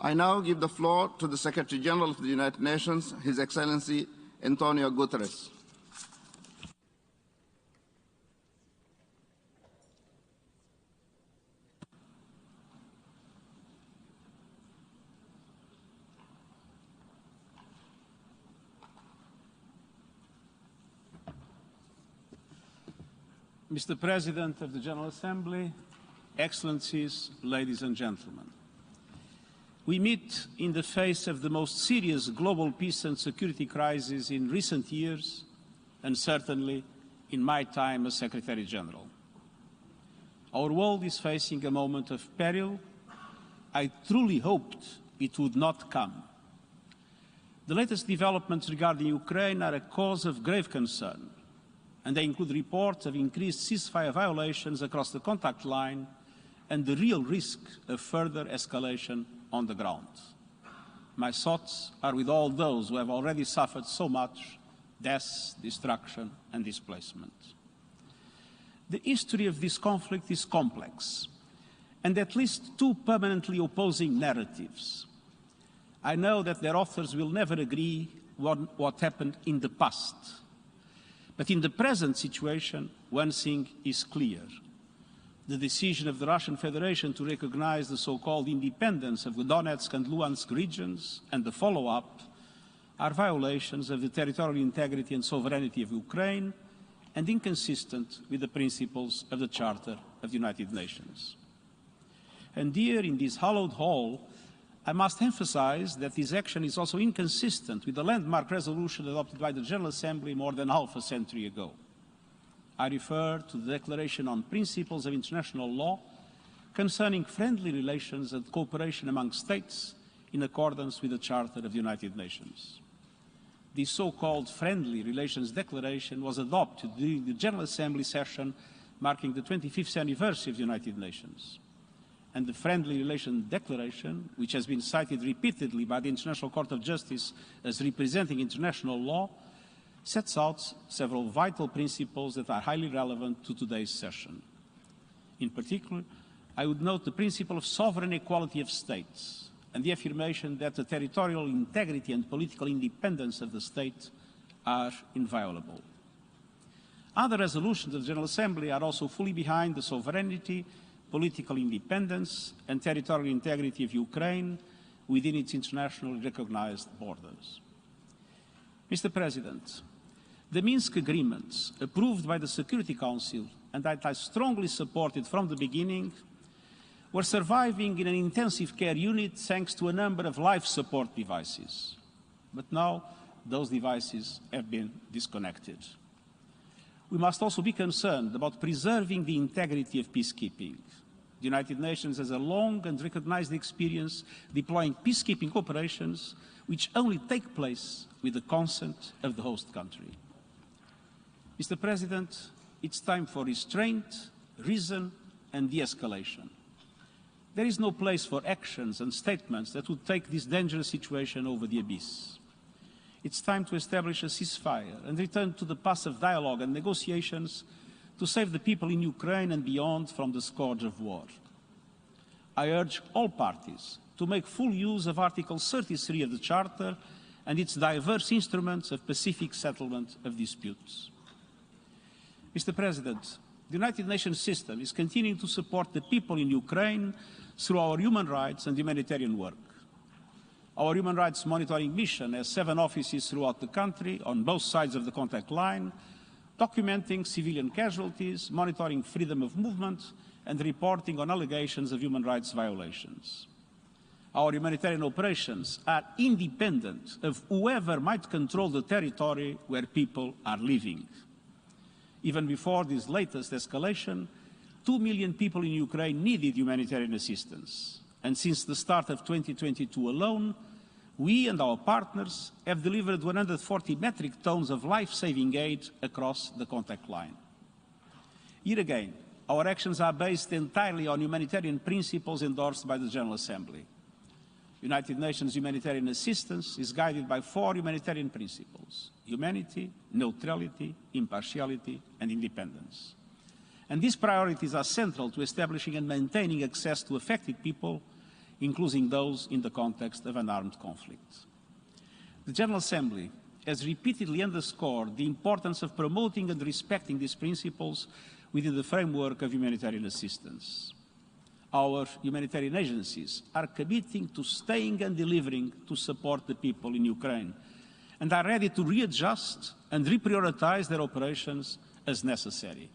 I now give the floor to the Secretary General of the United Nations, His Excellency Antonio Guterres. Mr. President of the General Assembly, Excellencies, ladies and gentlemen, we meet in the face of the most serious global peace and security crisis in recent years, and certainly in my time as Secretary General. Our world is facing a moment of peril. I truly hoped it would not come. The latest developments regarding Ukraine are a cause of grave concern, and they include reports of increased ceasefire violations across the contact line and the real risk of further escalation on the ground. My thoughts are with all those who have already suffered so much death, destruction, and displacement. The history of this conflict is complex, and at least two permanently opposing narratives. I know that their authors will never agree on what happened in the past. But in the present situation, one thing is clear. The decision of the Russian Federation to recognize the so-called independence of the Donetsk and Luhansk regions and the follow-up are violations of the territorial integrity and sovereignty of Ukraine and inconsistent with the principles of the Charter of the United Nations. And here, in this hallowed hall, I must emphasize that this action is also inconsistent with the landmark resolution adopted by the General Assembly more than half a century ago. I refer to the Declaration on Principles of International Law concerning friendly relations and cooperation among states in accordance with the Charter of the United Nations. This so-called Friendly Relations Declaration was adopted during the General Assembly session marking the 25th anniversary of the United Nations. And the Friendly Relations Declaration, which has been cited repeatedly by the International Court of Justice as representing international law, sets out several vital principles that are highly relevant to today's session. In particular, I would note the principle of sovereign equality of states and the affirmation that the territorial integrity and political independence of the state are inviolable. Other resolutions of the General Assembly are also fully behind the sovereignty, political independence and territorial integrity of Ukraine within its internationally recognized borders. Mr. President, the Minsk agreements approved by the Security Council and that I strongly supported from the beginning were surviving in an intensive care unit thanks to a number of life support devices. But now those devices have been disconnected. We must also be concerned about preserving the integrity of peacekeeping. The United Nations has a long and recognized experience deploying peacekeeping operations which only take place with the consent of the host country. Mr. President, it's time for restraint, reason, and de-escalation. There is no place for actions and statements that would take this dangerous situation over the abyss. It's time to establish a ceasefire and return to the path of dialogue and negotiations to save the people in Ukraine and beyond from the scourge of war. I urge all parties to make full use of Article 33 of the Charter and its diverse instruments of pacific settlement of disputes. Mr. President, the United Nations system is continuing to support the people in Ukraine through our human rights and humanitarian work. Our human rights monitoring mission has 7 offices throughout the country on both sides of the contact line, documenting civilian casualties, monitoring freedom of movement, and reporting on allegations of human rights violations. Our humanitarian operations are independent of whoever might control the territory where people are living. Even before this latest escalation, 2 million people in Ukraine needed humanitarian assistance. And since the start of 2022 alone, we and our partners have delivered 140 metric tons of life-saving aid across the contact line. Here again, our actions are based entirely on humanitarian principles endorsed by the General Assembly. United Nations humanitarian assistance is guided by 4 humanitarian principles: humanity, neutrality, impartiality, and independence. And these priorities are central to establishing and maintaining access to affected people, including those in the context of an armed conflict. The General Assembly has repeatedly underscored the importance of promoting and respecting these principles within the framework of humanitarian assistance. Our humanitarian agencies are committing to staying and delivering to support the people in Ukraine and are ready to readjust and reprioritize their operations as necessary.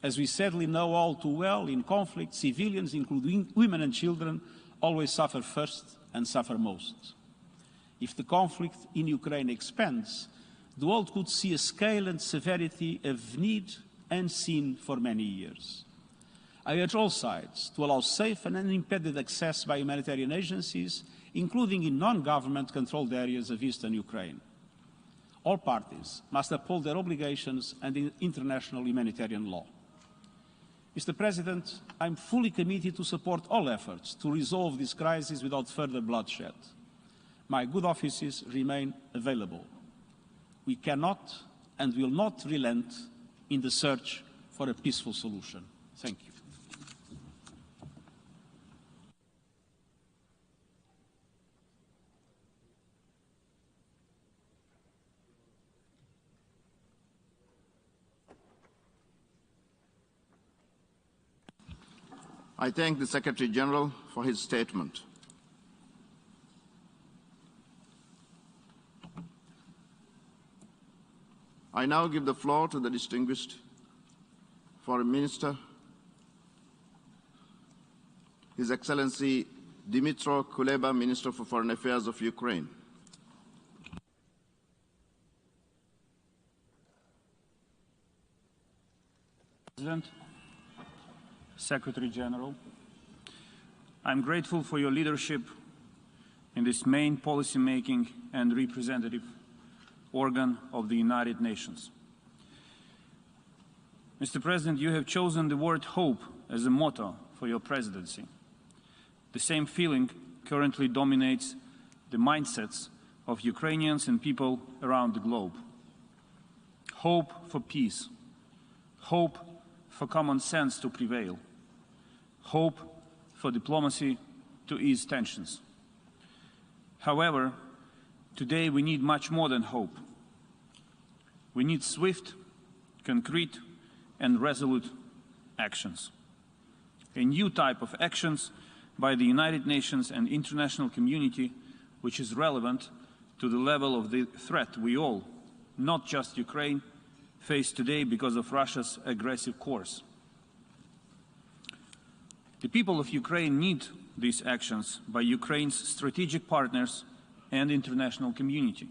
As we sadly know all too well, in conflict, civilians, including women and children, always suffer first and suffer most. If the conflict in Ukraine expands, the world could see a scale and severity of need unseen for many years. I urge all sides to allow safe and unimpeded access by humanitarian agencies, including in non-government controlled areas of eastern Ukraine. All parties must uphold their obligations and international humanitarian law. Mr. President, I'm fully committed to support all efforts to resolve this crisis without further bloodshed. My good offices remain available. We cannot and will not relent in the search for a peaceful solution. Thank you. I thank the Secretary General for his statement. I now give the floor to the distinguished Foreign Minister, His Excellency Dmytro Kuleba, Minister for Foreign Affairs of Ukraine. President, Secretary General, I'm grateful for your leadership in this main policy-making and representative organ of the United Nations. Mr. President, you have chosen the word hope as a motto for your presidency. The same feeling currently dominates the mindsets of Ukrainians and people around the globe. Hope for peace, hope for common sense to prevail, hope for diplomacy to ease tensions. However, today we need much more than hope. We need swift, concrete, and resolute actions. A new type of actions by the United Nations and international community which is relevant to the level of the threat we all, not just Ukraine, face today because of Russia's aggressive course. The people of Ukraine need these actions by Ukraine's strategic partners and international community.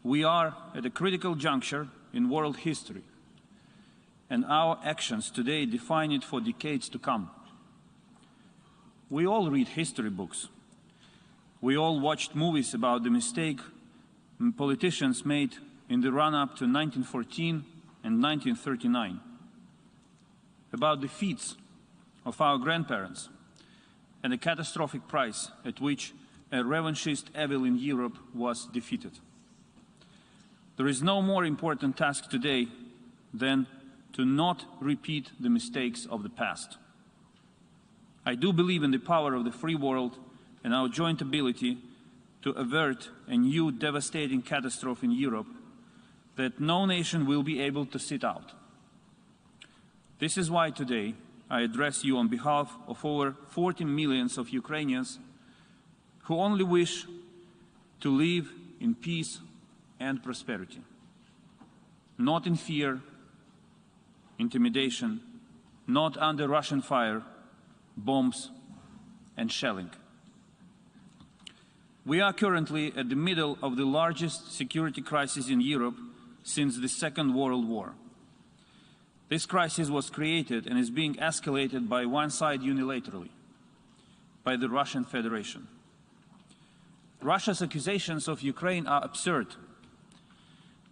We are at a critical juncture in world history, and our actions today define it for decades to come. We all read history books. We all watched movies about the mistake politicians made in the run-up to 1914 and 1939, about the feats of our grandparents and the catastrophic price at which a revanchist evil in Europe was defeated. There is no more important task today than to not repeat the mistakes of the past. I do believe in the power of the free world and our joint ability to avert a new devastating catastrophe in Europe that no nation will be able to sit out. This is why today I address you on behalf of over 40 million of Ukrainians who only wish to live in peace and prosperity, not in fear, intimidation, not under Russian fire, bombs, and shelling. We are currently at the middle of the largest security crisis in Europe since the Second World War. This crisis was created and is being escalated by one side unilaterally, by the Russian Federation. Russia's accusations of Ukraine are absurd.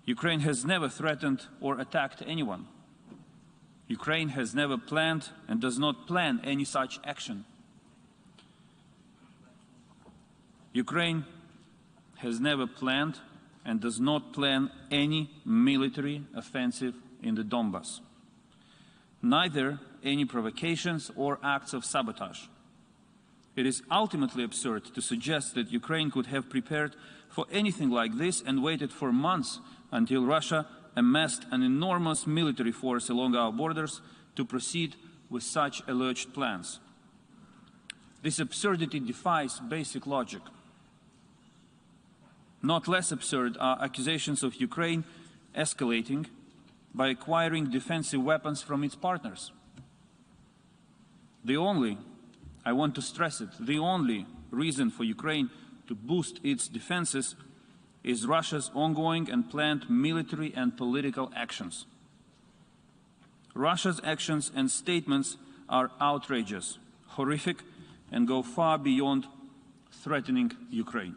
Ukraine has never threatened or attacked anyone. Ukraine has never planned and does not plan any such action. Ukraine has never planned and does not plan any military offensive in the Donbas, neither any provocations or acts of sabotage. It is ultimately absurd to suggest that Ukraine could have prepared for anything like this and waited for months until Russia amassed an enormous military force along our borders to proceed with such alleged plans. This absurdity defies basic logic. Not less absurd are accusations of Ukraine escalating by acquiring defensive weapons from its partners. I want to stress it, the only reason for Ukraine to boost its defenses is Russia's ongoing and planned military and political actions. Russia's actions and statements are outrageous, horrific, and go far beyond threatening Ukraine.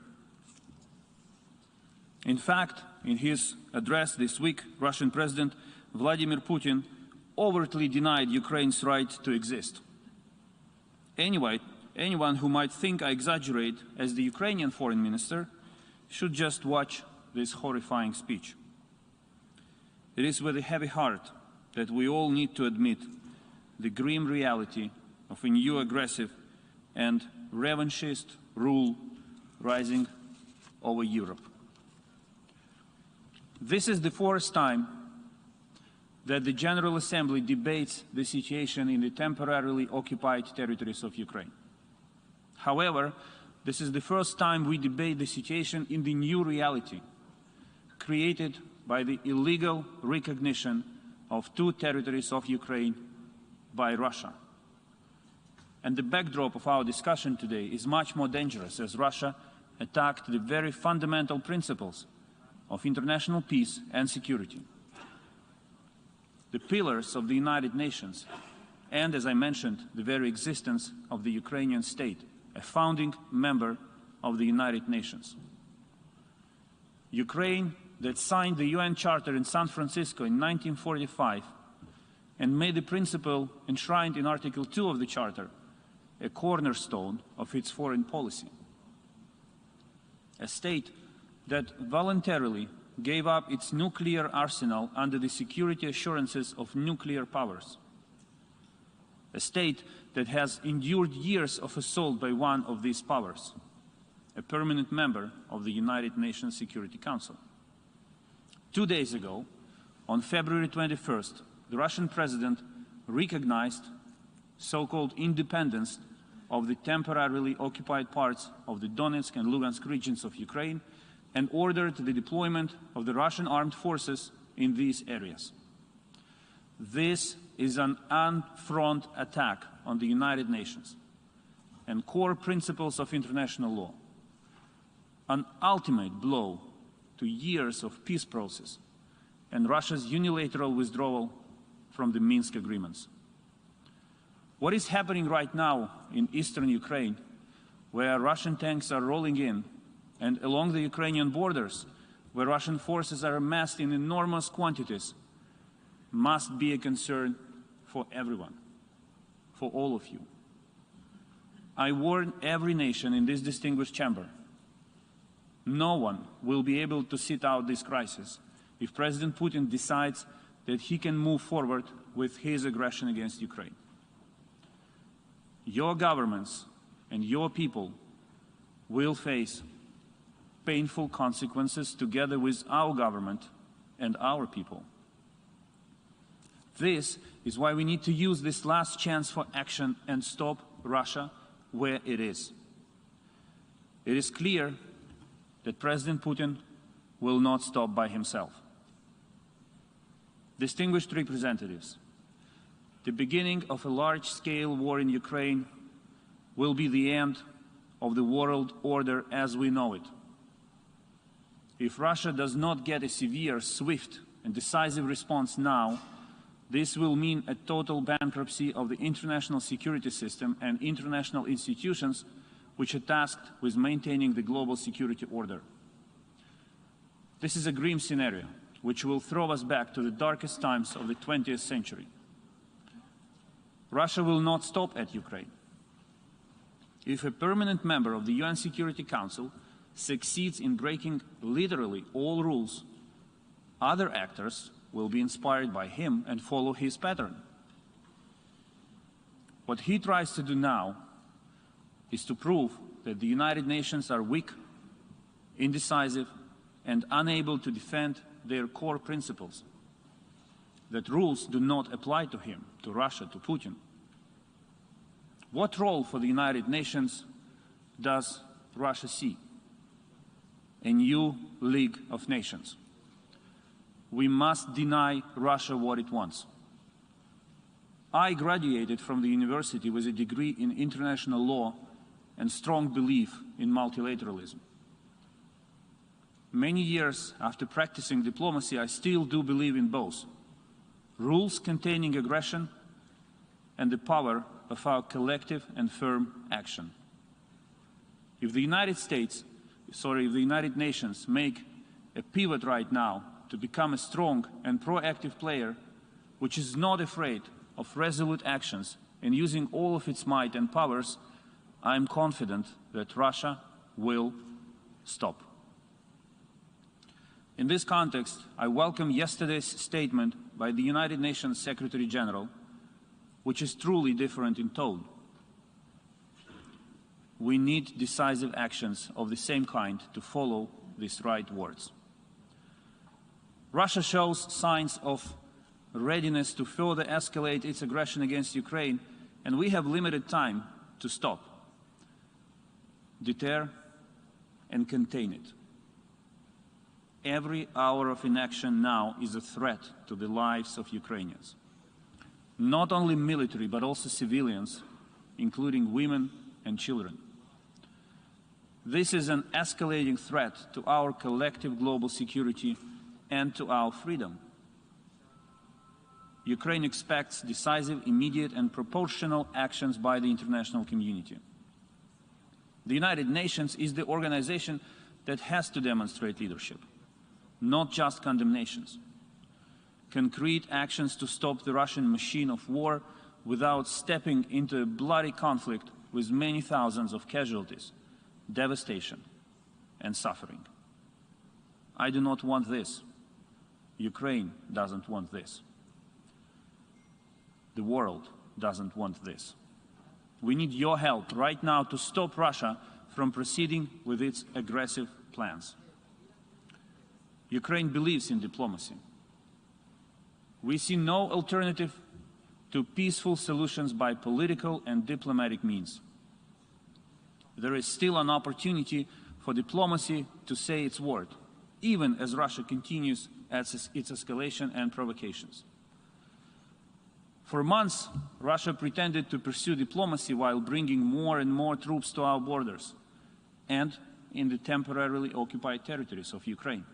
In fact, in his address this week, Russian President Vladimir Putin overtly denied Ukraine's right to exist. Anyone who might think I exaggerate as the Ukrainian foreign minister should just watch this horrifying speech. It is with a heavy heart that we all need to admit the grim reality of a new aggressive and revanchist rule rising over Europe. This is the fourth time that the General Assembly debates the situation in the temporarily occupied territories of Ukraine. However, this is the first time we debate the situation in the new reality created by the illegal recognition of two territories of Ukraine by Russia. And the backdrop of our discussion today is much more dangerous, as Russia attacked the very fundamental principles of international peace and security, the pillars of the United Nations, and, as I mentioned, the very existence of the Ukrainian state, a founding member of the United Nations. Ukraine, that signed the UN Charter in San Francisco in 1945 and made the principle enshrined in Article 2 of the Charter a cornerstone of its foreign policy. A state that voluntarily gave up its nuclear arsenal under the security assurances of nuclear powers. A state that has endured years of assault by one of these powers, a permanent member of the United Nations Security Council. 2 days ago, on February 21st, the Russian president recognized so-called independence of the temporarily occupied parts of the Donetsk and Lugansk regions of Ukraine and ordered the deployment of the Russian armed forces in these areas. This is an on-front attack on the United Nations and core principles of international law, an ultimate blow to years of peace process and Russia's unilateral withdrawal from the Minsk agreements. What is happening right now in eastern Ukraine, where Russian tanks are rolling in, and along the Ukrainian borders, where Russian forces are amassed in enormous quantities, must be a concern for everyone, for all of you. I warn every nation in this distinguished chamber, no one will be able to sit out this crisis if President Putin decides that he can move forward with his aggression against Ukraine. Your governments and your people will face painful consequences together with our government and our people. This is why we need to use this last chance for action and stop Russia where it is. It is clear that President Putin will not stop by himself. Distinguished representatives, the beginning of a large-scale war in Ukraine will be the end of the world order as we know it. If Russia does not get a severe, swift, and decisive response now, this will mean a total bankruptcy of the international security system and international institutions which are tasked with maintaining the global security order. This is a grim scenario which will throw us back to the darkest times of the 20th century. Russia will not stop at Ukraine. If a permanent member of the UN Security Council succeeds in breaking literally all rules, other actors will be inspired by him and follow his pattern. What he tries to do now is to prove that the United Nations are weak, indecisive, and unable to defend their core principles, that rules do not apply to him, to Russia, to Putin. What role for the United Nations does Russia see? A new League of Nations. We must deny Russia what it wants. I graduated from the university with a degree in international law and strong belief in multilateralism. Many years after practicing diplomacy, I still do believe in both rules containing aggression and the power of our collective and firm action. If the United Nations make a pivot right now to become a strong and proactive player which is not afraid of resolute actions and using all of its might and powers, I am confident that Russia will stop. In this context, I welcome yesterday's statement by the United Nations Secretary General, which is truly different in tone. We need decisive actions of the same kind to follow these right words. Russia shows signs of readiness to further escalate its aggression against Ukraine, and we have limited time to stop, deter, and contain it. Every hour of inaction now is a threat to the lives of Ukrainians. Not only military, but also civilians, including women and children. This is an escalating threat to our collective global security and to our freedom. Ukraine expects decisive, immediate, and proportional actions by the international community. The United Nations is the organization that has to demonstrate leadership, not just condemnations. Concrete actions to stop the Russian machine of war without stepping into a bloody conflict with many thousands of casualties, devastation, and suffering. I do not want this. Ukraine doesn't want this. The world doesn't want this. We need your help right now to stop Russia from proceeding with its aggressive plans. Ukraine believes in diplomacy. We see no alternative to peaceful solutions by political and diplomatic means. There is still an opportunity for diplomacy to say its word, even as Russia continues its escalation and provocations. For months, Russia pretended to pursue diplomacy while bringing more and more troops to our borders and in the temporarily occupied territories of Ukraine.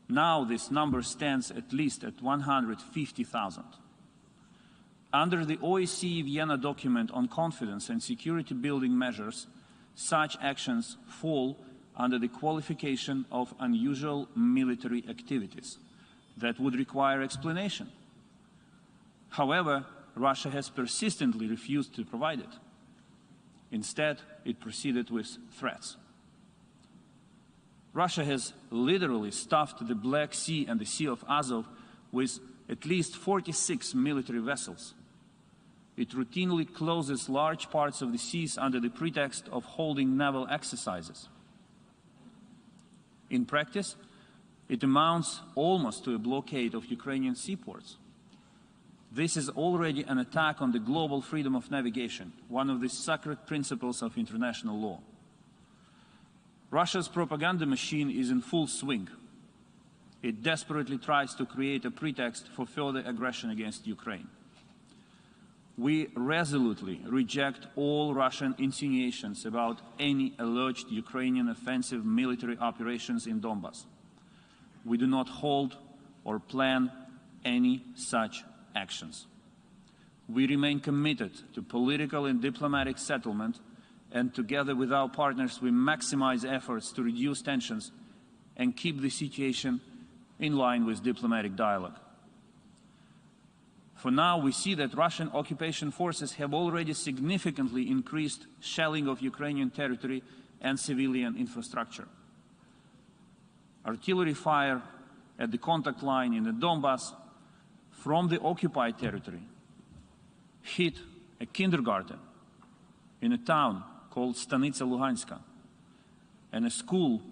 Now this number stands at least at 150,000. Under the OSCE Vienna document on confidence and security building measures, such actions fall under the qualification of unusual military activities that would require explanation. However, Russia has persistently refused to provide it. Instead, it proceeded with threats. Russia has literally stuffed the Black Sea and the Sea of Azov with at least 46 military vessels. It routinely closes large parts of the seas under the pretext of holding naval exercises. In practice, it amounts almost to a blockade of Ukrainian seaports. This is already an attack on the global freedom of navigation, one of the sacred principles of international law. Russia's propaganda machine is in full swing. It desperately tries to create a pretext for further aggression against Ukraine. We resolutely reject all Russian insinuations about any alleged Ukrainian offensive military operations in Donbas. We do not hold or plan any such actions. We remain committed to political and diplomatic settlement, and together with our partners we maximize efforts to reduce tensions and keep the situation in line with diplomatic dialogue. For now, we see that Russian occupation forces have already significantly increased shelling of Ukrainian territory and civilian infrastructure. Artillery fire at the contact line in the Donbas from the occupied territory hit a kindergarten in a town called Stanitsa Luhanska, and a school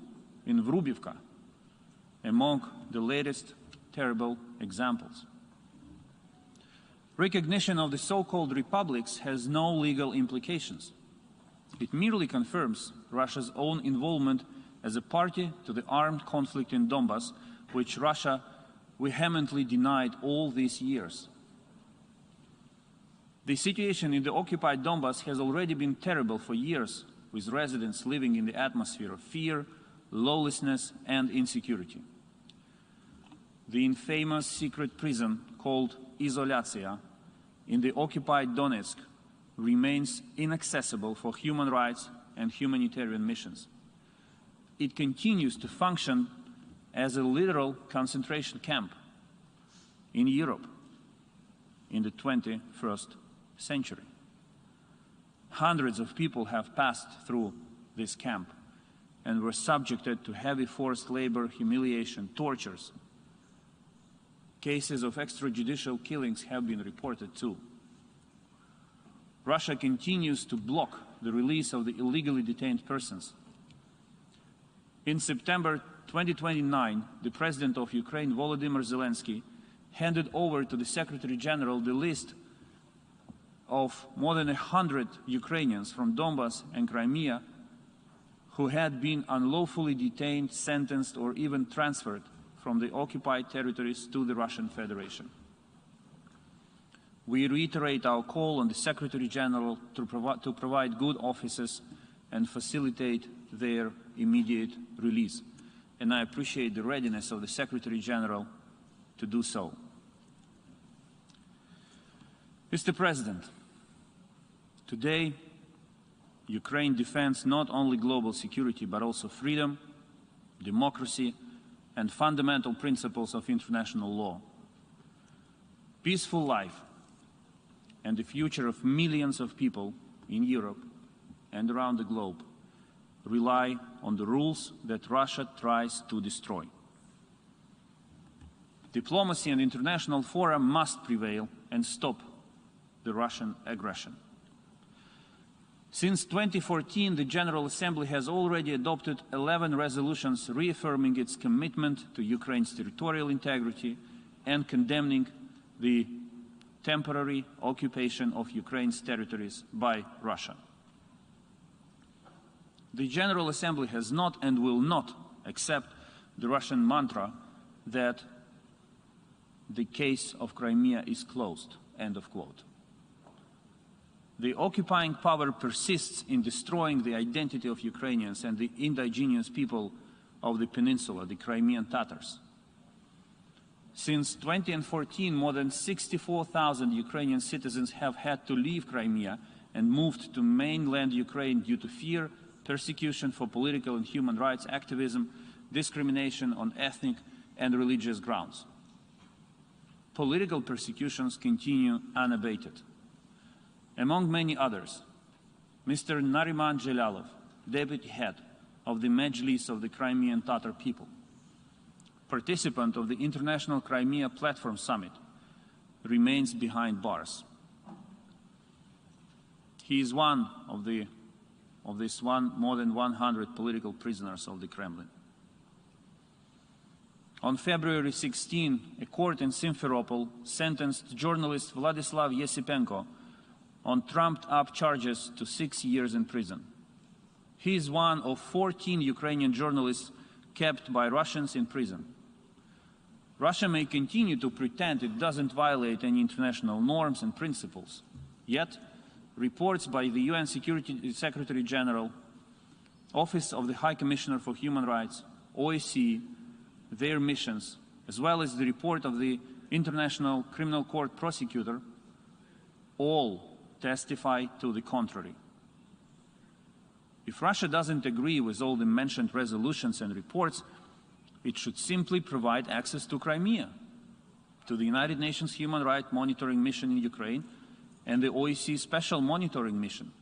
in Vrubivka, among the latest terrible examples. Recognition of the so-called republics has no legal implications. It merely confirms Russia's own involvement as a party to the armed conflict in Donbas, which Russia vehemently denied all these years. The situation in the occupied Donbas has already been terrible for years, with residents living in the atmosphere of fear, lawlessness, and insecurity. The infamous secret prison called Izolatsiya in the occupied Donetsk remains inaccessible for human rights and humanitarian missions. It continues to function as a literal concentration camp in Europe in the 21st century. Hundreds of people have passed through this camp and were subjected to heavy forced labor, humiliation, tortures. Cases of extrajudicial killings have been reported too. Russia continues to block the release of the illegally detained persons. In September 2029, the President of Ukraine, Volodymyr Zelensky, handed over to the Secretary General the list of more than 100 Ukrainians from Donbas and Crimea who had been unlawfully detained, sentenced, or even transferred from the occupied territories to the Russian Federation. We reiterate our call on the Secretary General to provide good offices and facilitate their immediate release. And I appreciate the readiness of the Secretary General to do so. Mr. President, today, Ukraine defends not only global security, but also freedom, democracy, and fundamental principles of international law. Peaceful life and the future of millions of people in Europe and around the globe rely on the rules that Russia tries to destroy. Diplomacy and international fora must prevail and stop the Russian aggression. Since 2014, the General Assembly has already adopted 11 resolutions reaffirming its commitment to Ukraine's territorial integrity and condemning the temporary occupation of Ukraine's territories by Russia. The General Assembly has not and will not accept the Russian mantra that the case of Crimea is closed, end of quote. The occupying power persists in destroying the identity of Ukrainians and the indigenous people of the peninsula, the Crimean Tatars. Since 2014, more than 64,000 Ukrainian citizens have had to leave Crimea and moved to mainland Ukraine due to fear, persecution for political and human rights activism, discrimination on ethnic and religious grounds. Political persecutions continue unabated. Among many others, Mr. Nariman Zhelalov, deputy head of the Mejlis of the Crimean Tatar people, participant of the International Crimea Platform Summit, remains behind bars. He is one of more than 100 political prisoners of the Kremlin. On February 16, a court in Simferopol sentenced journalist Vladislav Yesipenko on trumped-up charges to 6 years in prison. He is one of 14 Ukrainian journalists kept by Russians in prison. Russia may continue to pretend it doesn't violate any international norms and principles. Yet, reports by the UN Security Secretary General, Office of the High Commissioner for Human Rights, OSCE, their missions, as well as the report of the International Criminal Court prosecutor, all testify to the contrary. If Russia doesn't agree with all the mentioned resolutions and reports, it should simply provide access to Crimea, to the United Nations Human Rights Monitoring Mission in Ukraine, and the OSCE Special Monitoring Mission.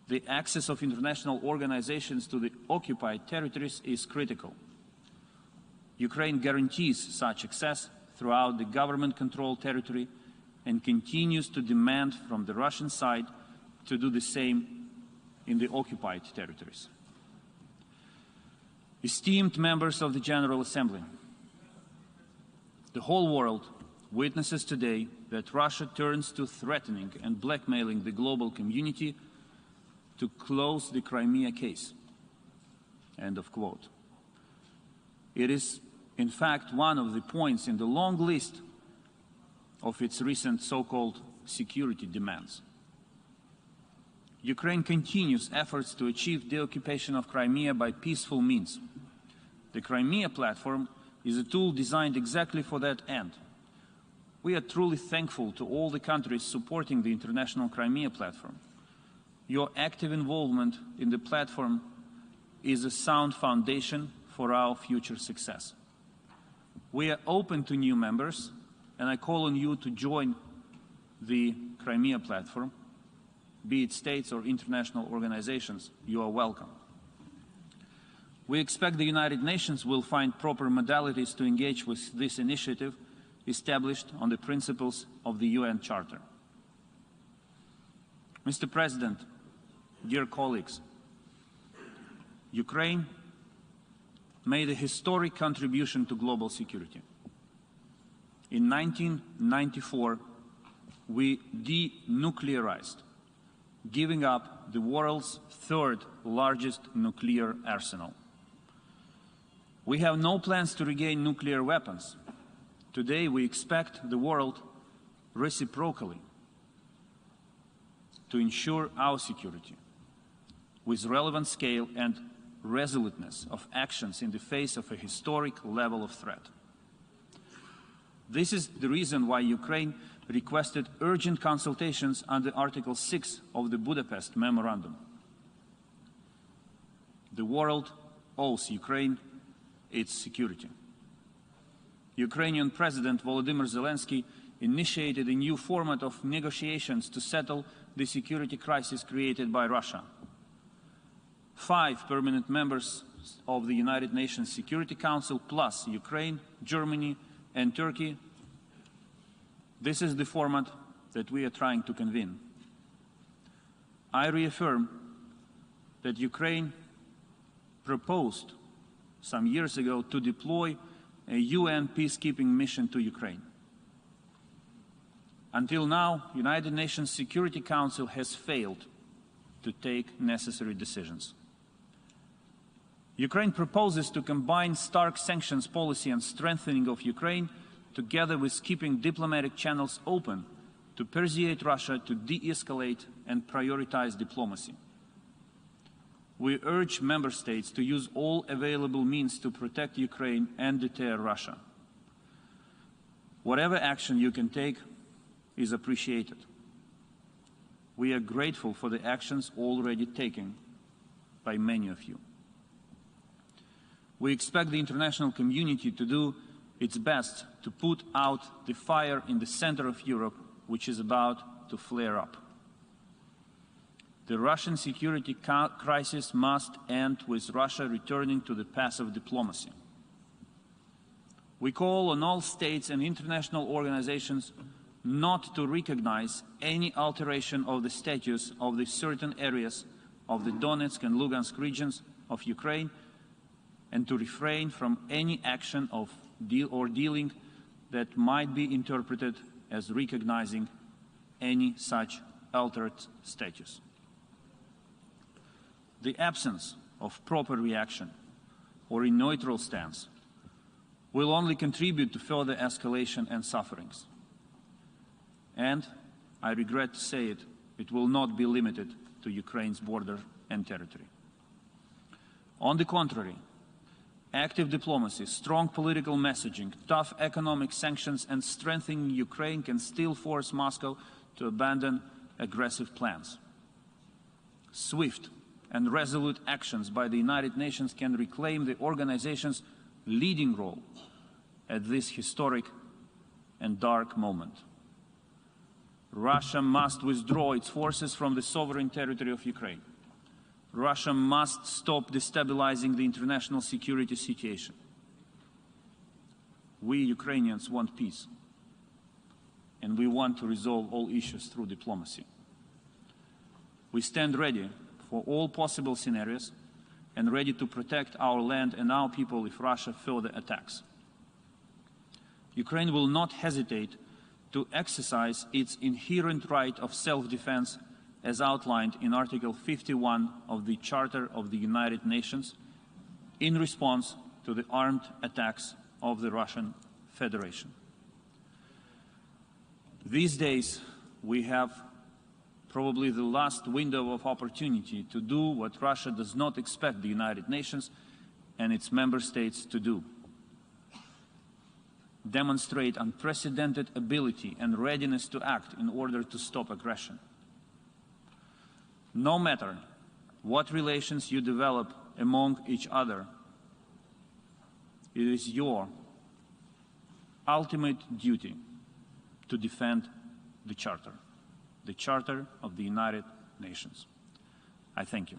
The access of international organizations to the occupied territories is critical. Ukraine guarantees such access throughout the government-controlled territory and continues to demand from the Russian side to do the same in the occupied territories. Esteemed members of the General Assembly, the whole world witnesses today that Russia turns to threatening and blackmailing the global community to close the Crimea case. End of quote. It is, in fact, one of the points in the long list of its recent so-called security demands. Ukraine continues efforts to achieve the occupation of Crimea by peaceful means. The Crimea platform is a tool designed exactly for that end. We are truly thankful to all the countries supporting the International Crimea Platform. Your active involvement in the platform is a sound foundation for our future success. We are open to new members, and I call on you to join the Crimea Platform. Be it states or international organizations, you are welcome. We expect the United Nations will find proper modalities to engage with this initiative established on the principles of the UN Charter. Mr. President, dear colleagues, Ukraine made a historic contribution to global security. In 1994, we denuclearized, giving up the world's third largest nuclear arsenal. We have no plans to regain nuclear weapons. Today, we expect the world reciprocally to ensure our security with relevant scale and resoluteness of actions in the face of a historic level of threat. This is the reason why Ukraine requested urgent consultations under Article 6 of the Budapest Memorandum. The world owes Ukraine its security. Ukrainian President Volodymyr Zelensky initiated a new format of negotiations to settle the security crisis created by Russia. 5 permanent members of the United Nations Security Council, plus Ukraine, Germany, and Turkey. This is the format that we are trying to convene. I reaffirm that Ukraine proposed some years ago to deploy a UN peacekeeping mission to Ukraine. Until now, the United Nations Security Council has failed to take necessary decisions. Ukraine proposes to combine stark sanctions policy and strengthening of Ukraine together with keeping diplomatic channels open to persuade Russia to de-escalate and prioritize diplomacy. We urge member states to use all available means to protect Ukraine and deter Russia. Whatever action you can take is appreciated. We are grateful for the actions already taken by many of you. We expect the international community to do its best to put out the fire in the center of Europe, which is about to flare up. The Russian security crisis must end with Russia returning to the path of diplomacy. We call on all states and international organizations not to recognize any alteration of the status of the certain areas of the Donetsk and Lugansk regions of Ukraine, and to refrain from any action of dealing that might be interpreted as recognizing any such altered status. The absence of proper reaction or a neutral stance will only contribute to further escalation and sufferings. And, I regret to say it, it will not be limited to Ukraine's border and territory. On the contrary, active diplomacy, strong political messaging, tough economic sanctions, and strengthening Ukraine can still force Moscow to abandon aggressive plans. Swift and resolute actions by the United Nations can reclaim the organization's leading role at this historic and dark moment. Russia must withdraw its forces from the sovereign territory of Ukraine. Russia must stop destabilizing the international security situation. We Ukrainians want peace, and we want to resolve all issues through diplomacy. We stand ready for all possible scenarios and ready to protect our land and our people if Russia further attacks. Ukraine will not hesitate to exercise its inherent right of self-defense as outlined in Article 51 of the Charter of the United Nations in response to the armed attacks of the Russian Federation. These days, we have probably the last window of opportunity to do what Russia does not expect the United Nations and its member states to do. Demonstrate unprecedented ability and readiness to act in order to stop aggression. No matter what relations you develop among each other, it is your ultimate duty to defend the Charter of the United Nations. I thank you.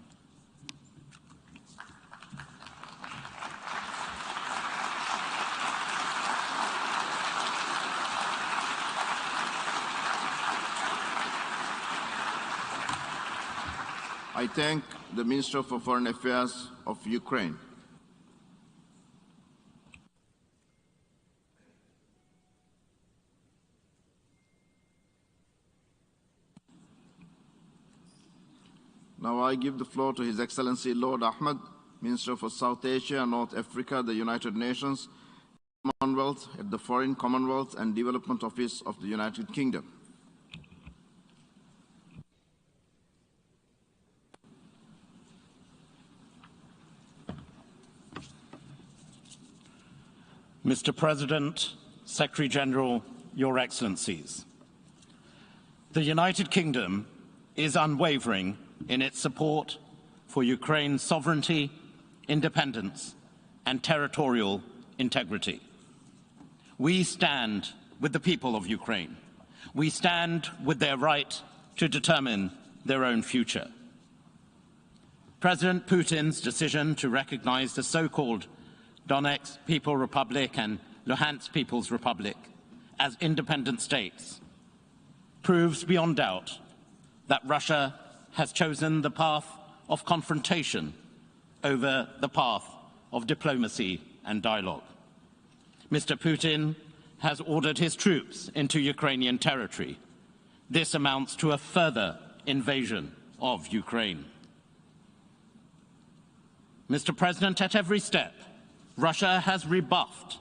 I thank the Minister for Foreign Affairs of Ukraine. Now I give the floor to His Excellency Lord Ahmed, Minister for South Asia and North Africa, the United Nations, Commonwealth at the Foreign Commonwealth and Development Office of the United Kingdom. Mr. President, Secretary General, Your Excellencies, the United Kingdom is unwavering in its support for Ukraine's sovereignty, independence, and territorial integrity. We stand with the people of Ukraine. We stand with their right to determine their own future. President Putin's decision to recognize the so-called Donetsk People's Republic and Luhansk People's Republic as independent states proves beyond doubt that Russia has chosen the path of confrontation over the path of diplomacy and dialogue. Mr. Putin has ordered his troops into Ukrainian territory. This amounts to a further invasion of Ukraine. Mr. President, at every step, Russia has rebuffed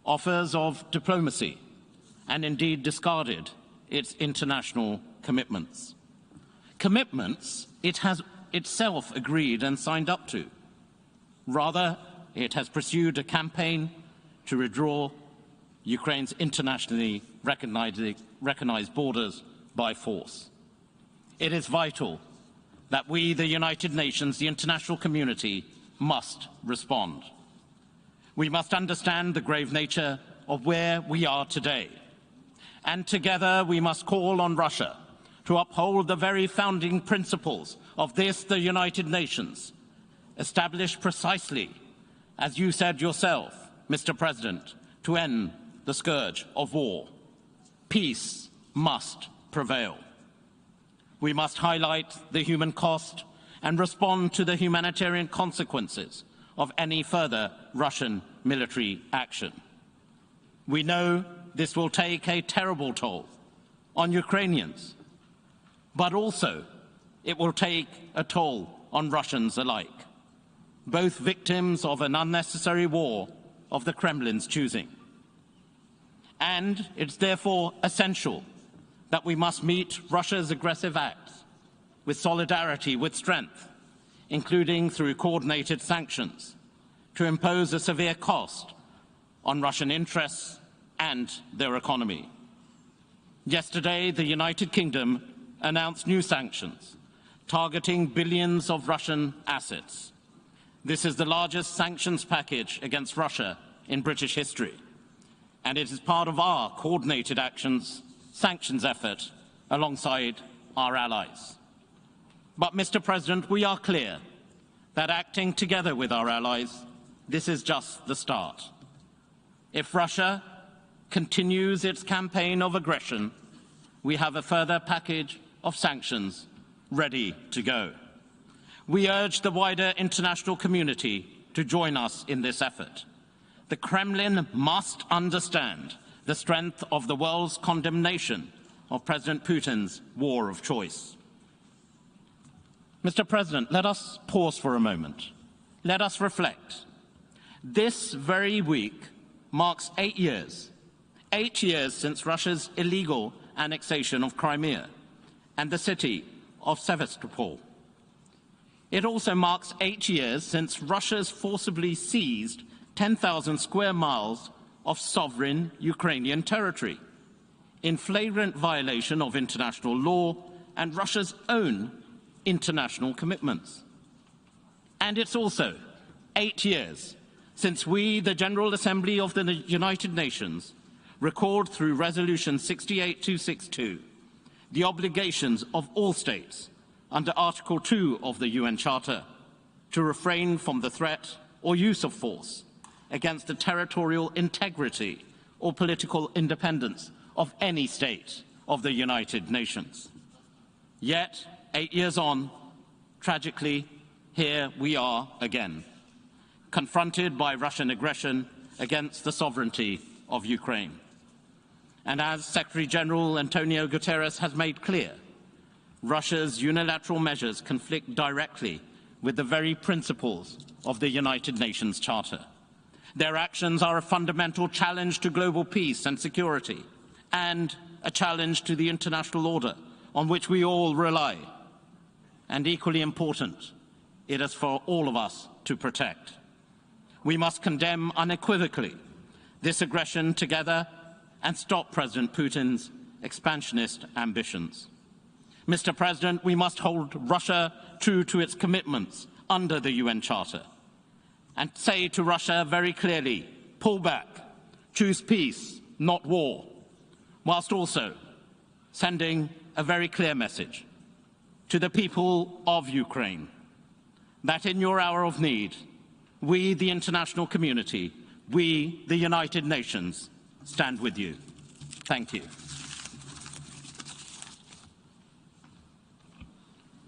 offers of diplomacy and indeed discarded its international commitments. Commitments it has itself agreed and signed up to. Rather, it has pursued a campaign to withdraw Ukraine's internationally recognized borders by force. It is vital that we, the United Nations, the international community, must respond. We must understand the grave nature of where we are today. And together we must call on Russia to uphold the very founding principles of this, the United Nations, established precisely, as you said yourself, Mr. President, to end the scourge of war. Peace must prevail. We must highlight the human cost and respond to the humanitarian consequences of any further Russian military action. We know this will take a terrible toll on Ukrainians, but also it will take a toll on Russians alike, both victims of an unnecessary war of the Kremlin's choosing. And it's therefore essential that we must meet Russia's aggressive acts with solidarity, with strength, including through coordinated sanctions, to impose a severe cost on Russian interests and their economy. Yesterday, the United Kingdom announced new sanctions targeting billions of Russian assets. This is the largest sanctions package against Russia in British history, and it is part of our coordinated sanctions effort alongside our allies. But, Mr. President, we are clear that acting together with our allies, this is just the start. If Russia continues its campaign of aggression, we have a further package of sanctions ready to go. We urge the wider international community to join us in this effort. The Kremlin must understand the strength of the world's condemnation of President Putin's war of choice. Mr. President, let us pause for a moment. Let us reflect. This very week marks 8 years since Russia's illegal annexation of Crimea and the city of Sevastopol. It also marks 8 years since Russia's forcibly seized 10,000 square miles of sovereign Ukrainian territory, in flagrant violation of international law and Russia's own international commitments. And it's also 8 years since we, the General Assembly of the United Nations, record through Resolution 68262 the obligations of all states under Article 2 of the UN Charter to refrain from the threat or use of force against the territorial integrity or political independence of any state of the United Nations. Yet, 8 years on, tragically, here we are again, confronted by Russian aggression against the sovereignty of Ukraine. And as Secretary General Antonio Guterres has made clear, Russia's unilateral measures conflict directly with the very principles of the United Nations Charter. Their actions are a fundamental challenge to global peace and security, and a challenge to the international order on which we all rely. And equally important, it is for all of us to protect. We must condemn unequivocally this aggression together and stop President Putin's expansionist ambitions. Mr. President, we must hold Russia true to its commitments under the UN Charter and say to Russia very clearly, pull back, choose peace, not war, whilst also sending a very clear message to the people of Ukraine that in your hour of need, we, the international community, we, the United Nations, stand with you. Thank you.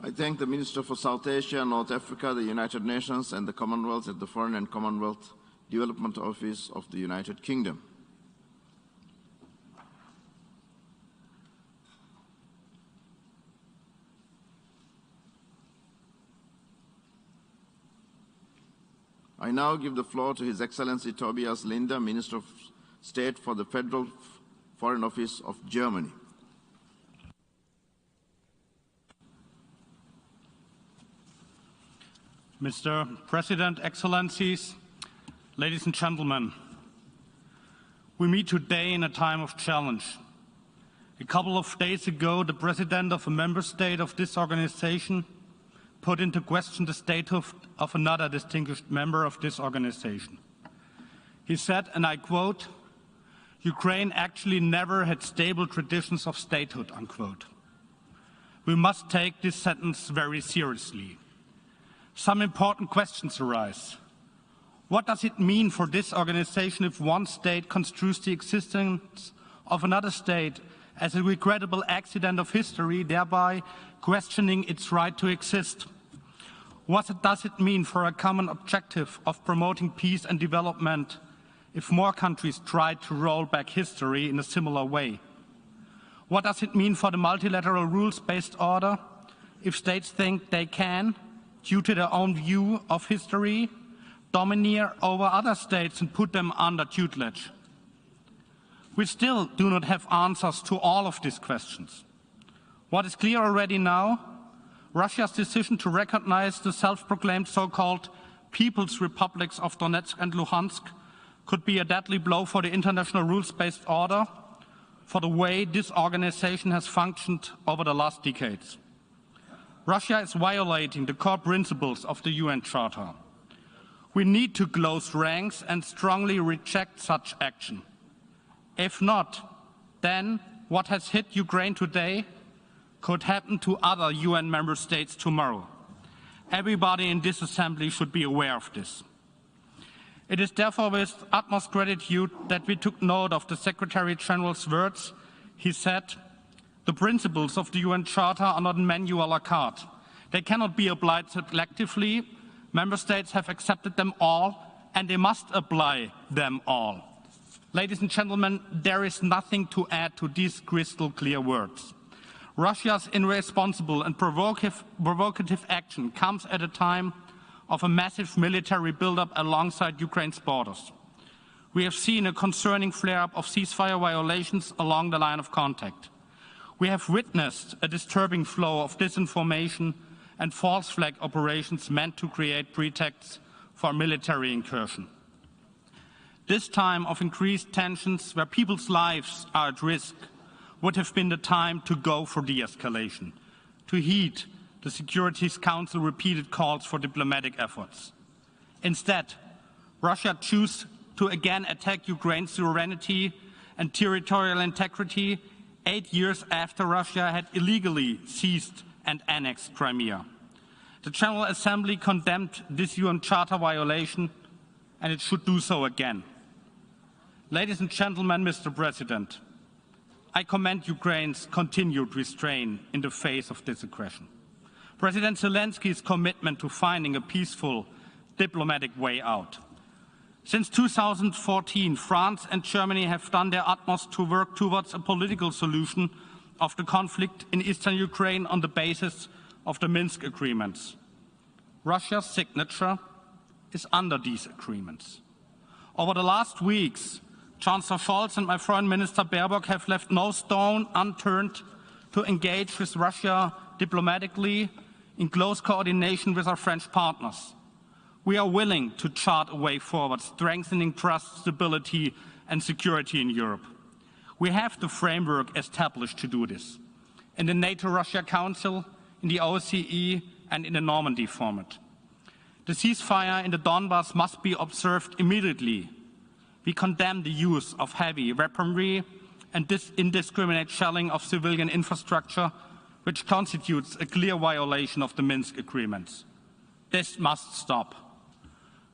I thank the Minister for South Asia, North Africa, the United Nations, and the Commonwealth at the Foreign and Commonwealth Development Office of the United Kingdom. I now give the floor to His Excellency Tobias Linde, Minister of State for the Federal Foreign Office of Germany. Mr. President, Excellencies, ladies and gentlemen, we meet today in a time of challenge. A couple of days ago, the President of a member state of this organization put into question the statehood of another distinguished member of this organization. He said, and I quote, "Ukraine actually never had stable traditions of statehood," unquote. We must take this sentence very seriously. Some important questions arise. What does it mean for this organization if one state construes the existence of another state as a regrettable accident of history, thereby questioning its right to exist? What does it mean for a common objective of promoting peace and development if more countries try to roll back history in a similar way? What does it mean for the multilateral rules-based order if states think they can, due to their own view of history, domineer over other states and put them under tutelage? We still do not have answers to all of these questions. What is clear already now, Russia's decision to recognize the self-proclaimed so-called People's Republics of Donetsk and Luhansk could be a deadly blow for the international rules-based order, for the way this organization has functioned over the last decades. Russia is violating the core principles of the UN Charter. We need to close ranks and strongly reject such action. If not, then what has hit Ukraine today could happen to other UN member states tomorrow. Everybody in this assembly should be aware of this. It is therefore with utmost gratitude that we took note of the Secretary General's words. He said, The principles of the UN Charter are not a menu a la carte. They cannot be applied selectively. Member states have accepted them all, and they must apply them all. Ladies and gentlemen, there is nothing to add to these crystal clear words. Russia's irresponsible and provocative action comes at a time of a massive military buildup alongside Ukraine's borders. We have seen a concerning flare-up of ceasefire violations along the line of contact. We have witnessed a disturbing flow of disinformation and false flag operations meant to create pretexts for military incursion. This time of increased tensions, where people's lives are at risk, would have been the time to go for de-escalation, to heed the Security Council's repeated calls for diplomatic efforts. Instead, Russia chose to again attack Ukraine's sovereignty and territorial integrity 8 years after Russia had illegally seized and annexed Crimea. The General Assembly condemned this UN Charter violation, and it should do so again. Ladies and gentlemen, Mr. President, I commend Ukraine's continued restraint in the face of this aggression. President Zelensky's commitment to finding a peaceful diplomatic way out. Since 2014, France and Germany have done their utmost to work towards a political solution of the conflict in eastern Ukraine on the basis of the Minsk agreements. Russia's signature is under these agreements. Over the last weeks, Chancellor Scholz and my Foreign Minister Baerbock have left no stone unturned to engage with Russia diplomatically in close coordination with our French partners. We are willing to chart a way forward, strengthening trust, stability, and security in Europe. We have the framework established to do this in the NATO-Russia Council, in the OSCE, and in the Normandy format. The ceasefire in the Donbass must be observed immediately. We condemn the use of heavy weaponry and indiscriminate shelling of civilian infrastructure, which constitutes a clear violation of the Minsk agreements. This must stop.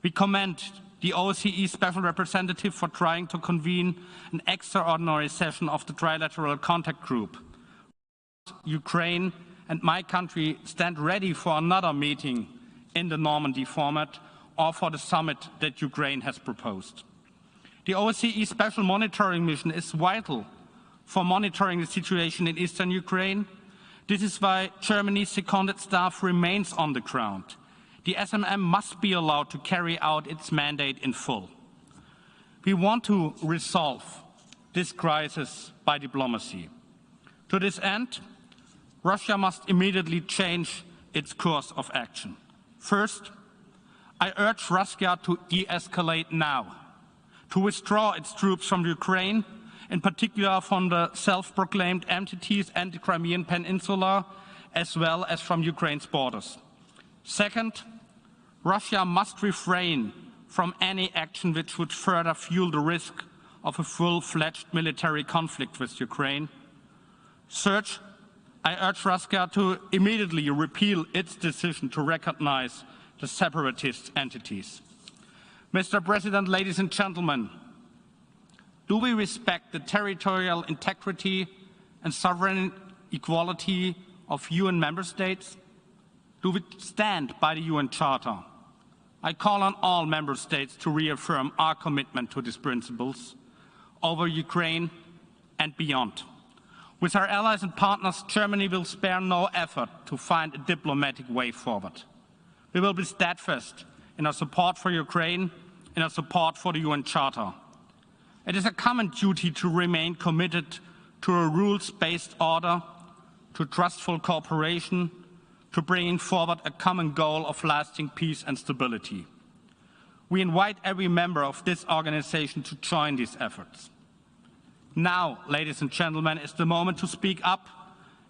We commend the OSCE Special Representative for trying to convene an extraordinary session of the Trilateral Contact Group. Ukraine and my country stand ready for another meeting in the Normandy format or for the summit that Ukraine has proposed. The OSCE Special Monitoring Mission is vital for monitoring the situation in eastern Ukraine. This is why Germany's seconded staff remains on the ground. The SMM must be allowed to carry out its mandate in full. We want to resolve this crisis by diplomacy. To this end, Russia must immediately change its course of action. First, I urge Russia to de-escalate now, to withdraw its troops from Ukraine, in particular from the self-proclaimed entities and the Crimean Peninsula, as well as from Ukraine's borders. Second, Russia must refrain from any action which would further fuel the risk of a full-fledged military conflict with Ukraine. Third, I urge Russia to immediately repeal its decision to recognize the separatist entities. Mr. President, ladies and gentlemen, do we respect the territorial integrity and sovereign equality of UN member states? Do we stand by the UN Charter? I call on all member states to reaffirm our commitment to these principles over Ukraine and beyond. With our allies and partners, Germany will spare no effort to find a diplomatic way forward. We will be steadfast in our support for Ukraine, in our support for the UN Charter. It is a common duty to remain committed to a rules-based order, to trustful cooperation, to bringing forward a common goal of lasting peace and stability. We invite every member of this organization to join these efforts. Now, ladies and gentlemen, is the moment to speak up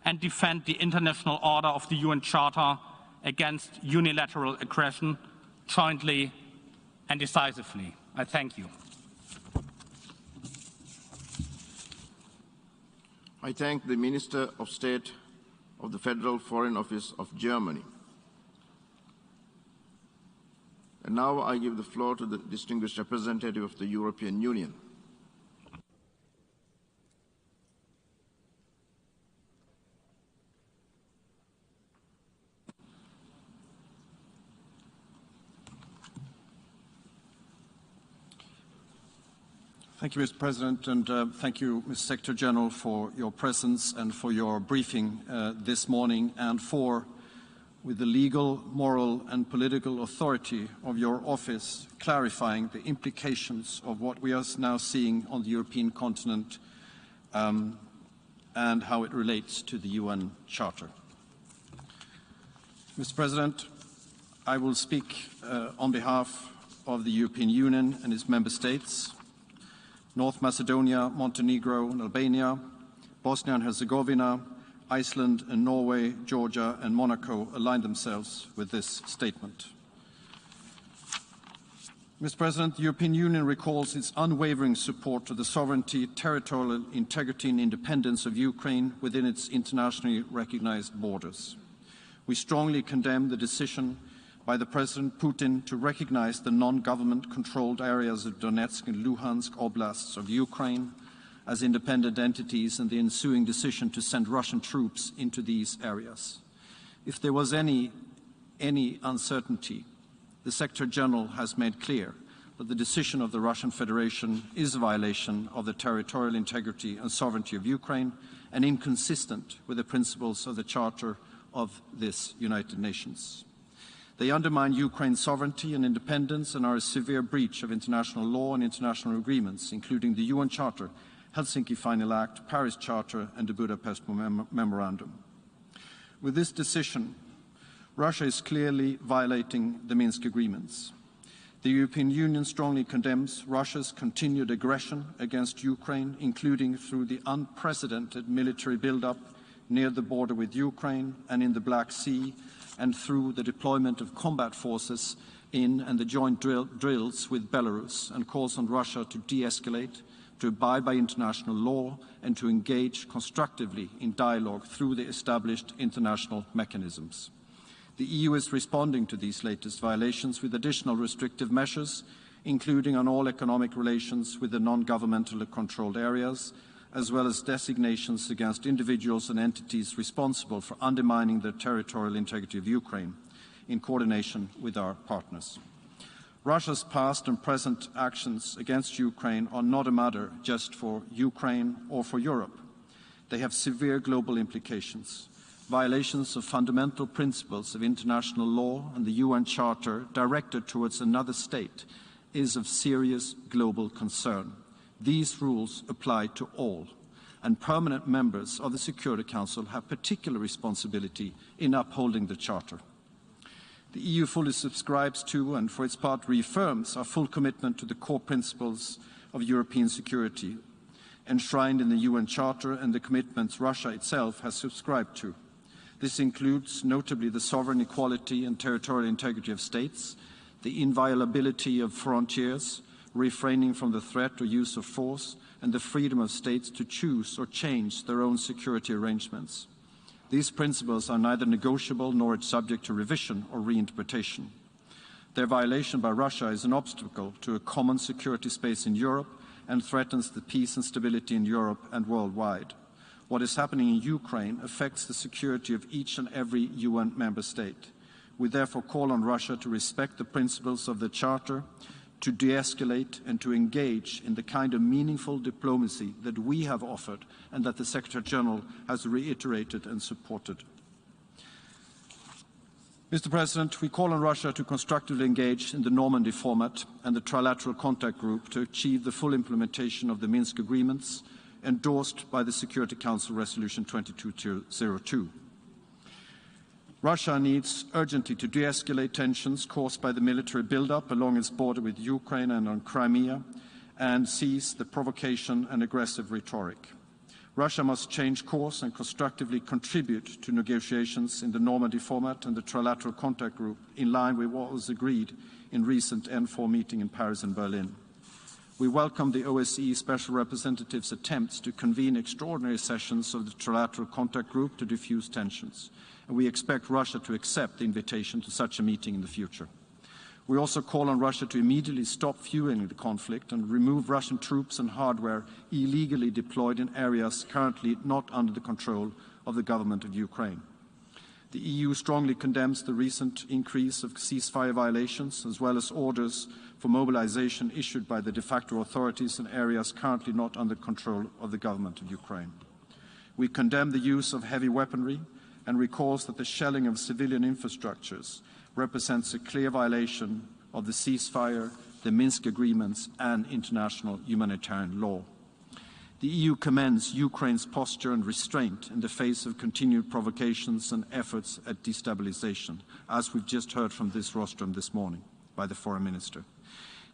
and defend the international order of the UN Charter against unilateral aggression, jointly and decisively. I thank you. I thank the Minister of State of the Federal Foreign Office of Germany. And now I give the floor to the distinguished representative of the European Union. Thank you, Mr. President, and thank you, Mr. Secretary General, for your presence and for your briefing this morning, and for, with the legal, moral, and political authority of your office, clarifying the implications of what we are now seeing on the European continent and how it relates to the UN Charter. Mr. President, I will speak on behalf of the European Union and its member states. North Macedonia, Montenegro and Albania, Bosnia and Herzegovina, Iceland and Norway, Georgia and Monaco align themselves with this statement. Mr. President, the European Union recalls its unwavering support to the sovereignty, territorial integrity and independence of Ukraine within its internationally recognized borders. We strongly condemn the decision by the President Putin to recognize the non-government-controlled areas of Donetsk and Luhansk oblasts of Ukraine as independent entities and the ensuing decision to send Russian troops into these areas. If there was any uncertainty, the Secretary General has made clear that the decision of the Russian Federation is a violation of the territorial integrity and sovereignty of Ukraine and inconsistent with the principles of the Charter of this United Nations. They undermine Ukraine's sovereignty and independence and are a severe breach of international law and international agreements, including the UN Charter, Helsinki Final Act, Paris Charter, and the Budapest Memorandum. With this decision, Russia is clearly violating the Minsk agreements. The European Union strongly condemns Russia's continued aggression against Ukraine, including through the unprecedented military buildup near the border with Ukraine and in the Black Sea, and through the deployment of combat forces in and the joint drills with Belarus, and calls on Russia to de-escalate, to abide by international law, and to engage constructively in dialogue through the established international mechanisms. The EU is responding to these latest violations with additional restrictive measures, including on all economic relations with the non-governmental controlled areas, as well as designations against individuals and entities responsible for undermining the territorial integrity of Ukraine, in coordination with our partners. Russia's past and present actions against Ukraine are not a matter just for Ukraine or for Europe. They have severe global implications. Violations of fundamental principles of international law and the UN Charter directed towards another state is of serious global concern. These rules apply to all, and permanent members of the Security Council have particular responsibility in upholding the Charter. The EU fully subscribes to and for its part reaffirms our full commitment to the core principles of European security, enshrined in the UN Charter and the commitments Russia itself has subscribed to. This includes notably the sovereign equality and territorial integrity of states, the inviolability of frontiers, refraining from the threat or use of force, and the freedom of states to choose or change their own security arrangements. These principles are neither negotiable nor subject to revision or reinterpretation. Their violation by Russia is an obstacle to a common security space in Europe and threatens the peace and stability in Europe and worldwide. What is happening in Ukraine affects the security of each and every UN member state. We therefore call on Russia to respect the principles of the Charter, to de-escalate and to engage in the kind of meaningful diplomacy that we have offered and that the Secretary General has reiterated and supported. Mr. President, we call on Russia to constructively engage in the Normandy format and the Trilateral Contact Group to achieve the full implementation of the Minsk agreements endorsed by the Security Council Resolution 2202. Russia needs urgently to de-escalate tensions caused by the military buildup along its border with Ukraine and on Crimea, and cease the provocation and aggressive rhetoric. Russia must change course and constructively contribute to negotiations in the Normandy format and the Trilateral Contact Group in line with what was agreed in recent N4 meeting in Paris and Berlin. We welcome the OSCE Special Representative's attempts to convene extraordinary sessions of the Trilateral Contact Group to diffuse tensions, and we expect Russia to accept the invitation to such a meeting in the future. We also call on Russia to immediately stop fueling the conflict and remove Russian troops and hardware illegally deployed in areas currently not under the control of the government of Ukraine. The EU strongly condemns the recent increase of ceasefire violations, as well as orders for mobilization issued by the de facto authorities in areas currently not under control of the government of Ukraine. We condemn the use of heavy weaponry and recalls that the shelling of civilian infrastructures represents a clear violation of the ceasefire, the Minsk agreements, and international humanitarian law. The EU commends Ukraine's posture and restraint in the face of continued provocations and efforts at destabilization, as we've just heard from this rostrum this morning by the Foreign Minister.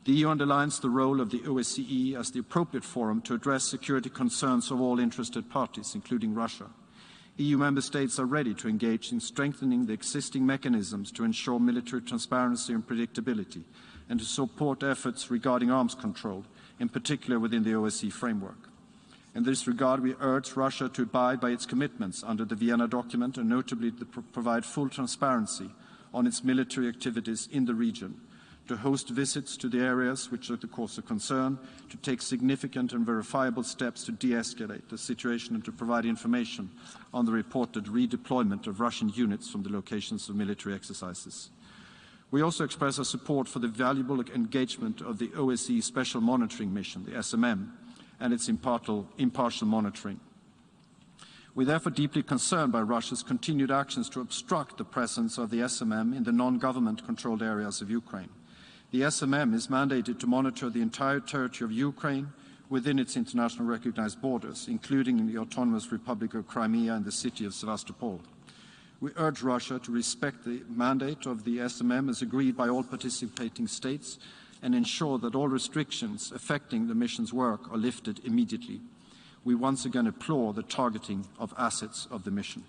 The EU underlines the role of the OSCE as the appropriate forum to address security concerns of all interested parties, including Russia. EU member states are ready to engage in strengthening the existing mechanisms to ensure military transparency and predictability, and to support efforts regarding arms control, in particular within the OSCE framework. In this regard, we urge Russia to abide by its commitments under the Vienna document, and notably to provide full transparency on its military activities in the region, to host visits to the areas which are the cause of concern, to take significant and verifiable steps to de-escalate the situation, and to provide information on the reported redeployment of Russian units from the locations of military exercises. We also express our support for the valuable engagement of the OSCE Special Monitoring Mission, the SMM, and its impartial monitoring. We are therefore deeply concerned by Russia's continued actions to obstruct the presence of the SMM in the non-government controlled areas of Ukraine. The SMM is mandated to monitor the entire territory of Ukraine within its international recognized borders, including the Autonomous Republic of Crimea and the city of Sevastopol. We urge Russia to respect the mandate of the SMM as agreed by all participating states, and ensure that all restrictions affecting the mission's work are lifted immediately. We once again applaud the targeting of assets of the mission.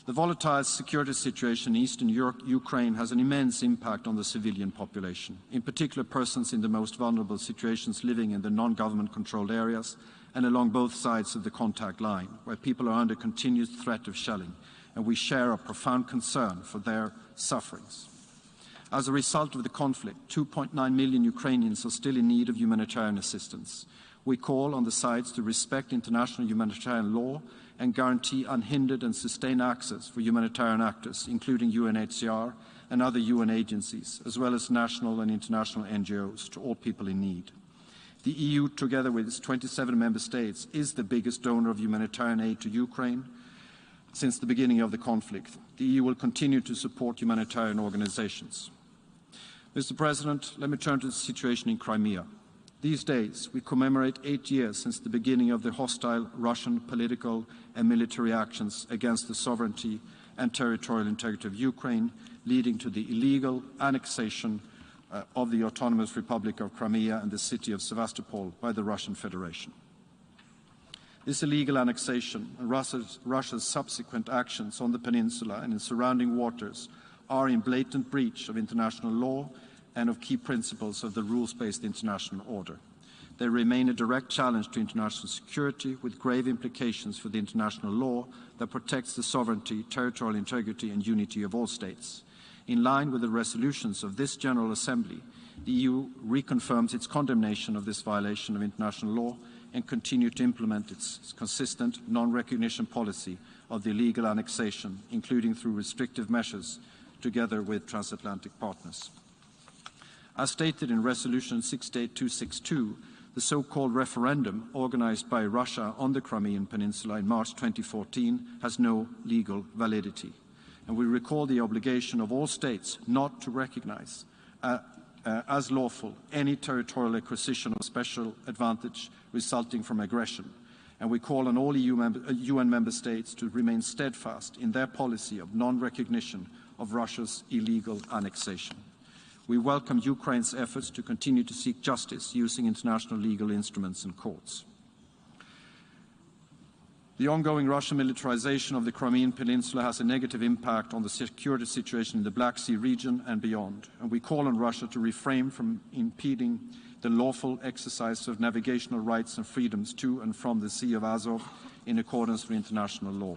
The volatile security situation in eastern Ukraine has an immense impact on the civilian population, in particular persons in the most vulnerable situations living in the non-government controlled areas and along both sides of the contact line, where people are under continuous threat of shelling, and we share a profound concern for their sufferings. As a result of the conflict, 2.9 million Ukrainians are still in need of humanitarian assistance. We call on the sides to respect international humanitarian law and guarantee unhindered and sustained access for humanitarian actors, including UNHCR and other UN agencies, as well as national and international NGOs, to all people in need. The EU, together with its 27 member states, is the biggest donor of humanitarian aid to Ukraine since the beginning of the conflict. The EU will continue to support humanitarian organizations. Mr. President, let me turn to the situation in Crimea. These days, we commemorate 8 years since the beginning of the hostile Russian political and military actions against the sovereignty and territorial integrity of Ukraine, leading to the illegal annexation of the Autonomous Republic of Crimea and the city of Sevastopol by the Russian Federation. This illegal annexation and Russia's subsequent actions on the peninsula and in surrounding waters are in blatant breach of international law and of key principles of the rules-based international order. They remain a direct challenge to international security, with grave implications for the international law that protects the sovereignty, territorial integrity and unity of all states. In line with the resolutions of this General Assembly, the EU reconfirms its condemnation of this violation of international law and continues to implement its consistent non-recognition policy of the illegal annexation, including through restrictive measures, together with transatlantic partners. As stated in Resolution 68262, the so-called referendum organized by Russia on the Crimean Peninsula in March 2014 has no legal validity. And we recall the obligation of all states not to recognize as lawful any territorial acquisition of special advantage resulting from aggression. And we call on all UN member states to remain steadfast in their policy of non-recognition of Russia's illegal annexation. We welcome Ukraine's efforts to continue to seek justice using international legal instruments and courts. The ongoing Russian militarization of the Crimean Peninsula has a negative impact on the security situation in the Black Sea region and beyond, and we call on Russia to refrain from impeding the lawful exercise of navigational rights and freedoms to and from the Sea of Azov in accordance with international law.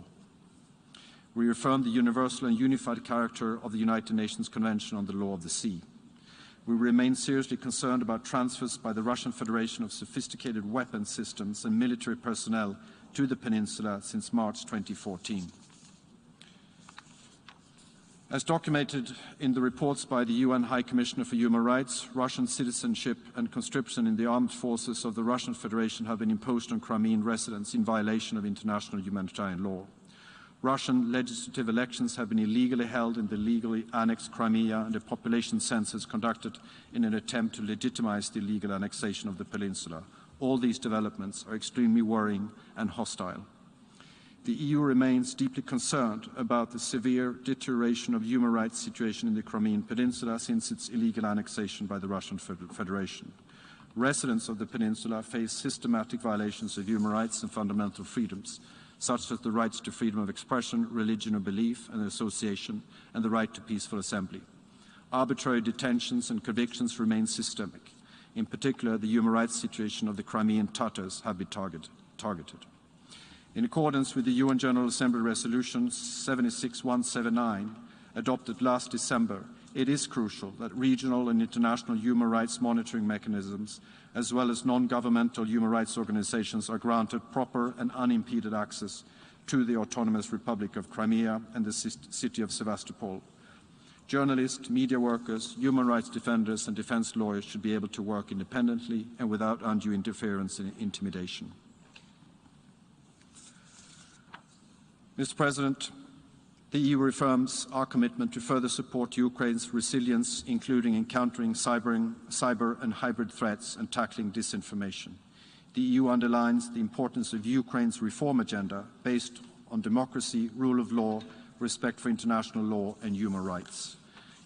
We affirm the universal and unified character of the United Nations Convention on the Law of the Sea. We remain seriously concerned about transfers by the Russian Federation of sophisticated weapon systems and military personnel to the peninsula since March 2014. As documented in the reports by the UN High Commissioner for Human Rights, Russian citizenship and conscription in the armed forces of the Russian Federation have been imposed on Crimean residents in violation of international humanitarian law. Russian legislative elections have been illegally held in the legally annexed Crimea, and a population census conducted in an attempt to legitimize the illegal annexation of the peninsula. All these developments are extremely worrying and hostile. The EU remains deeply concerned about the severe deterioration of human rights situation in the Crimean Peninsula since its illegal annexation by the Russian Federation. Residents of the peninsula face systematic violations of human rights and fundamental freedoms, such as the rights to freedom of expression, religion or belief and association, and the right to peaceful assembly. Arbitrary detentions and convictions remain systemic. In particular, the human rights situation of the Crimean Tatars have been targeted. In accordance with the UN General Assembly Resolution 76179, adopted last December, it is crucial that regional and international human rights monitoring mechanisms, as well as non-governmental human rights organizations, are granted proper and unimpeded access to the Autonomous Republic of Crimea and the city of Sevastopol. Journalists, media workers, human rights defenders and defense lawyers should be able to work independently and without undue interference and intimidation. Mr. President, the EU reaffirms our commitment to further support Ukraine's resilience, including encountering cyber and hybrid threats and tackling disinformation. The EU underlines the importance of Ukraine's reform agenda based on democracy, rule of law, respect for international law and human rights.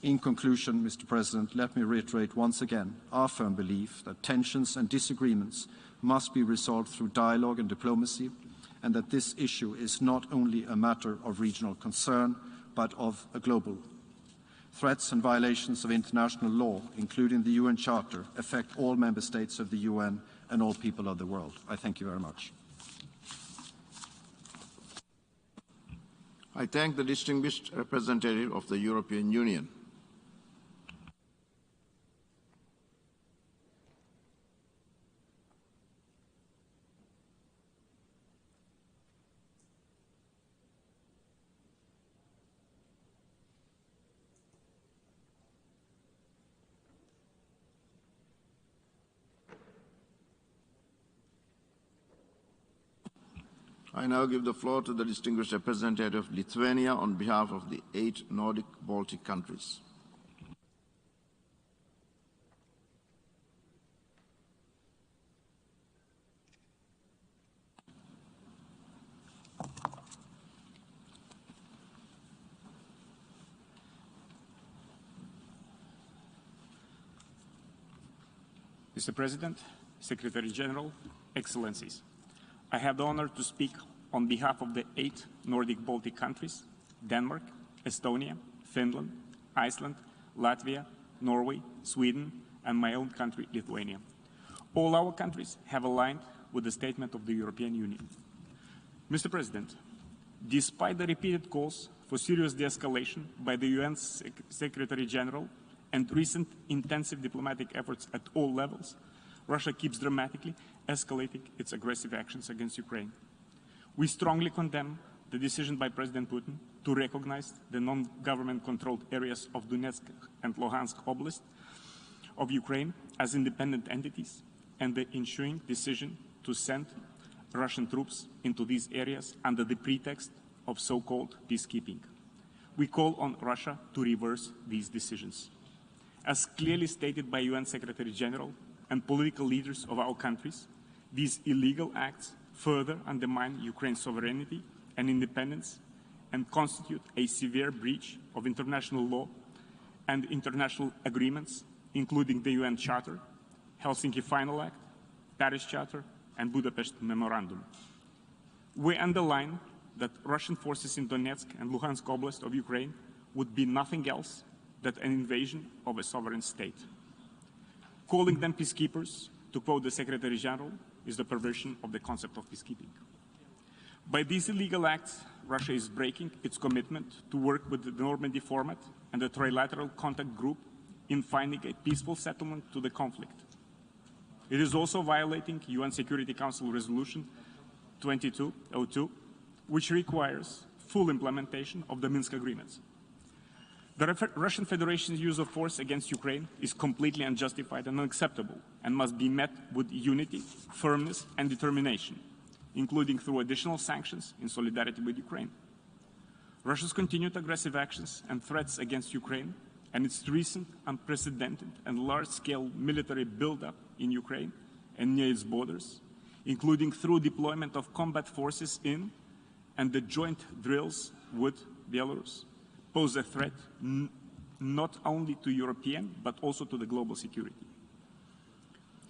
In conclusion, Mr. President, let me reiterate once again our firm belief that tensions and disagreements must be resolved through dialogue and diplomacy, and that this issue is not only a matter of regional concern, but of a global. Threats and violations of international law, including the UN Charter, affect all member states of the UN and all people of the world. I thank you very much. I thank the distinguished representative of the European Union. I now give the floor to the distinguished representative of Lithuania on behalf of the 8 Nordic Baltic countries. Mr. President, Secretary General, Excellencies, I have the honor to speak on behalf of the 8 Nordic Baltic countries, Denmark, Estonia, Finland, Iceland, Latvia, Norway, Sweden, and my own country, Lithuania. All our countries have aligned with the statement of the European Union. Mr. President, despite the repeated calls for serious de-escalation by the UN Secretary General and recent intensive diplomatic efforts at all levels, Russia keeps dramatically escalating its aggressive actions against Ukraine. We strongly condemn the decision by President Putin to recognize the non-government controlled areas of Donetsk and Luhansk Oblast of Ukraine as independent entities and the ensuing decision to send Russian troops into these areas under the pretext of so-called peacekeeping. We call on Russia to reverse these decisions. As clearly stated by UN Secretary General and political leaders of our countries, these illegal acts further undermine Ukraine's sovereignty and independence and constitute a severe breach of international law and international agreements, including the UN Charter, Helsinki Final Act, Paris Charter, and Budapest Memorandum. We underline that Russian forces in Donetsk and Luhansk Oblast of Ukraine would be nothing else than an invasion of a sovereign state. Calling them peacekeepers, to quote the Secretary General, is the perversion of the concept of peacekeeping. By these illegal acts, Russia is breaking its commitment to work with the Normandy format and the Trilateral Contact Group in finding a peaceful settlement to the conflict. It is also violating UN Security Council Resolution 2202, which requires full implementation of the Minsk agreements. The Russian Federation's use of force against Ukraine is completely unjustified and unacceptable and must be met with unity, firmness, and determination, including through additional sanctions in solidarity with Ukraine. Russia's continued aggressive actions and threats against Ukraine and its recent unprecedented and large-scale military buildup in Ukraine and near its borders, including through deployment of combat forces in and the joint drills with Belarus, pose a threat not only to European but also to the global security.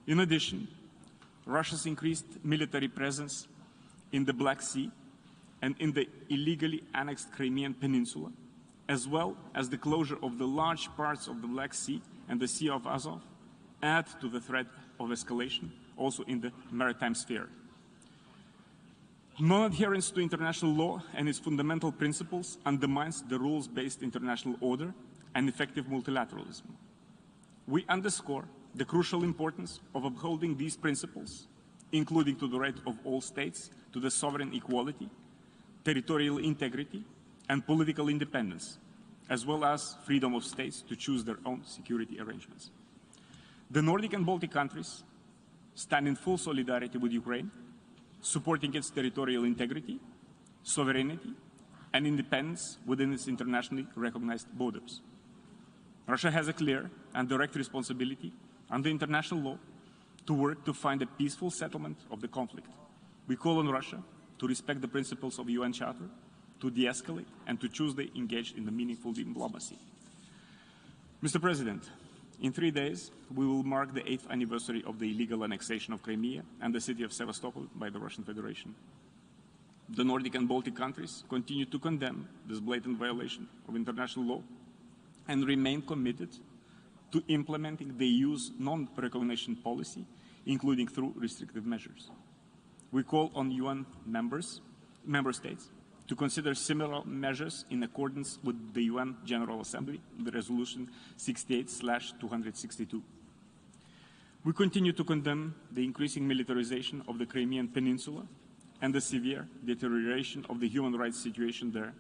In addition, Russia's increased military presence in the Black Sea and in the illegally annexed Crimean Peninsula, as well as the closure of the large parts of the Black Sea and the Sea of Azov, add to the threat of escalation also in the maritime sphere. Non-adherence to international law and its fundamental principles undermines the rules-based international order and effective multilateralism. We underscore the crucial importance of upholding these principles, including to the right of all states to the sovereign equality, territorial integrity, and political independence, as well as freedom of states to choose their own security arrangements. The Nordic and Baltic countries stand in full solidarity with Ukraine, supporting its territorial integrity, sovereignty, and independence within its internationally recognized borders. Russia has a clear and direct responsibility under international law to work to find a peaceful settlement of the conflict. We call on Russia to respect the principles of the UN Charter, to de-escalate, and to choose to engage in the meaningful diplomacy. Mr. President, in 3 days, we will mark the 8th anniversary of the illegal annexation of Crimea and the city of Sevastopol by the Russian Federation. The Nordic and Baltic countries continue to condemn this blatant violation of international law and remain committed to implementing the EU's non-recognition policy, including through restrictive measures. We call on UN member states to consider similar measures in accordance with the UN General Assembly, the Resolution 68/262. We continue to condemn the increasing militarization of the Crimean Peninsula and the severe deterioration of the human rights situation there.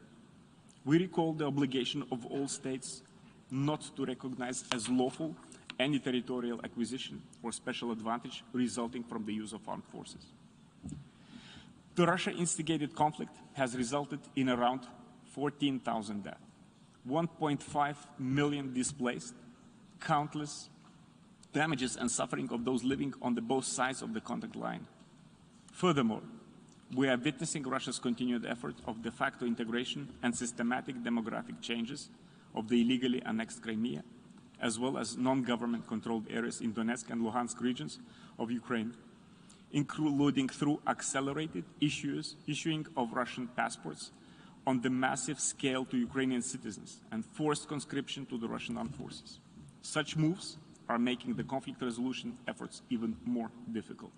We recall the obligation of all states not to recognize as lawful any territorial acquisition or special advantage resulting from the use of armed forces. The Russia-instigated conflict has resulted in around 14,000 deaths, 1.5 million displaced, countless damages and suffering of those living on both sides of the contact line. Furthermore, we are witnessing Russia's continued effort of de facto integration and systematic demographic changes of the illegally annexed Crimea, as well as non-government controlled areas in Donetsk and Luhansk regions of Ukraine, including through accelerated issuing of Russian passports on the massive scale to Ukrainian citizens and forced conscription to the Russian armed forces. Such moves are making the conflict resolution efforts even more difficult.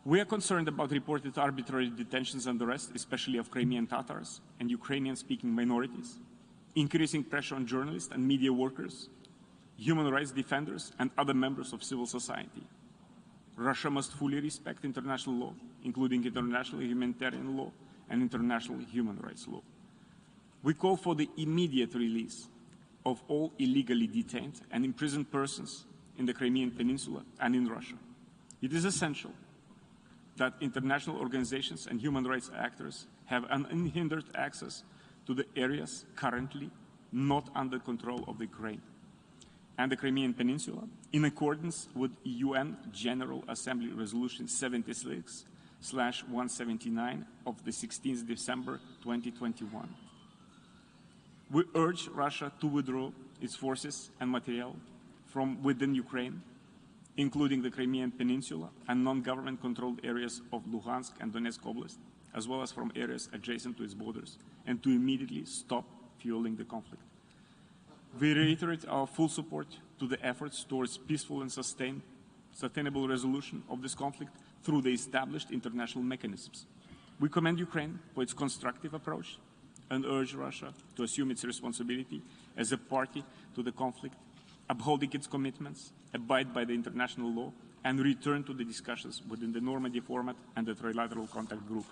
We are concerned about reported arbitrary detentions and arrests, especially of Crimean Tatars and Ukrainian-speaking minorities, increasing pressure on journalists and media workers, human rights defenders, and other members of civil society. Russia must fully respect international law, including international humanitarian law and international human rights law. We call for the immediate release of all illegally detained and imprisoned persons in the Crimean Peninsula and in Russia. It is essential that international organizations and human rights actors have unhindered access to the areas currently not under control of the Ukraine and the Crimean Peninsula, in accordance with UN General Assembly Resolution 76/179 of the 16th December 2021. We urge Russia to withdraw its forces and material from within Ukraine, including the Crimean Peninsula and non-government controlled areas of Luhansk and Donetsk Oblast, as well as from areas adjacent to its borders, and to immediately stop fueling the conflict. We reiterate our full support to the efforts towards peaceful and sustainable resolution of this conflict through the established international mechanisms. We commend Ukraine for its constructive approach and urge Russia to assume its responsibility as a party to the conflict, upholding its commitments, abide by the international law, and return to the discussions within the Normandy format and the Trilateral Contact Group.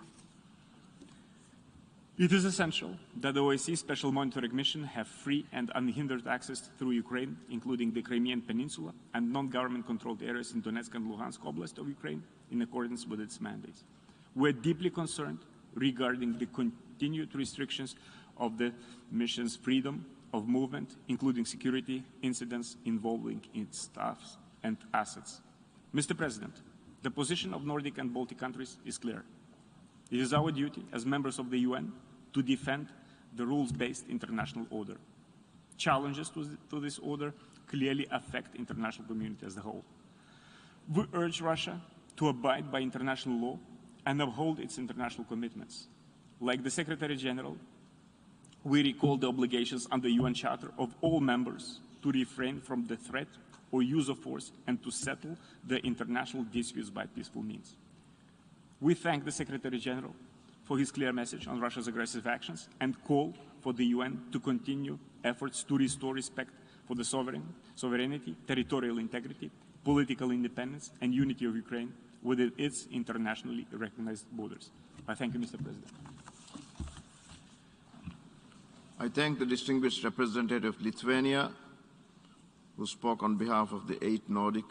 It is essential that the OSCE Special Monitoring Mission have free and unhindered access through Ukraine, including the Crimean Peninsula and non-government controlled areas in Donetsk and Luhansk Oblast of Ukraine, in accordance with its mandates. We're deeply concerned regarding the continued restrictions of the mission's freedom of movement, including security incidents involving its staffs and assets. Mr. President, the position of Nordic and Baltic countries is clear. It is our duty as members of the UN to defend the rules-based international order. Challenges to this order clearly affect the international community as a whole. We urge Russia to abide by international law and uphold its international commitments. Like the Secretary General, we recall the obligations under the UN Charter of all members to refrain from the threat or use of force and to settle the international disputes by peaceful means. We thank the Secretary General for his clear message on Russia's aggressive actions and call for the UN to continue efforts to restore respect for the sovereignty, territorial integrity, political independence, and unity of Ukraine within its internationally recognized borders. I thank you, Mr. President. I thank the distinguished representative of Lithuania, who spoke on behalf of the 8 Nordic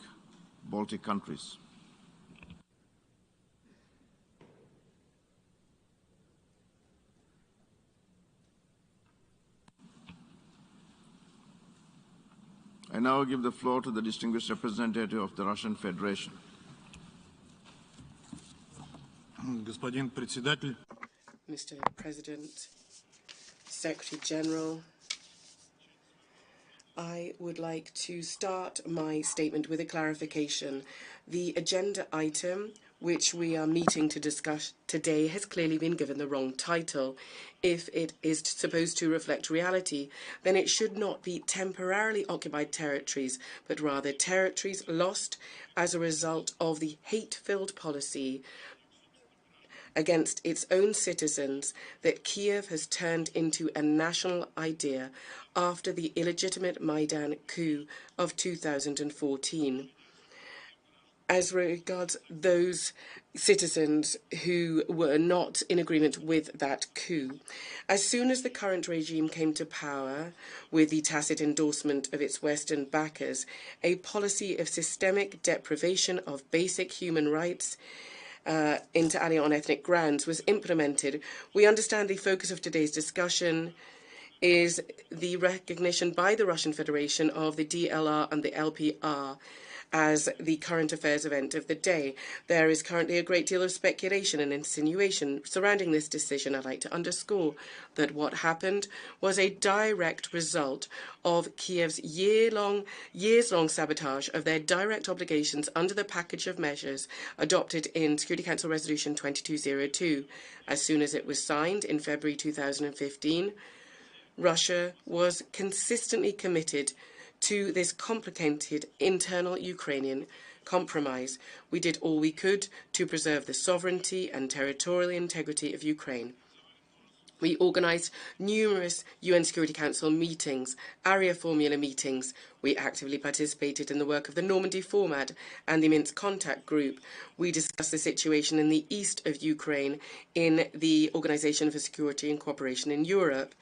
Baltic countries. I now give the floor to the distinguished representative of the Russian Federation. Господин председатель. Mr. President, Secretary General, I would like to start my statement with a clarification. The agenda item which we are meeting to discuss today has clearly been given the wrong title. If it is supposed to reflect reality, then it should not be temporarily occupied territories, but rather territories lost as a result of the hate-filled policy against its own citizens that Kiev has turned into a national idea after the illegitimate Maidan coup of 2014. As regards those citizens who were not in agreement with that coup, as soon as the current regime came to power, with the tacit endorsement of its Western backers, a policy of systemic deprivation of basic human rights inter alia on ethnic grounds was implemented. We understand the focus of today's discussion is the recognition by the Russian Federation of the DLR and the LPR as the current affairs event of the day. There is currently a great deal of speculation and insinuation surrounding this decision. I'd like to underscore that what happened was a direct result of Kiev's years-long sabotage of their direct obligations under the package of measures adopted in Security Council Resolution 2202. As soon as it was signed in February 2015, Russia was consistently committed to this complicated internal Ukrainian compromise. We did all we could to preserve the sovereignty and territorial integrity of Ukraine. We organised numerous UN Security Council meetings, area formula meetings. We actively participated in the work of the Normandy Format and the Minsk Contact Group. We discussed the situation in the east of Ukraine in the Organisation for Security and Cooperation in Europe.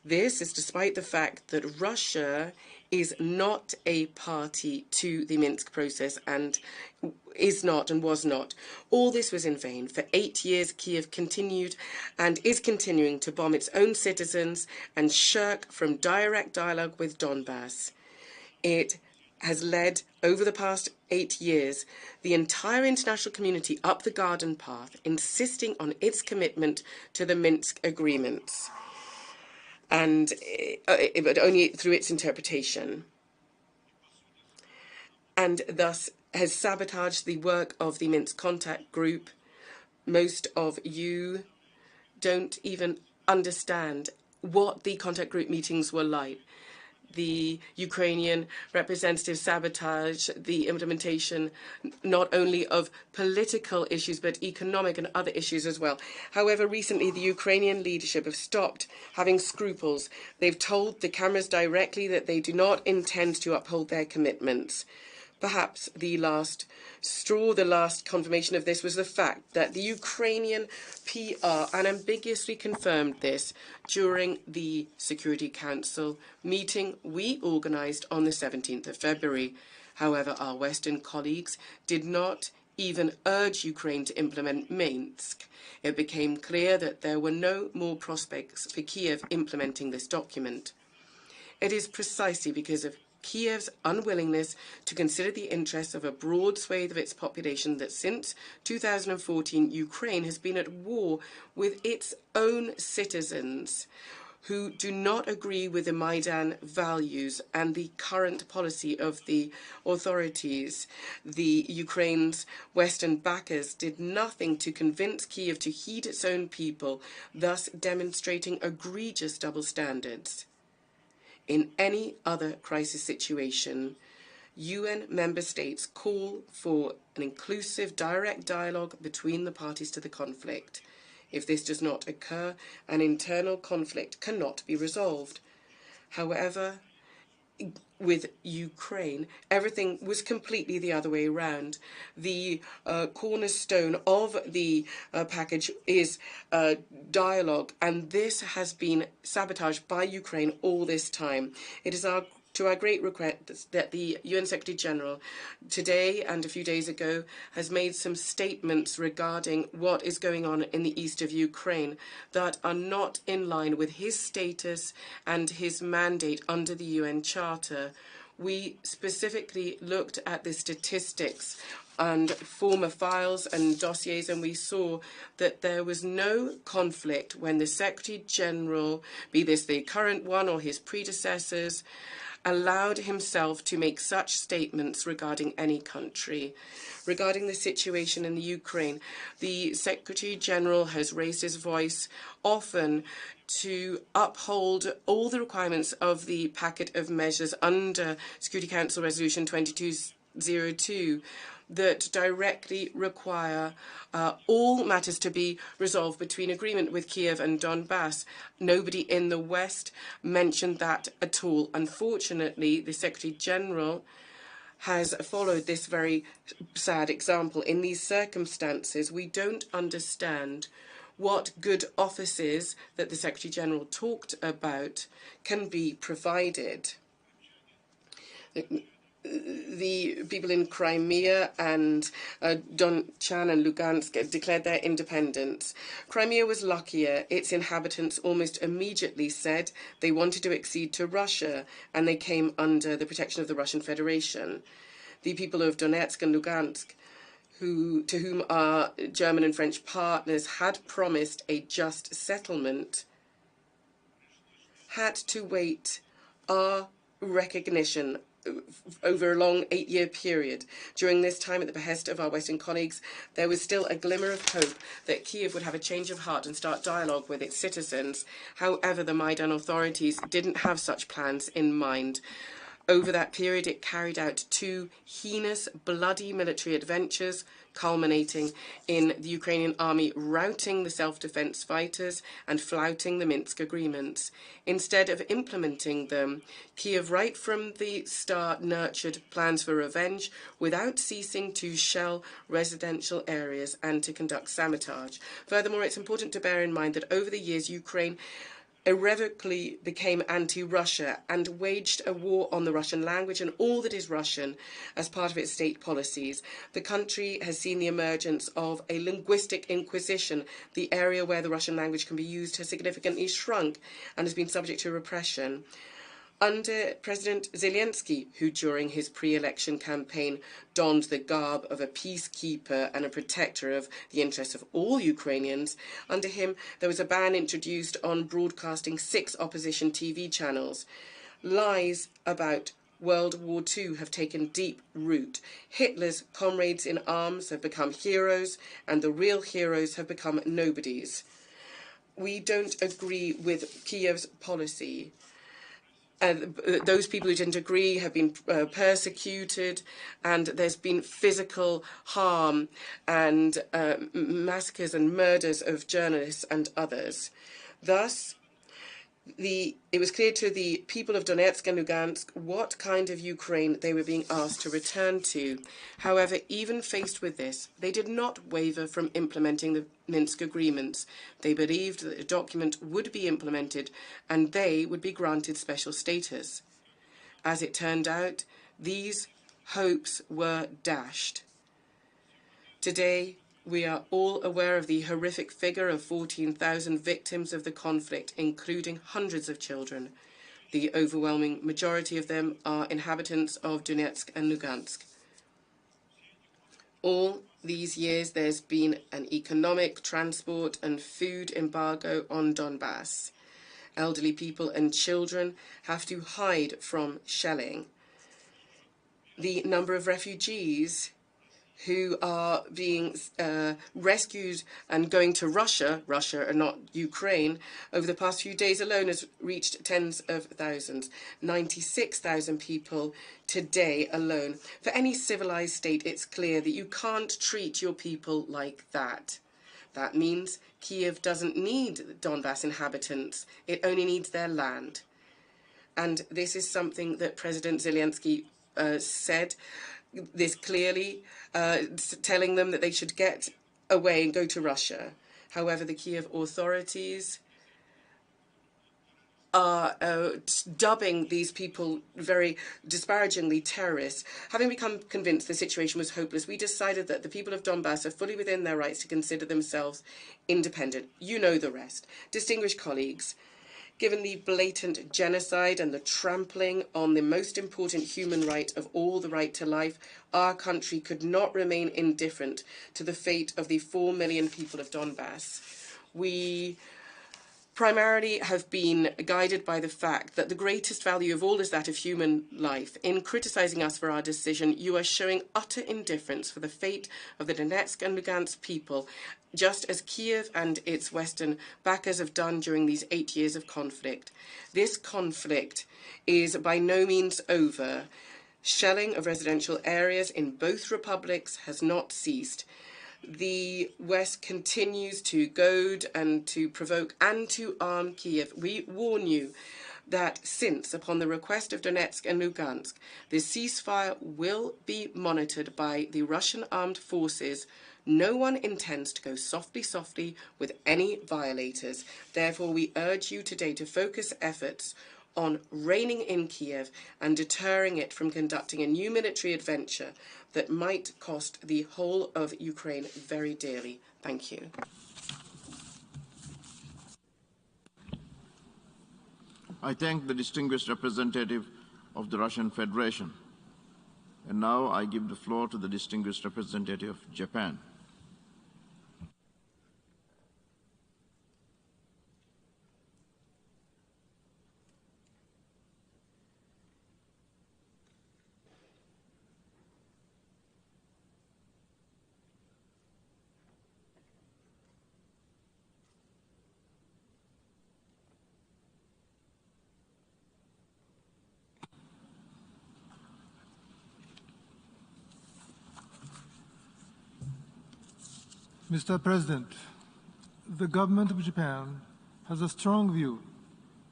This is despite the fact that Russia is not a party to the Minsk process and is not and was not. All this was in vain. For 8 years, Kiev continued and is continuing to bomb its own citizens and shirk from direct dialogue with Donbass. It has led, over the past 8 years, the entire international community up the garden path, insisting on its commitment to the Minsk agreements, and but only through its interpretation, and thus has sabotaged the work of the Minsk Contact Group. Most of you don't even understand what the contact group meetings were like. The Ukrainian representatives sabotage the implementation not only of political issues but economic and other issues as well. However, recently the Ukrainian leadership have stopped having scruples. They've told the cameras directly that they do not intend to uphold their commitments. Perhaps the last straw, the last confirmation of this was the fact that the Ukrainian PR unambiguously confirmed this during the Security Council meeting we organised on the 17th of February. However, our Western colleagues did not even urge Ukraine to implement Minsk. It became clear that there were no more prospects for Kiev implementing this document. It is precisely because of Kiev's unwillingness to consider the interests of a broad swathe of its population that since 2014 Ukraine has been at war with its own citizens who do not agree with the Maidan values and the current policy of the authorities. The Ukraine's Western backers did nothing to convince Kiev to heed its own people, thus demonstrating egregious double standards. In any other crisis situation, UN member states call for an inclusive, direct dialogue between the parties to the conflict. If this does not occur, an internal conflict cannot be resolved. However, with Ukraine, everything was completely the other way around. The cornerstone of the package is dialogue, and this has been sabotaged by Ukraine all this time. It is to our great regret that the UN Secretary General today and a few days ago has made some statements regarding what is going on in the east of Ukraine that are not in line with his status and his mandate under the UN Charter. We specifically looked at the statistics and former files and dossiers, and we saw that there was no conflict when the Secretary General, be this the current one or his predecessors, allowed himself to make such statements regarding any country. Regarding the situation in the Ukraine, the Secretary General has raised his voice often to uphold all the requirements of the packet of measures under Security Council Resolution 2202 that directly require all matters to be resolved between agreement with Kiev and Donbass. Nobody in the West mentioned that at all. Unfortunately, the Secretary General has followed this very sad example. In these circumstances, we don't understand what good offices that the Secretary General talked about can be provided. The people in Crimea and Donetsk and Lugansk declared their independence. Crimea was luckier. Its inhabitants almost immediately said they wanted to accede to Russia, and they came under the protection of the Russian Federation. The people of Donetsk and Lugansk, to whom our German and French partners had promised a just settlement, had to wait our recognition over a long 8-year period. During this time, at the behest of our Western colleagues, there was still a glimmer of hope that Kiev would have a change of heart and start dialogue with its citizens. However, the Maidan authorities didn't have such plans in mind. Over that period, it carried out 2 heinous, bloody military adventures, culminating in the Ukrainian army routing the self-defense fighters and flouting the Minsk agreements. Instead of implementing them, Kiev right from the start nurtured plans for revenge without ceasing to shell residential areas and to conduct sabotage. Furthermore, it's important to bear in mind that over the years, Ukraine irrevocably became anti-Russia and waged a war on the Russian language and all that is Russian as part of its state policies. The country has seen the emergence of a linguistic inquisition. The area where the Russian language can be used has significantly shrunk and has been subject to repression. Under President Zelensky, who during his pre-election campaign donned the garb of a peacekeeper and a protector of the interests of all Ukrainians, under him there was a ban introduced on broadcasting 6 opposition TV channels. Lies about World War II have taken deep root. Hitler's comrades in arms have become heroes, and the real heroes have become nobodies. We don't agree with Kiev's policy. Those people who didn't agree have been persecuted, and there's been physical harm and massacres and murders of journalists and others. Thus, it was clear to the people of Donetsk and Lugansk what kind of Ukraine they were being asked to return to. However, even faced with this, they did not waver from implementing the Minsk agreements. They believed that the document would be implemented and they would be granted special status. As it turned out, these hopes were dashed. Today, we are all aware of the horrific figure of 14,000 victims of the conflict, including hundreds of children. The overwhelming majority of them are inhabitants of Donetsk and Lugansk. All these years, there's been an economic, transport and food embargo on Donbass. Elderly people and children have to hide from shelling. The number of refugees who are being rescued and going to Russia and not Ukraine, over the past few days alone has reached tens of thousands. 96,000 people today alone. For any civilized state, it's clear that you can't treat your people like that. That means Kiev doesn't need Donbass inhabitants. It only needs their land. And this is something that President Zelensky said this clearly, telling them that they should get away and go to Russia. However, the Kiev authorities are dubbing these people very disparagingly terrorists. Having become convinced the situation was hopeless, we decided that the people of Donbass are fully within their rights to consider themselves independent. You know the rest. Distinguished colleagues, given the blatant genocide and the trampling on the most important human right of all, the right to life, our country could not remain indifferent to the fate of the 4 million people of Donbass. We primarily have been guided by the fact that the greatest value of all is that of human life. In criticizing us for our decision, you are showing utter indifference for the fate of the Donetsk and Lugansk people, just as Kiev and its Western backers have done during these 8 years of conflict. This conflict is by no means over. Shelling of residential areas in both republics has not ceased. The West continues to goad and to provoke and to arm Kiev. We warn you that since, upon the request of Donetsk and Lugansk, the ceasefire will be monitored by the Russian armed forces, no one intends to go softly with any violators. Therefore, we urge you today to focus efforts on reining in Kiev and deterring it from conducting a new military adventure that might cost the whole of Ukraine very dearly. Thank you. I thank the distinguished representative of the Russian Federation. And now I give the floor to the distinguished representative of Japan. Mr. President, the government of Japan has a strong view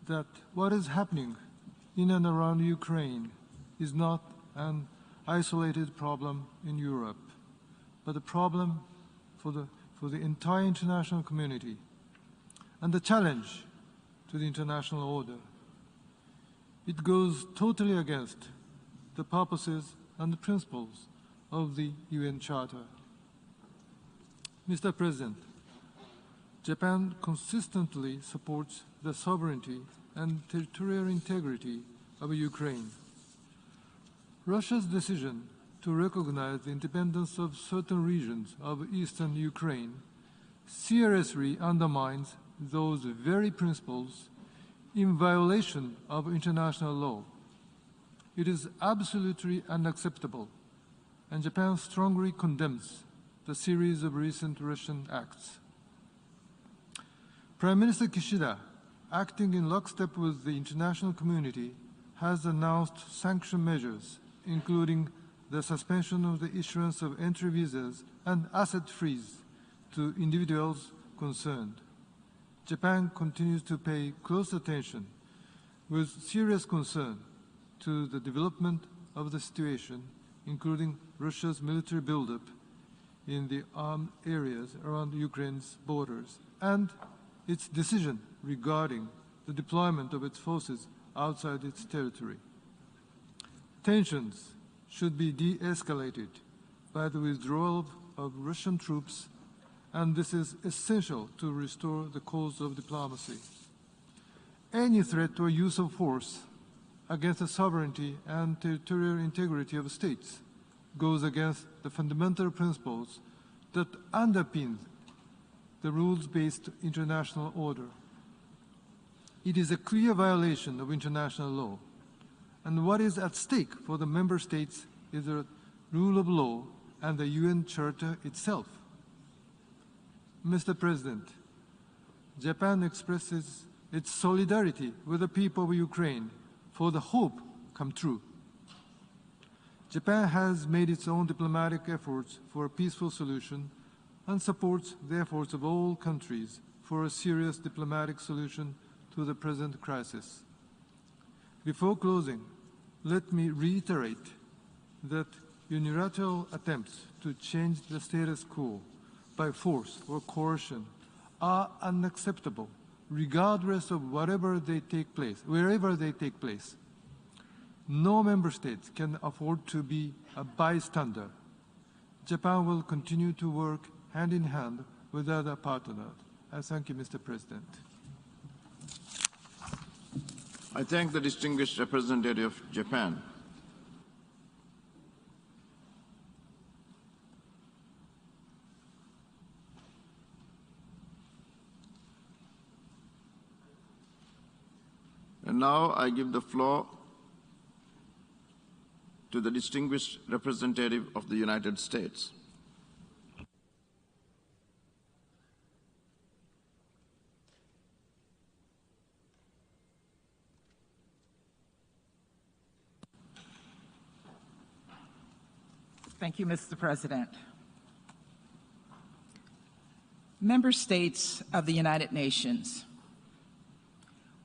that what is happening in and around Ukraine is not an isolated problem in Europe, but a problem for the entire international community and a challenge to the international order. It goes totally against the purposes and the principles of the UN Charter. Mr. President, Japan consistently supports the sovereignty and territorial integrity of Ukraine. Russia's decision to recognize the independence of certain regions of eastern Ukraine seriously undermines those very principles in violation of international law. It is absolutely unacceptable, and Japan strongly condemns the series of recent Russian acts. Prime Minister Kishida, acting in lockstep with the international community, has announced sanction measures, including the suspension of the issuance of entry visas and asset freeze to individuals concerned. Japan continues to pay close attention with serious concern to the development of the situation, including Russia's military buildup in the armed areas around Ukraine's borders, and its decision regarding the deployment of its forces outside its territory. Tensions should be de-escalated by the withdrawal of Russian troops, and this is essential to restore the cause of diplomacy. Any threat or use of force against the sovereignty and territorial integrity of states goes against the fundamental principles that underpin the rules-based international order. It is a clear violation of international law, and what is at stake for the member states is the rule of law and the UN Charter itself. Mr. President, Japan expresses its solidarity with the people of Ukraine for the hope come true. Japan has made its own diplomatic efforts for a peaceful solution and supports the efforts of all countries for a serious diplomatic solution to the present crisis. Before closing, let me reiterate that unilateral attempts to change the status quo by force or coercion are unacceptable, regardless of wherever they take place. No member state can afford to be a bystander. Japan will continue to work hand in hand with other partners. I thank you, Mr. President. I thank the distinguished representative of Japan. And now I give the floor to the distinguished representative of the United States. Thank you, Mr. President. Member states of the United Nations,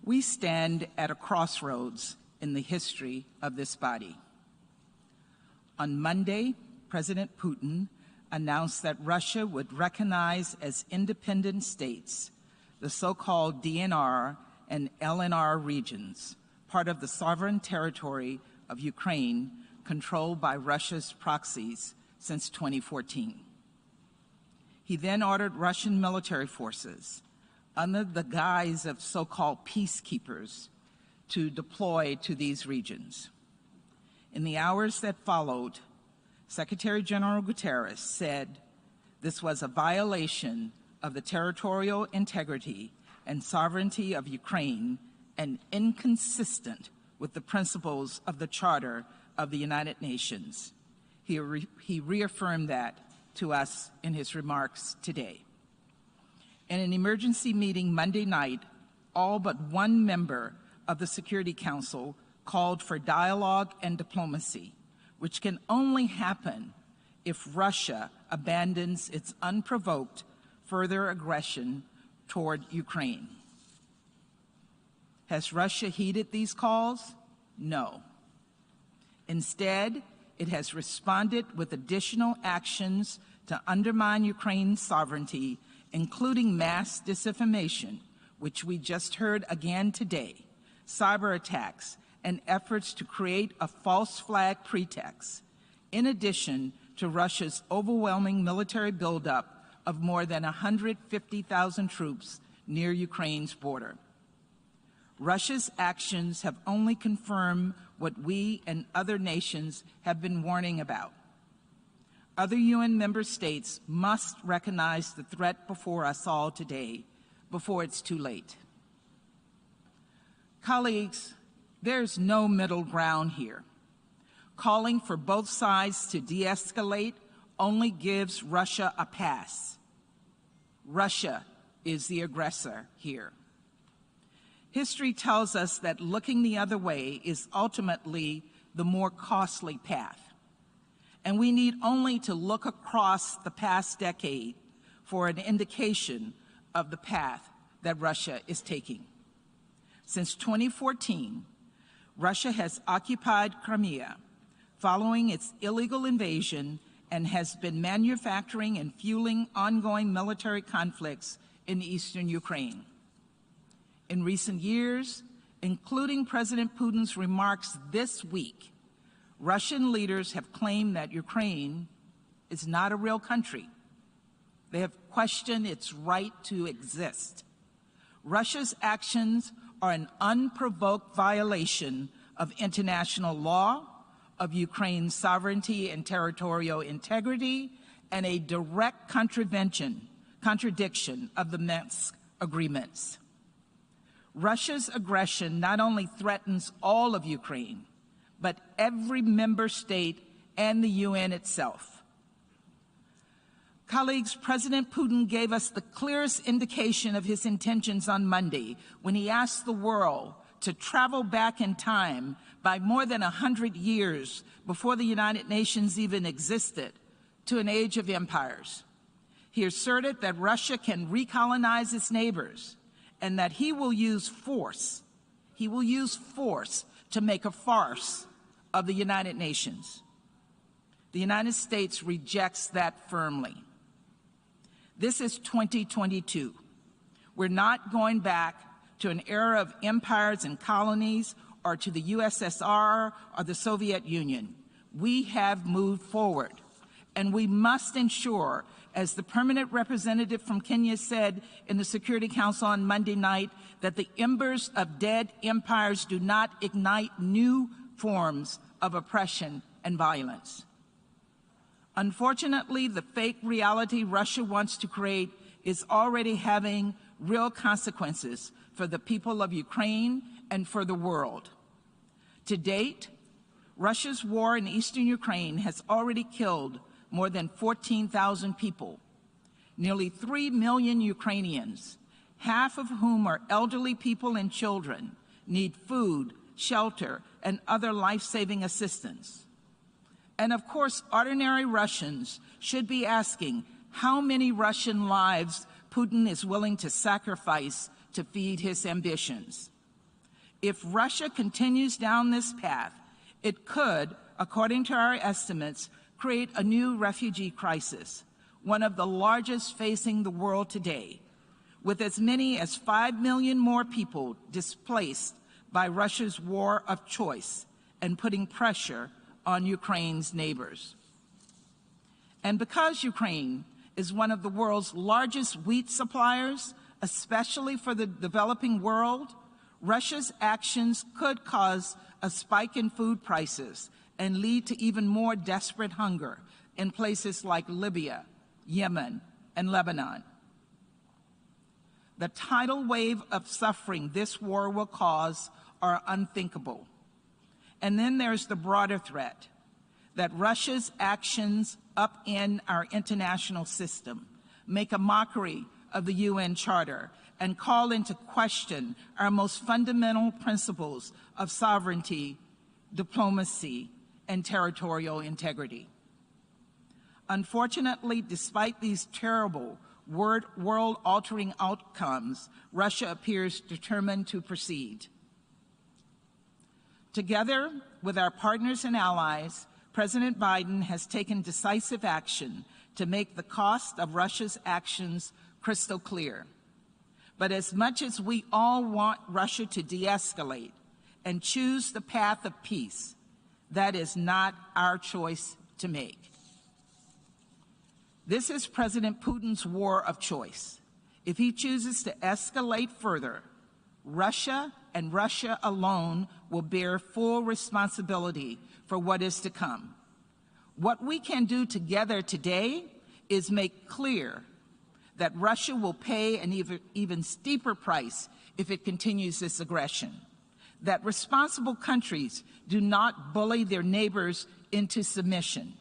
we stand at a crossroads in the history of this body. On Monday, President Putin announced that Russia would recognize as independent states the so-called DNR and LNR regions, part of the sovereign territory of Ukraine, controlled by Russia's proxies since 2014. He then ordered Russian military forces, under the guise of so-called peacekeepers, to deploy to these regions. In the hours that followed, Secretary General Guterres said this was a violation of the territorial integrity and sovereignty of Ukraine and inconsistent with the principles of the Charter of the United Nations. He reaffirmed that to us in his remarks today. In an emergency meeting Monday night, all but one member of the Security Council called for dialogue and diplomacy, which can only happen if Russia abandons its unprovoked further aggression toward Ukraine. Has Russia heeded these calls? No. Instead, it has responded with additional actions to undermine Ukraine's sovereignty, including mass disinformation, which we just heard again today, cyber attacks, and efforts to create a false flag pretext, in addition to Russia's overwhelming military buildup of more than 150,000 troops near Ukraine's border. Russia's actions have only confirmed what we and other nations have been warning about. Other UN member states must recognize the threat before us all today, before it's too late. Colleagues, there's no middle ground here. Calling for both sides to de-escalate only gives Russia a pass. Russia is the aggressor here. History tells us that looking the other way is ultimately the more costly path. And we need only to look across the past decade for an indication of the path that Russia is taking. Since 2014, Russia has occupied Crimea following its illegal invasion and has been manufacturing and fueling ongoing military conflicts in eastern Ukraine. In recent years, including President Putin's remarks this week, Russian leaders have claimed that Ukraine is not a real country. They have questioned its right to exist. Russia's actions are an unprovoked violation of international law, of Ukraine's sovereignty and territorial integrity, and a direct contradiction of the Minsk agreements. Russia's aggression not only threatens all of Ukraine, but every member state and the UN itself. Colleagues, President Putin gave us the clearest indication of his intentions on Monday when he asked the world to travel back in time by more than 100 years before the United Nations even existed to an age of empires. He asserted that Russia can recolonize its neighbors and that he will use force to make a farce of the United Nations. The United States rejects that firmly. This is 2022. We're not going back to an era of empires and colonies or to the USSR or the Soviet Union. We have moved forward, and we must ensure, as the permanent representative from Kenya said in the Security Council on Monday night, that the embers of dead empires do not ignite new forms of oppression and violence. Unfortunately, the fake reality Russia wants to create is already having real consequences for the people of Ukraine and for the world. To date, Russia's war in eastern Ukraine has already killed more than 14,000 people, nearly 3 million Ukrainians, half of whom are elderly people and children, need food, shelter, and other life-saving assistance. And of course, ordinary Russians should be asking how many Russian lives Putin is willing to sacrifice to feed his ambitions. If Russia continues down this path, it could, according to our estimates, create a new refugee crisis, one of the largest facing the world today, with as many as 5 million more people displaced by Russia's war of choice and putting pressure on Ukraine's neighbors. And because Ukraine is one of the world's largest wheat suppliers, especially for the developing world, Russia's actions could cause a spike in food prices and lead to even more desperate hunger in places like Libya, Yemen, and Lebanon. The tidal wave of suffering this war will cause are unthinkable. And then there's the broader threat that Russia's actions upend our international system, make a mockery of the UN Charter, and call into question our most fundamental principles of sovereignty, diplomacy, and territorial integrity. Unfortunately, despite these terrible, world-altering outcomes, Russia appears determined to proceed. Together with our partners and allies, President Biden has taken decisive action to make the cost of Russia's actions crystal clear. But as much as we all want Russia to de-escalate and choose the path of peace, that is not our choice to make. This is President Putin's war of choice. If he chooses to escalate further, Russia and Russia alone will bear full responsibility for what is to come. What we can do together today is make clear that Russia will pay an even steeper price if it continues this aggression, that responsible countries do not bully their neighbors into submission,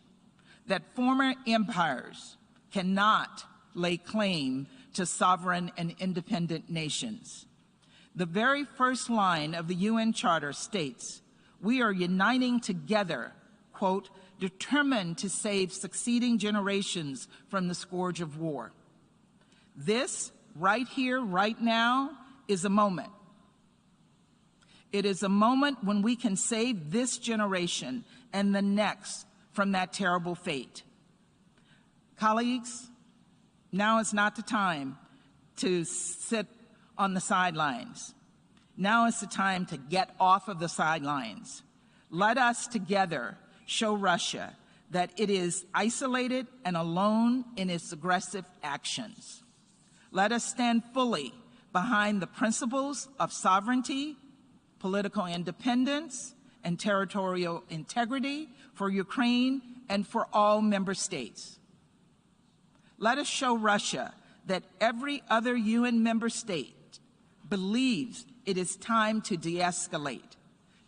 that former empires cannot lay claim to sovereign and independent nations. The very first line of the UN Charter states, "We are uniting together," quote, "determined to save succeeding generations from the scourge of war." This right here, right now, is a moment. It is a moment when we can save this generation and the next from that terrible fate. Colleagues, now is not the time to sit on the sidelines. Now is the time to get off of the sidelines. Let us together show Russia that it is isolated and alone in its aggressive actions. Let us stand fully behind the principles of sovereignty, political independence, and territorial integrity for Ukraine and for all member states. Let us show Russia that every other UN member state believes it is time to de-escalate,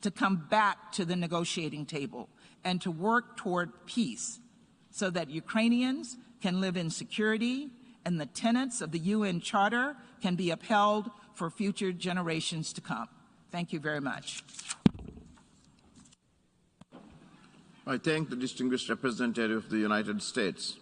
to come back to the negotiating table, and to work toward peace so that Ukrainians can live in security and the tenets of the UN Charter can be upheld for future generations to come. Thank you very much. I thank the distinguished representative of the United States.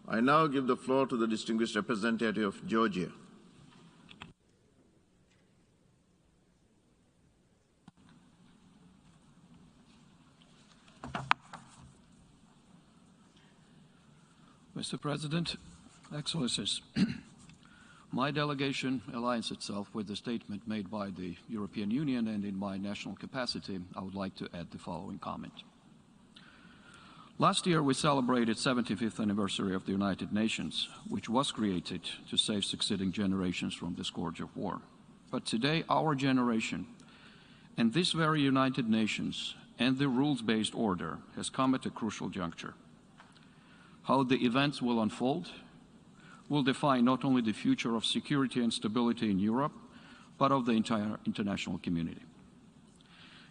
I now give the floor to the distinguished representative of Georgia. Mr. President, Excellencies, my delegation aligns itself with the statement made by the European Union, and in my national capacity, I would like to add the following comment. Last year, we celebrated 75th anniversary of the United Nations, which was created to save succeeding generations from the scourge of war. But today, our generation and this very United Nations and the rules-based order has come at a crucial juncture. How the events will unfold will define not only the future of security and stability in Europe, but of the entire international community.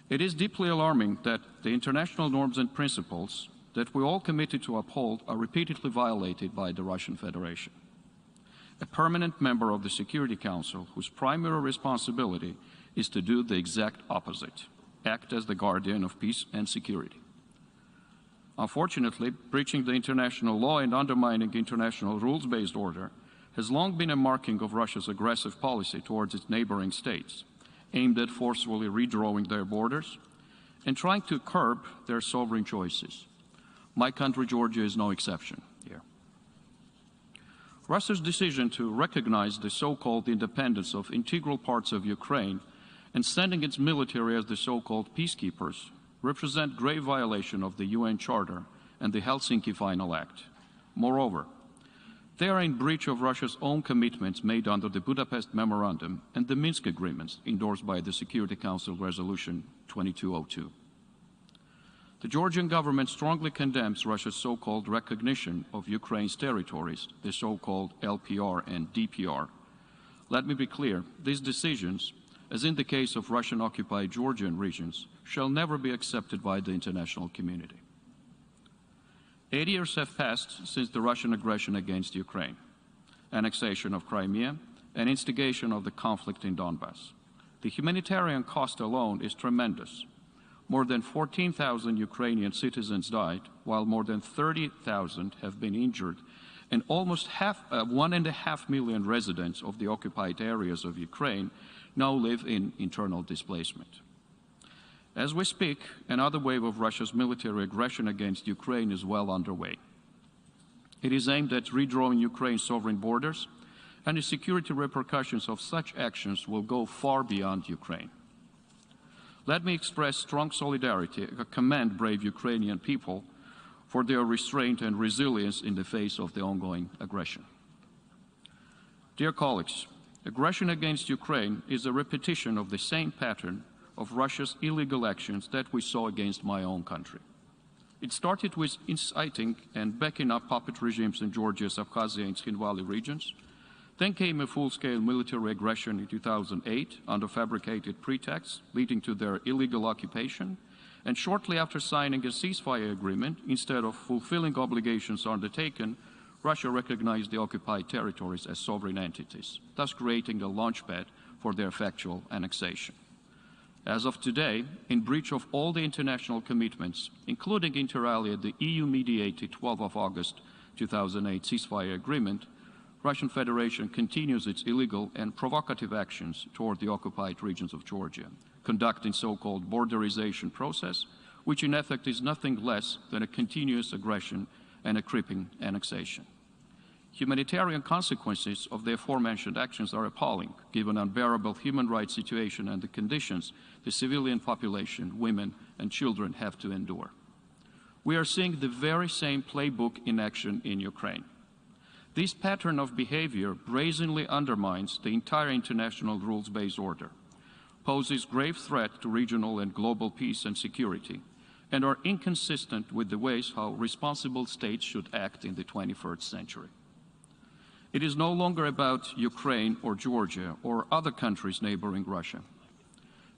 It is deeply alarming that the international norms and principles that we all committed to uphold are repeatedly violated by the Russian Federation, a permanent member of the Security Council whose primary responsibility is to do the exact opposite, act as the guardian of peace and security. Unfortunately, breaching the international law and undermining international rules-based order has long been a marking of Russia's aggressive policy towards its neighboring states, aimed at forcefully redrawing their borders and trying to curb their sovereign choices. My country, Georgia, is no exception here. Russia's decision to recognize the so-called independence of integral parts of Ukraine and sending its military as the so-called peacekeepers represent grave violation of the UN Charter and the Helsinki Final Act. Moreover, they are in breach of Russia's own commitments made under the Budapest Memorandum and the Minsk Agreements endorsed by the Security Council Resolution 2202. The Georgian government strongly condemns Russia's so-called recognition of Ukraine's territories, the so-called LPR and DPR. Let me be clear, these decisions, as in the case of Russian-occupied Georgian regions, shall never be accepted by the international community. 8 years have passed since the Russian aggression against Ukraine, annexation of Crimea, and instigation of the conflict in Donbass. The humanitarian cost alone is tremendous. More than 14,000 Ukrainian citizens died, while more than 30,000 have been injured, and almost 1.5 million residents of the occupied areas of Ukraine now live in internal displacement. As we speak, another wave of Russia's military aggression against Ukraine is well underway. It is aimed at redrawing Ukraine's sovereign borders, and the security repercussions of such actions will go far beyond Ukraine. Let me express strong solidarity and commend brave Ukrainian people for their restraint and resilience in the face of the ongoing aggression. Dear colleagues, aggression against Ukraine is a repetition of the same pattern of Russia's illegal actions that we saw against my own country. It started with inciting and backing up puppet regimes in Georgia's Abkhazia and Tskhinvali regions. Then came a full-scale military aggression in 2008 under fabricated pretexts, leading to their illegal occupation. And shortly after signing a ceasefire agreement, instead of fulfilling obligations undertaken, Russia recognized the occupied territories as sovereign entities, thus creating a launchpad for their factual annexation. As of today, in breach of all the international commitments, including inter alia the EU-mediated 12 of August 2008 ceasefire agreement, Russian Federation continues its illegal and provocative actions toward the occupied regions of Georgia, conducting so-called borderization process, which in effect is nothing less than a continuous aggression and a creeping annexation. Humanitarian consequences of the aforementioned actions are appalling, given unbearable human rights situation and the conditions the civilian population, women and children have to endure. We are seeing the very same playbook in action in Ukraine. This pattern of behavior brazenly undermines the entire international rules-based order, poses grave threat to regional and global peace and security, and are inconsistent with the ways how responsible states should act in the 21st century. It is no longer about Ukraine or Georgia or other countries neighboring Russia.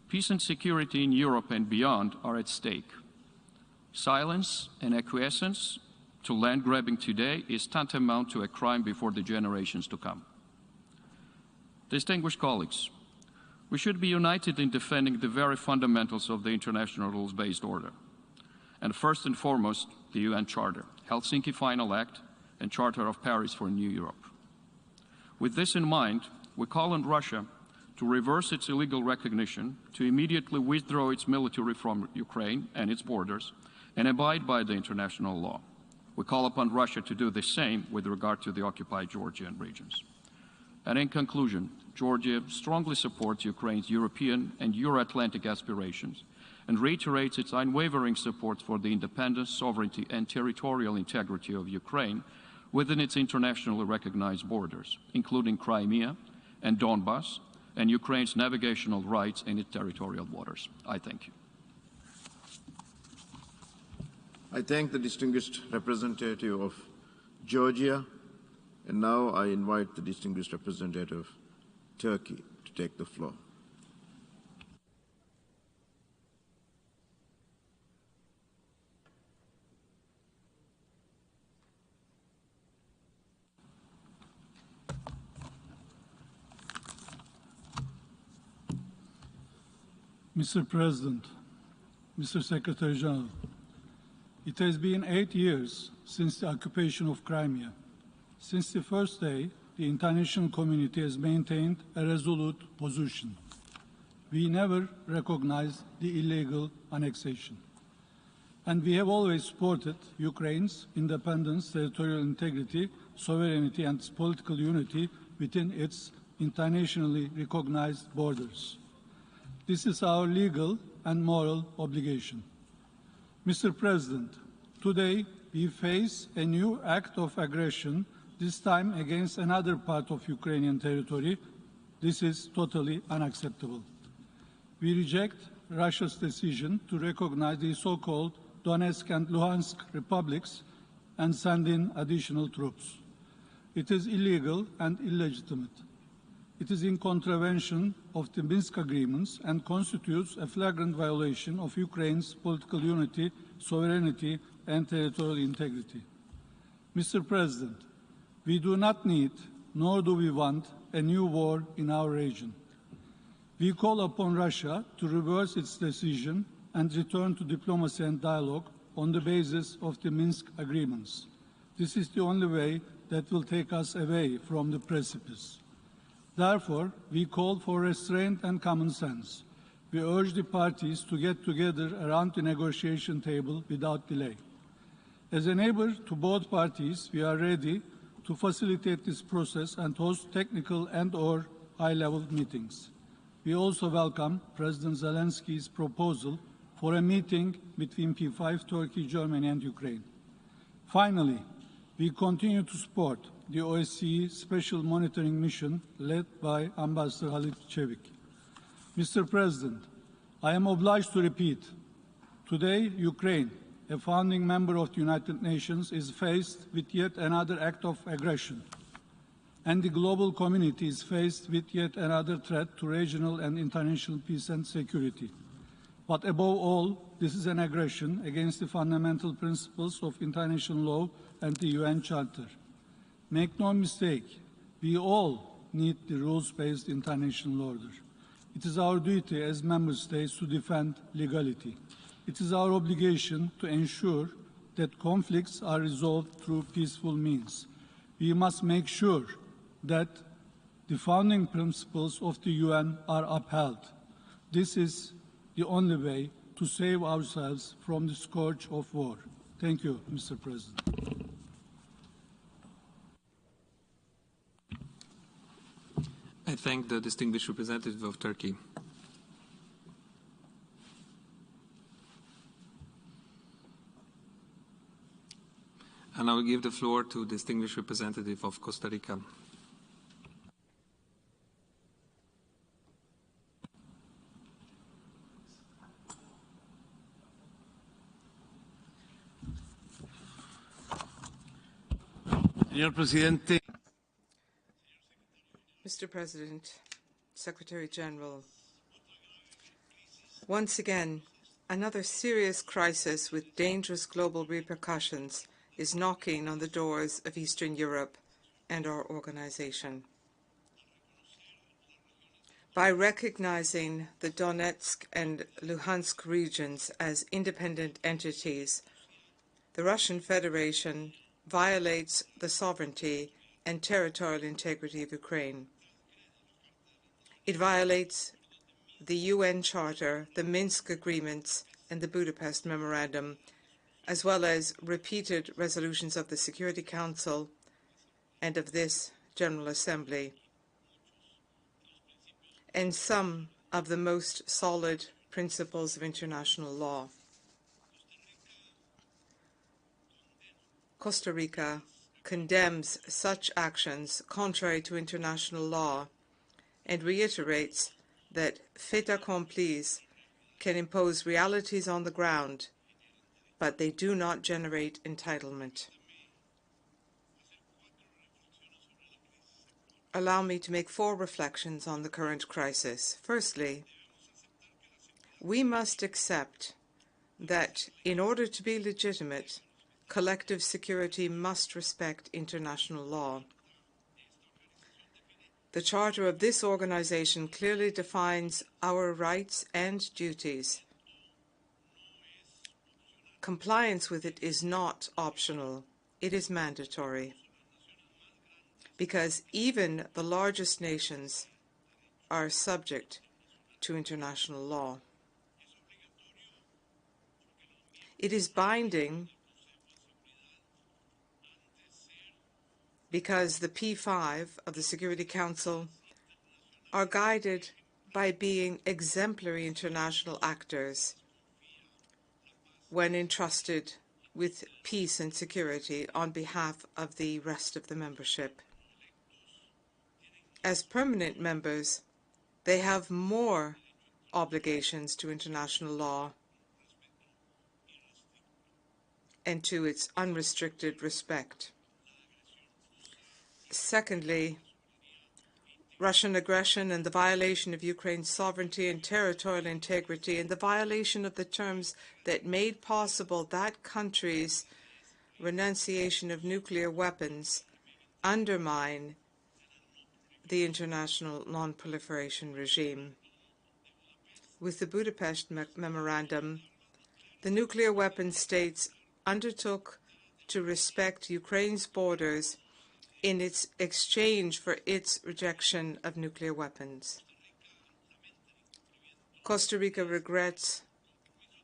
Peace and security in Europe and beyond are at stake. Silence and acquiescence to land grabbing today is tantamount to a crime before the generations to come. Distinguished colleagues, we should be united in defending the very fundamentals of the international rules-based order, and first and foremost, the UN Charter, Helsinki Final Act, and Charter of Paris for New Europe. With this in mind, we call on Russia to reverse its illegal recognition, to immediately withdraw its military from Ukraine and its borders, and abide by the international law. We call upon Russia to do the same with regard to the occupied Georgian regions. And in conclusion, Georgia strongly supports Ukraine's European and Euro-Atlantic aspirations and reiterates its unwavering support for the independence, sovereignty, and territorial integrity of Ukraine within its internationally recognized borders, including Crimea and Donbass, and Ukraine's navigational rights in its territorial waters. I thank you. I thank the distinguished representative of Georgia, and now I invite the distinguished representative of Turkey to take the floor. Mr. President, Mr. Secretary General, it has been 8 years since the occupation of Crimea. Since the first day, the international community has maintained a resolute position. We never recognized the illegal annexation. And we have always supported Ukraine's independence, territorial integrity, sovereignty, and political unity within its internationally recognized borders. This is our legal and moral obligation. Mr. President, today we face a new act of aggression, this time against another part of Ukrainian territory. This is totally unacceptable. We reject Russia's decision to recognize the so-called Donetsk and Luhansk republics and send in additional troops. It is illegal and illegitimate. It is in contravention of the Minsk agreements and constitutes a flagrant violation of Ukraine's political unity, sovereignty, and territorial integrity. Mr. President, we do not need, nor do we want, a new war in our region. We call upon Russia to reverse its decision and return to diplomacy and dialogue on the basis of the Minsk agreements. This is the only way that will take us away from the precipice. Therefore, we call for restraint and common sense. We urge the parties to get together around the negotiation table without delay. As a neighbor to both parties, we are ready to facilitate this process and host technical and/or high-level meetings. We also welcome President Zelensky's proposal for a meeting between P5, Turkey, Germany, and Ukraine. Finally, we continue to support the OSCE Special Monitoring Mission led by Ambassador Halit Çevik. Mr. President, I am obliged to repeat, today Ukraine, a founding member of the United Nations, is faced with yet another act of aggression, and the global community is faced with yet another threat to regional and international peace and security. But above all, this is an aggression against the fundamental principles of international law and the UN Charter. Make no mistake, we all need the rules-based international order. It is our duty as member states to defend legality. It is our obligation to ensure that conflicts are resolved through peaceful means. We must make sure that the founding principles of the UN are upheld. This is the only way to save ourselves from the scourge of war. Thank you, Mr. President. I thank the distinguished representative of Turkey. And I will give the floor to the distinguished representative of Costa Rica. Señor Presidente. Mr. President, Secretary General, once again, another serious crisis with dangerous global repercussions is knocking on the doors of Eastern Europe and our organization. By recognizing the Donetsk and Luhansk regions as independent entities, the Russian Federation violates the sovereignty and territorial integrity of Ukraine. It violates the UN Charter, the Minsk Agreements, and the Budapest Memorandum, as well as repeated resolutions of the Security Council and of this General Assembly, and some of the most solid principles of international law. Costa Rica condemns such actions contrary to international law and reiterates that fait accomplis can impose realities on the ground, but they do not generate entitlement. Allow me to make 4 reflections on the current crisis. Firstly, we must accept that in order to be legitimate, collective security must respect international law. The charter of this organization clearly defines our rights and duties. Compliance with it is not optional, it is mandatory, because even the largest nations are subject to international law. It is binding because the P5 of the Security Council are guided by being exemplary international actors when entrusted with peace and security on behalf of the rest of the membership. As permanent members, they have more obligations to international law and to its unrestricted respect. Secondly, Russian aggression and the violation of Ukraine's sovereignty and territorial integrity and the violation of the terms that made possible that country's renunciation of nuclear weapons undermine the international non-proliferation regime. With the Budapest Memorandum, the nuclear weapon states undertook to respect Ukraine's borders in its exchange for its rejection of nuclear weapons. Costa Rica regrets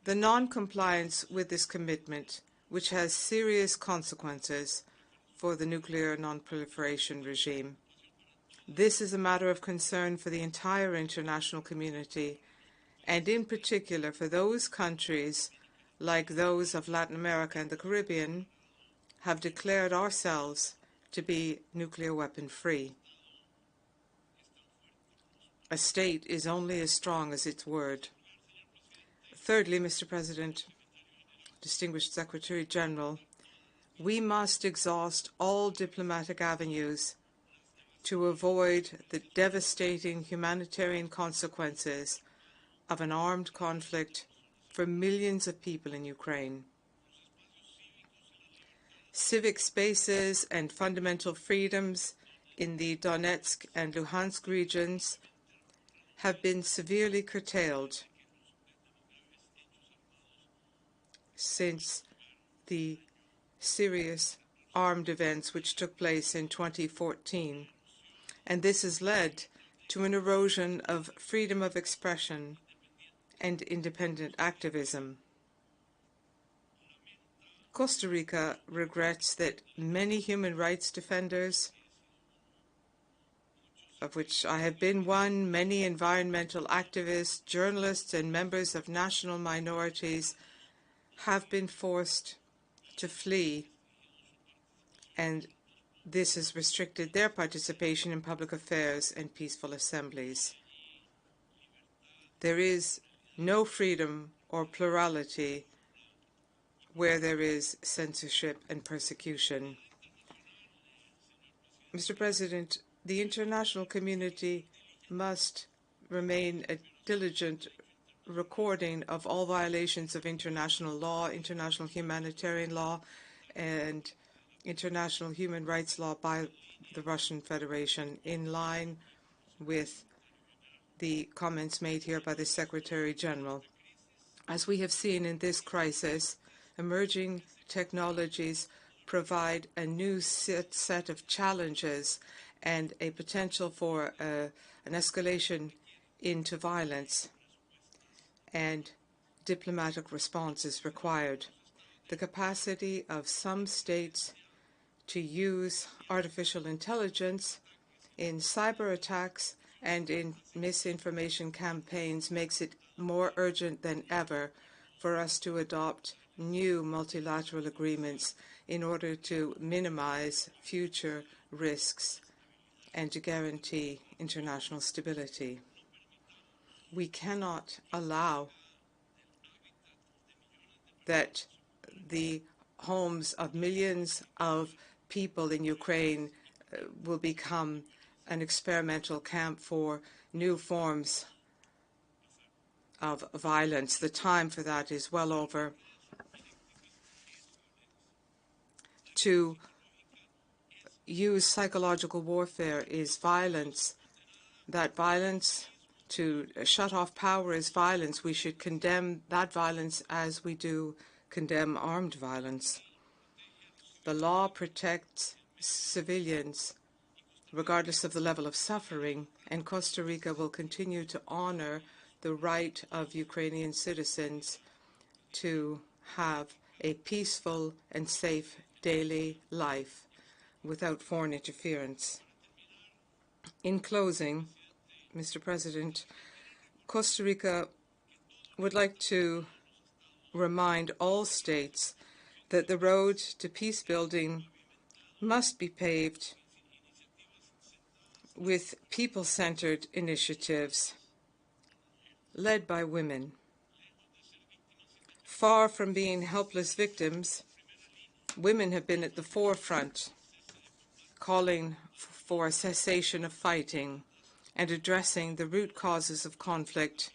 the non-compliance with this commitment, which has serious consequences for the nuclear non-proliferation regime. This is a matter of concern for the entire international community, and in particular for those countries, like those of Latin America and the Caribbean, have declared ourselves to be nuclear weapon-free. A state is only as strong as its word. Thirdly, Mr. President, distinguished Secretary General, we must exhaust all diplomatic avenues to avoid the devastating humanitarian consequences of an armed conflict for millions of people in Ukraine. civic spaces and fundamental freedoms in the Donetsk and Luhansk regions have been severely curtailed since the serious armed events which took place in 2014. And this has led to an erosion of freedom of expression and independent activism. Costa Rica regrets that many human rights defenders, of which I have been one, many environmental activists, journalists, and members of national minorities have been forced to flee, and this has restricted their participation in public affairs and peaceful assemblies. There is no freedom or plurality where there is censorship and persecution. Mr. President, the international community must remain a diligent recording of all violations of international law, international humanitarian law, and international human rights law by the Russian Federation, in line with the comments made here by the Secretary General. As we have seen in this crisis, emerging technologies provide a new set of challenges and a potential for an escalation into violence, and diplomatic response is required. The capacity of some states to use artificial intelligence in cyber attacks and in misinformation campaigns makes it more urgent than ever for us to adopt new multilateral agreements in order to minimize future risks and to guarantee international stability. We cannot allow that the homes of millions of people in Ukraine will become an experimental camp for new forms of violence. The time for that is well over. To use psychological warfare is violence. That violence, to shut off power, is violence. We should condemn that violence as we do condemn armed violence. The law protects civilians regardless of the level of suffering, and Costa Rica will continue to honor the right of Ukrainian citizens to have a peaceful and safe daily life without foreign interference. In closing, Mr. President, Costa Rica would like to remind all states that the road to peace building must be paved with people-centered initiatives led by women. Far from being helpless victims, women have been at the forefront, calling for a cessation of fighting and addressing the root causes of conflict,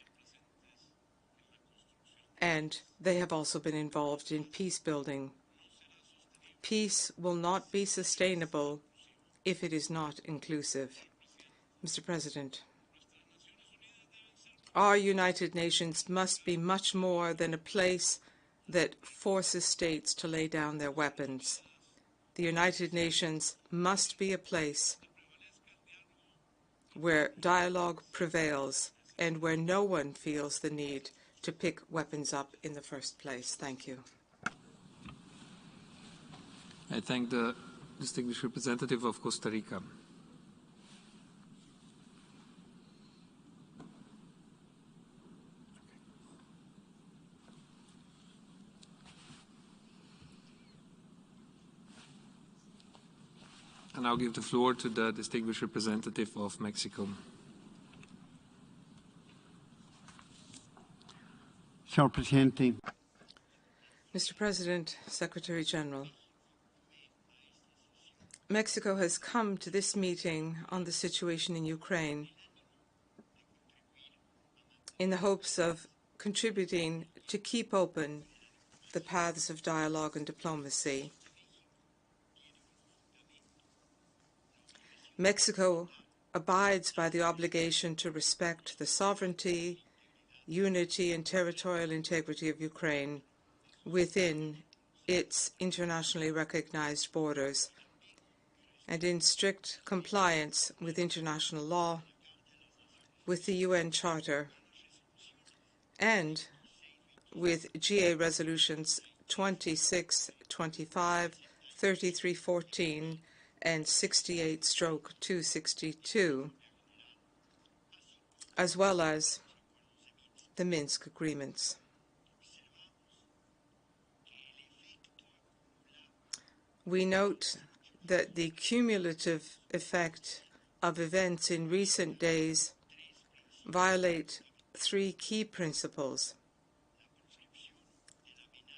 and they have also been involved in peace building. Peace will not be sustainable if it is not inclusive. Mr. President, our United Nations must be much more than a place that forces states to lay down their weapons. The United Nations must be a place where dialogue prevails and where no one feels the need to pick weapons up in the first place. Thank you. I thank the distinguished representative of Costa Rica. And I'll give the floor to the distinguished representative of Mexico. Señor Presidente. Mr. President, Secretary General, Mexico has come to this meeting on the situation in Ukraine in the hopes of contributing to keep open the paths of dialogue and diplomacy. Mexico abides by the obligation to respect the sovereignty, unity, and territorial integrity of Ukraine within its internationally recognized borders and in strict compliance with international law, with the UN Charter, and with GA resolutions 2625, 3314, and 68/262, as well as the Minsk agreements. We note that the cumulative effect of events in recent days violate three key principles: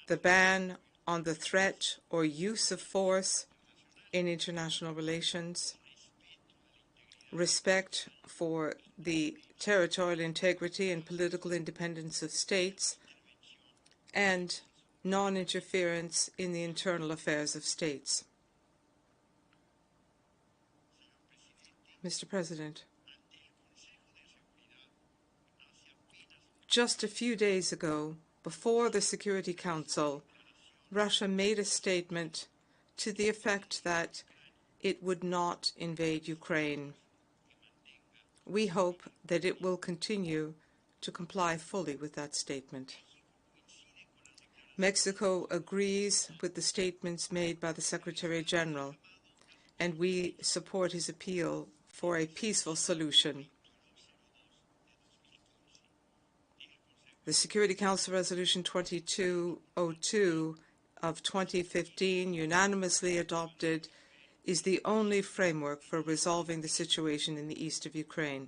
the ban on the threat or use of force in international relations, respect for the territorial integrity and political independence of states, and non-interference in the internal affairs of states. Mr. President, just a few days ago, before the Security Council, Russia made a statement to the effect that it would not invade Ukraine. We hope that it will continue to comply fully with that statement. Mexico agrees with the statements made by the Secretary General, and we support his appeal for a peaceful solution. The Security Council Resolution 2202 of 2015, unanimously adopted, is the only framework for resolving the situation in the east of Ukraine.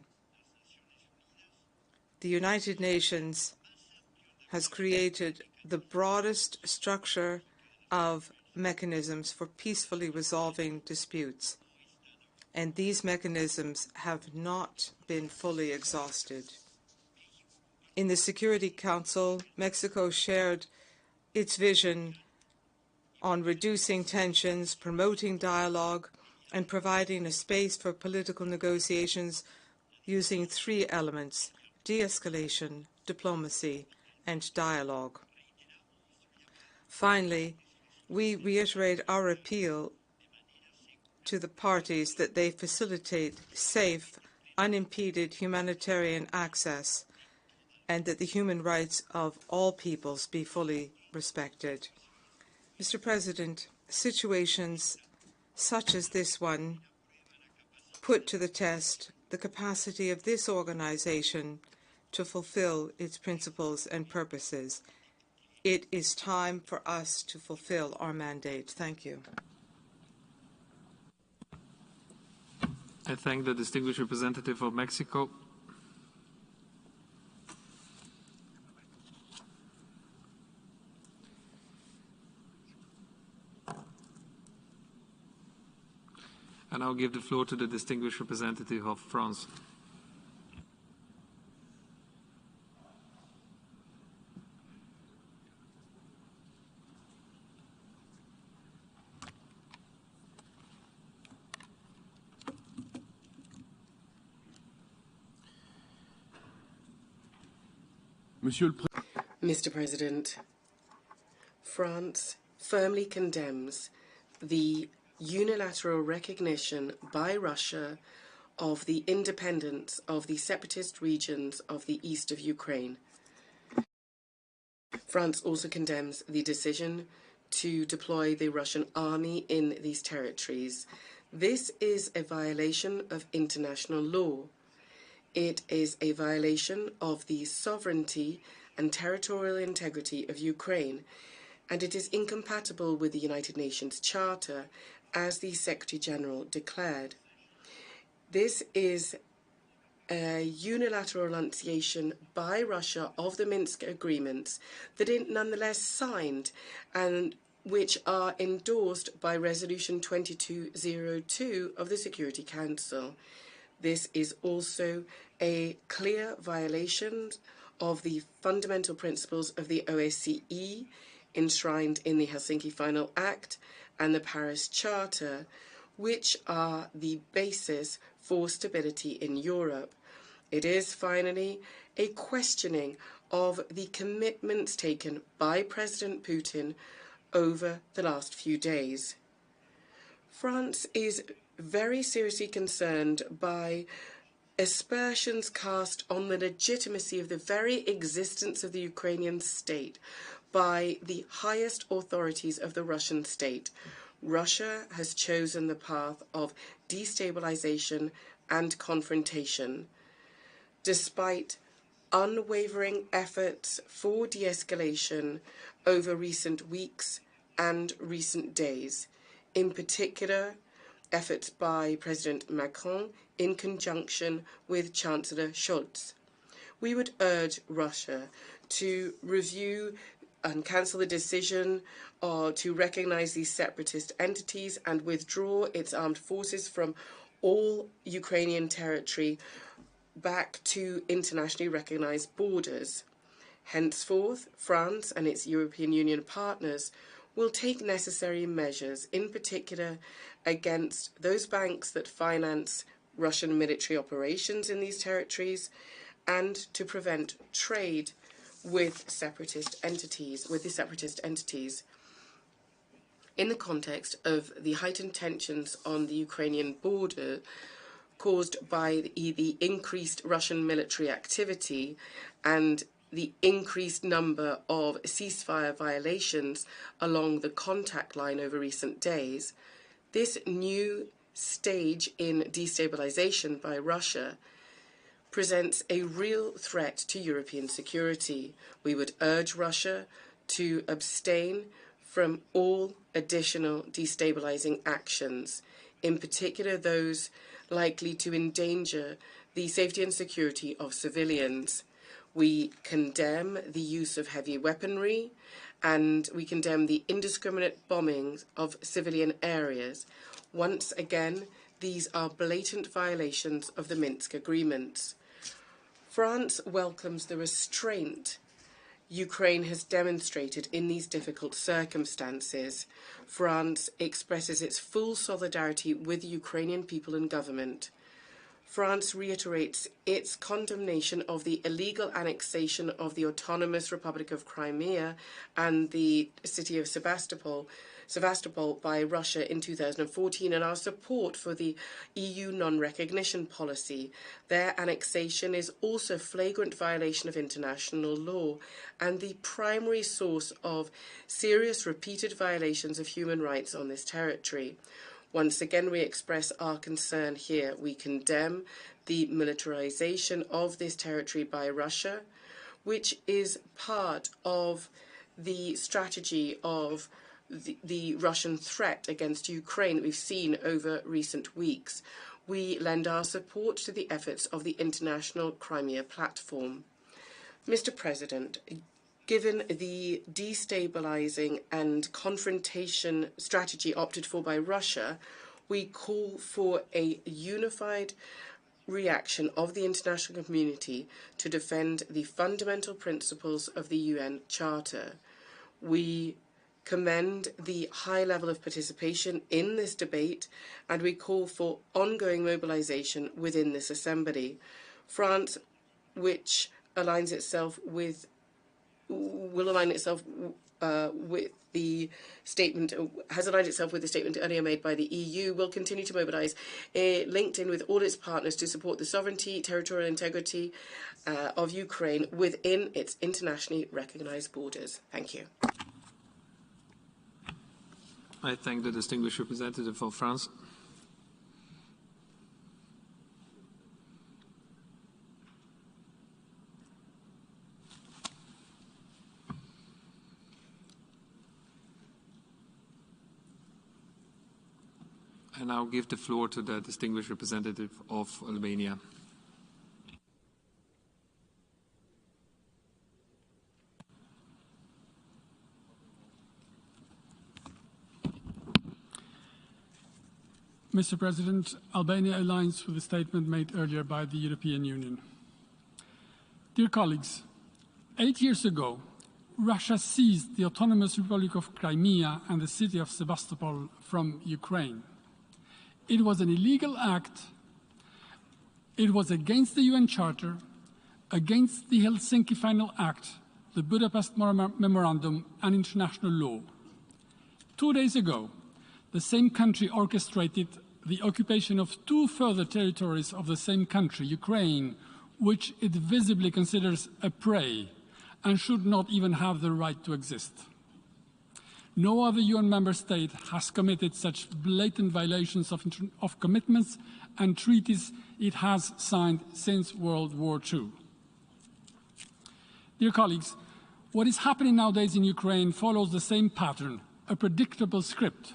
The United Nations has created the broadest structure of mechanisms for peacefully resolving disputes, and these mechanisms have not been fully exhausted. In the Security Council, Mexico shared its vision on reducing tensions, promoting dialogue, and providing a space for political negotiations using three elements: de-escalation, diplomacy, and dialogue. Finally, we reiterate our appeal to the parties that they facilitate safe, unimpeded humanitarian access, and that the human rights of all peoples be fully respected. Mr. President, situations such as this one put to the test the capacity of this organization to fulfill its principles and purposes. It is time for us to fulfill our mandate. Thank you. I thank the distinguished representative of Mexico. And I'll give the floor to the distinguished representative of France. Mr. President, France firmly condemns the unilateral recognition by Russia of the independence of the separatist regions of the east of Ukraine. France also condemns the decision to deploy the Russian army in these territories. This is a violation of international law. It is a violation of the sovereignty and territorial integrity of Ukraine, and it is incompatible with the United Nations Charter, as the Secretary General declared. This is a unilateral renunciation by Russia of the Minsk agreements that it nonetheless signed and which are endorsed by Resolution 2202 of the Security Council. This is also a clear violation of the fundamental principles of the OSCE enshrined in the Helsinki Final Act and the Paris Charter, which are the basis for stability in Europe. It is, finally, a questioning of the commitments taken by President Putin over the last few days. France is very seriously concerned by aspersions cast on the legitimacy of the very existence of the Ukrainian state by the highest authorities of the Russian state. Russia has chosen the path of destabilization and confrontation. Despite unwavering efforts for de-escalation over recent weeks and recent days, in particular efforts by President Macron in conjunction with Chancellor Scholz. We would urge Russia to review and cancel the decision to recognize these separatist entities and withdraw its armed forces from all Ukrainian territory back to internationally recognized borders. Henceforth, France and its European Union partners will take necessary measures, in particular against those banks that finance Russian military operations in these territories, and to prevent trade with the separatist entities. In the context of the heightened tensions on the Ukrainian border caused by the increased Russian military activity and the increased number of ceasefire violations along the contact line over recent days, this new stage in destabilization by Russia presents a real threat to European security. We would urge Russia to abstain from all additional destabilizing actions, in particular those likely to endanger the safety and security of civilians. We condemn the use of heavy weaponry, and we condemn the indiscriminate bombings of civilian areas. Once again, these are blatant violations of the Minsk agreements. France welcomes the restraint Ukraine has demonstrated in these difficult circumstances. France expresses its full solidarity with the Ukrainian people and government. France reiterates its condemnation of the illegal annexation of the autonomous Republic of Crimea and the city of Sevastopol by Russia in 2014, and our support for the EU non-recognition policy. Their annexation is also a flagrant violation of international law and the primary source of serious repeated violations of human rights on this territory. Once again, we express our concern here. We condemn the militarization of this territory by Russia, which is part of the strategy of the Russian threat against Ukraine that we've seen over recent weeks. We lend our support to the efforts of the International Crimea Platform. Mr. President, given the destabilizing and confrontation strategy opted for by Russia, we call for a unified reaction of the international community to defend the fundamental principles of the UN Charter. We commend the high level of participation in this debate, and we call for ongoing mobilization within this assembly. France, which aligns itself with will align itself with the statement, has aligned itself with the statement earlier made by the EU, will continue to mobilise, linked in with all its partners to support the sovereignty, territorial integrity of Ukraine within its internationally recognised borders. Thank you. I thank the distinguished representative of France. I now give the floor to the distinguished representative of Albania. Mr. President, Albania aligns with the statement made earlier by the European Union. Dear colleagues, 8 years ago, Russia seized the autonomous Republic of Crimea and the city of Sevastopol from Ukraine. It was an illegal act. It was against the UN Charter, against the Helsinki Final Act, the Budapest Memorandum, and international law. 2 days ago, the same country orchestrated the occupation of 2 further territories of the same country, Ukraine, which it visibly considers a prey and should not even have the right to exist. No other UN member state has committed such blatant violations of commitments and treaties it has signed since World War II. Dear colleagues, what is happening nowadays in Ukraine follows the same pattern, a predictable script.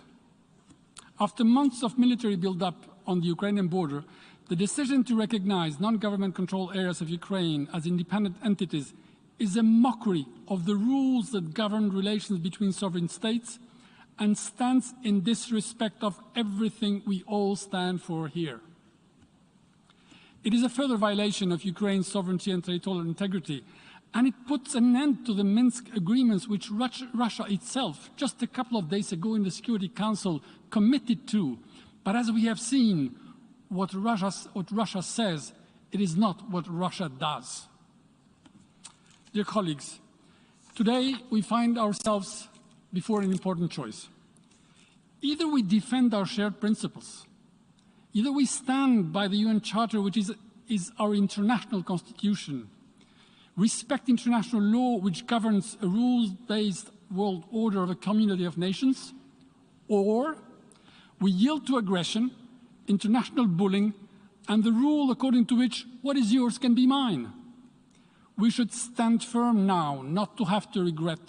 After months of military build-up on the Ukrainian border, the decision to recognize non-government controlled areas of Ukraine as independent entities is a mockery of the rules that govern relations between sovereign states and stands in disrespect of everything we all stand for here. It is a further violation of Ukraine's sovereignty and territorial integrity, and it puts an end to the Minsk agreements which Russia itself, just a couple of days ago in the Security Council, committed to. But as we have seen, what Russia says, it is not what Russia does. Dear colleagues, today we find ourselves before an important choice. Either we defend our shared principles, either we stand by the UN Charter, which is our international constitution, respect international law, which governs a rules-based world order of a community of nations, or we yield to aggression, international bullying, and the rule according to which what is yours can be mine. We should stand firm now, not to have to regret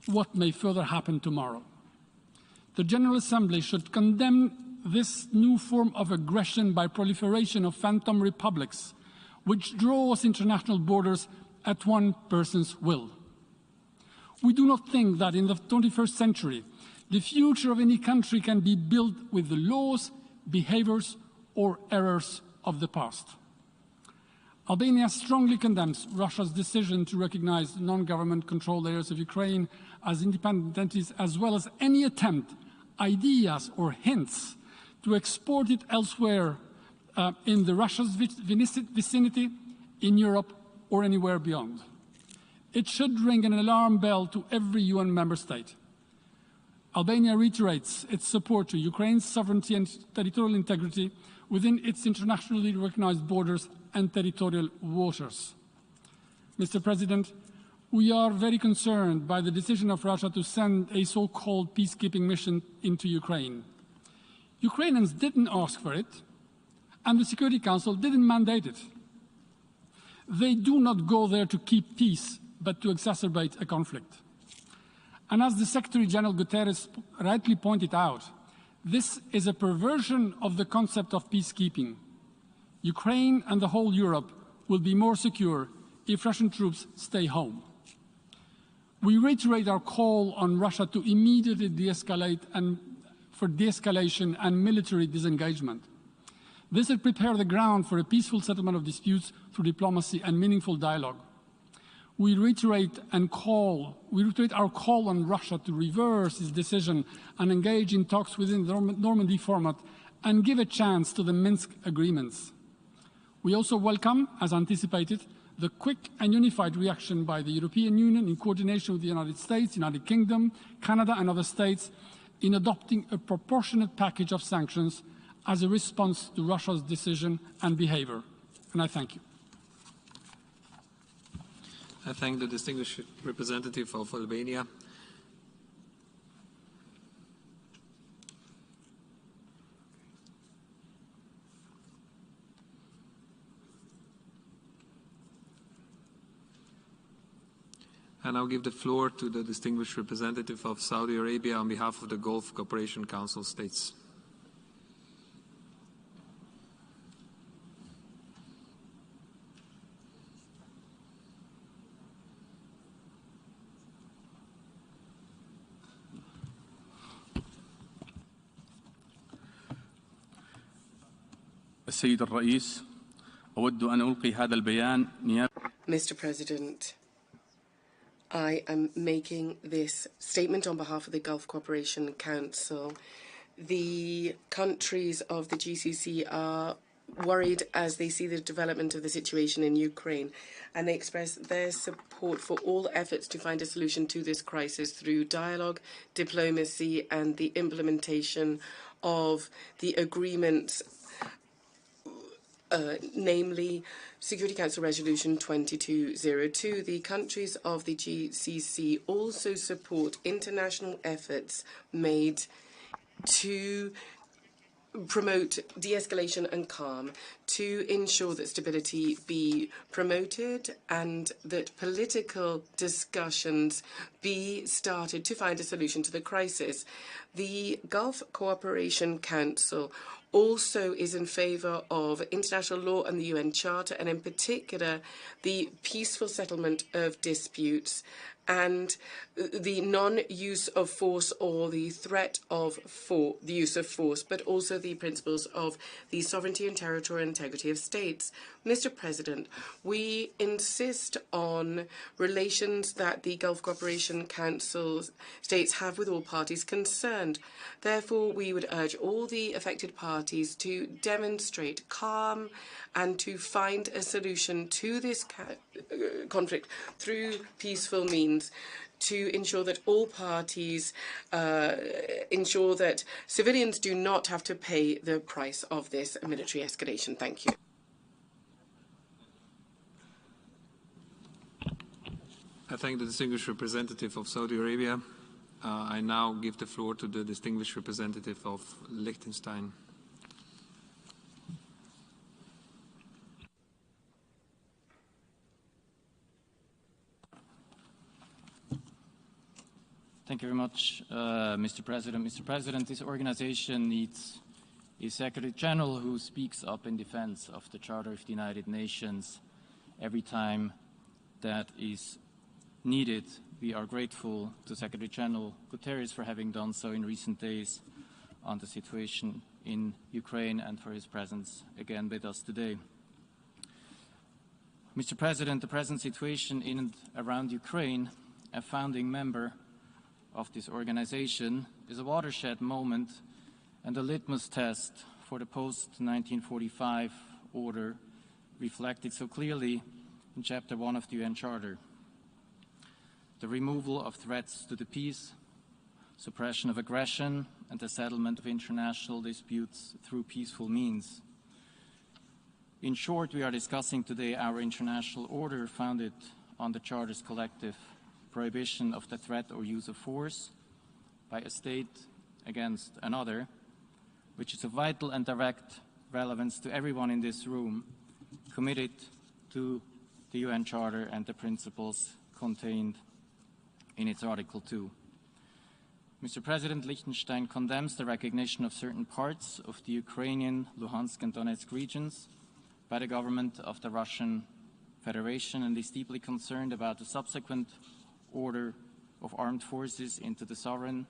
what may further happen tomorrow. The General Assembly should condemn this new form of aggression by proliferation of phantom republics, which draws international borders at one person's will. We do not think that in the 21st century, the future of any country can be built with the laws, behaviors, or errors of the past. Albania strongly condemns Russia's decision to recognize non-government controlled areas of Ukraine as independent entities, as well as any attempt, ideas, or hints to export it elsewhere in the Russia's vicinity, in Europe, or anywhere beyond. It should ring an alarm bell to every UN member state. Albania reiterates its support to Ukraine's sovereignty and territorial integrity within its internationally recognized borders and territorial waters. Mr. President, we are very concerned by the decision of Russia to send a so-called peacekeeping mission into Ukraine. Ukrainians didn't ask for it, and the Security Council didn't mandate it. They do not go there to keep peace, but to exacerbate a conflict. And as the Secretary General Guterres rightly pointed out, this is a perversion of the concept of peacekeeping. Ukraine and the whole Europe will be more secure if Russian troops stay home. We reiterate our call on Russia to immediately de-escalate and for de-escalation and military disengagement. This will prepare the ground for a peaceful settlement of disputes through diplomacy and meaningful dialogue. We reiterate our call on Russia to reverse its decision and engage in talks within the Normandy format and give a chance to the Minsk agreements. We also welcome, as anticipated, the quick and unified reaction by the European Union in coordination with the United States, United Kingdom, Canada and other states in adopting a proportionate package of sanctions as a response to Russia's decision and behavior. And I thank you. I thank the distinguished representative of Albania. I now give the floor to the distinguished representative of Saudi Arabia on behalf of the Gulf Cooperation Council states. السيد الرئيس أود أن ألقي هذا البيان نيابة. Mr. President, I am making this statement on behalf of the Gulf Cooperation Council the countries of the GCC are worried as they see the development of the situation in Ukraine, and they express their support for all efforts to find a solution to this crisis through dialogue, diplomacy, and the implementation of the agreements, namely Security Council Resolution 2202. The countries of the GCC also support international efforts made to promote de-escalation and calm, to ensure that stability be promoted and that political discussions be started to find a solution to the crisis. The Gulf Cooperation Council also is in favour of international law and the UN Charter, and in particular the peaceful settlement of disputes and the non-use of force or the threat of the use of force, but also the principles of the sovereignty and territorial integrity of states. Mr. President, we insist on relations that the Gulf Cooperation Council states have with all parties concerned. Therefore, we would urge all the affected parties to demonstrate calm and to find a solution to this conflict through peaceful means, to ensure that all parties ensure that civilians do not have to pay the price of this military escalation. Thank you. I thank the distinguished representative of Saudi Arabia. I now give the floor to the distinguished representative of Liechtenstein. Thank you very much, Mr. President. Mr. President, this organization needs a Secretary General who speaks up in defense of the Charter of the United Nations every time that is needed. We are grateful to Secretary General Guterres for having done so in recent days on the situation in Ukraine and for his presence again with us today. Mr. President, the present situation in and around Ukraine, a founding member of this organization, is a watershed moment and a litmus test for the post-1945 order reflected so clearly in Chapter 1 of the UN Charter. The removal of threats to the peace, suppression of aggression, and the settlement of international disputes through peaceful means. In short, we are discussing today our international order founded on the Charter's collective prohibition of the threat or use of force by a state against another, which is of vital and direct relevance to everyone in this room committed to the UN Charter and the principles contained in its Article 2. Mr. President, Liechtenstein condemns the recognition of certain parts of the Ukrainian Luhansk and Donetsk regions by the government of the Russian Federation and is deeply concerned about the subsequent order of armed forces into the sovereign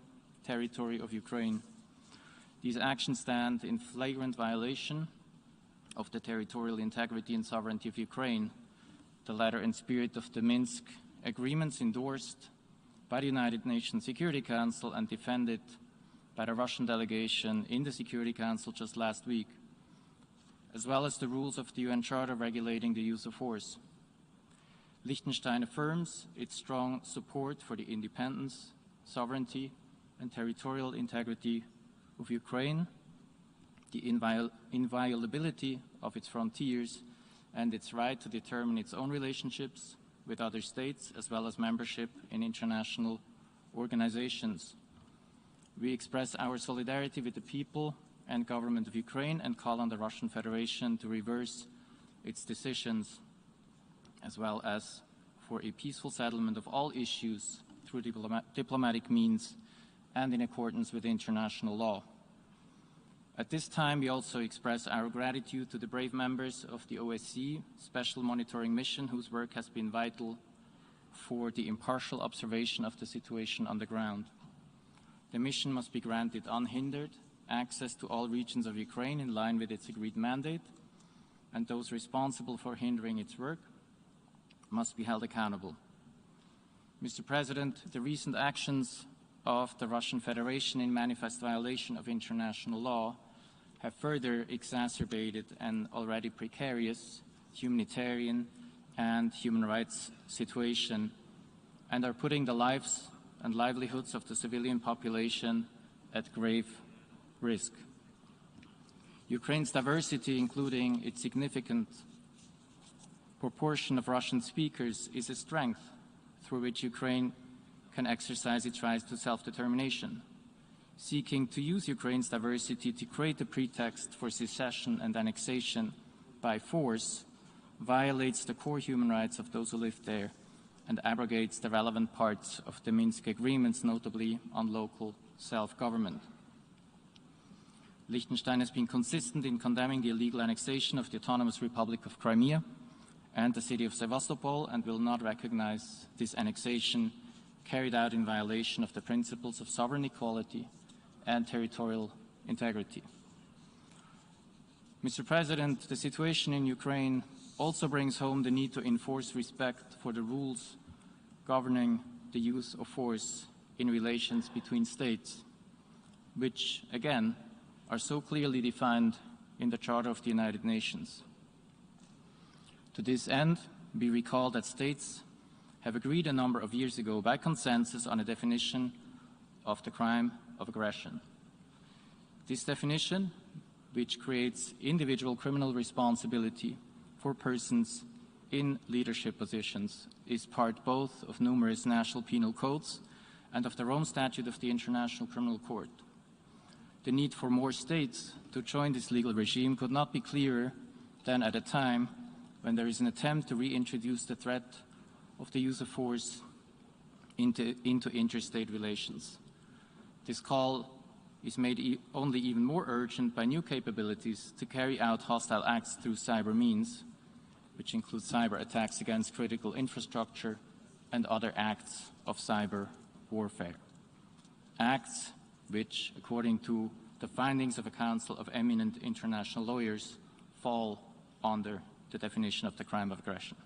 territory of Ukraine. These actions stand in flagrant violation of the territorial integrity and sovereignty of Ukraine, the letter and spirit of the Minsk agreements endorsed by the United Nations Security Council and defended by the Russian delegation in the Security Council just last week, as well as the rules of the UN Charter regulating the use of force. Liechtenstein affirms its strong support for the independence, sovereignty, and territorial integrity of Ukraine, the inviolability of its frontiers, and its right to determine its own relationships with other states, as well as membership in international organizations. We express our solidarity with the people and government of Ukraine and call on the Russian Federation to reverse its decisions, as well as for a peaceful settlement of all issues through diplomatic means and in accordance with international law. At this time, we also express our gratitude to the brave members of the OSCE Special Monitoring Mission, whose work has been vital for the impartial observation of the situation on the ground. The mission must be granted unhindered access to all regions of Ukraine in line with its agreed mandate, and those responsible for hindering its work must be held accountable. Mr. President, the recent actions of the Russian Federation in manifest violation of international law have further exacerbated an already precarious humanitarian and human rights situation and are putting the lives and livelihoods of the civilian population at grave risk. Ukraine's diversity, including its significant proportion of Russian speakers, is a strength through which Ukraine can exercise its right to self-determination. Seeking to use Ukraine's diversity to create a pretext for secession and annexation by force violates the core human rights of those who live there and abrogates the relevant parts of the Minsk agreements, notably on local self-government. Liechtenstein has been consistent in condemning the illegal annexation of the Autonomous Republic of Crimea and the city of Sevastopol and will not recognize this annexation carried out in violation of the principles of sovereign equality and territorial integrity. Mr. President, the situation in Ukraine also brings home the need to enforce respect for the rules governing the use of force in relations between states, which, again, are so clearly defined in the Charter of the United Nations. To this end, we recall that states have agreed a number of years ago by consensus on a definition of the crime of aggression. This definition, which creates individual criminal responsibility for persons in leadership positions, is part both of numerous national penal codes and of the Rome Statute of the International Criminal Court. The need for more states to join this legal regime could not be clearer than at a time when there is an attempt to reintroduce the threat of the use of force into interstate relations. This call is made only even more urgent by new capabilities to carry out hostile acts through cyber means, which include cyber attacks against critical infrastructure and other acts of cyber warfare. Acts which, according to the findings of a council of eminent international lawyers, fall under the definition of the crime of aggression.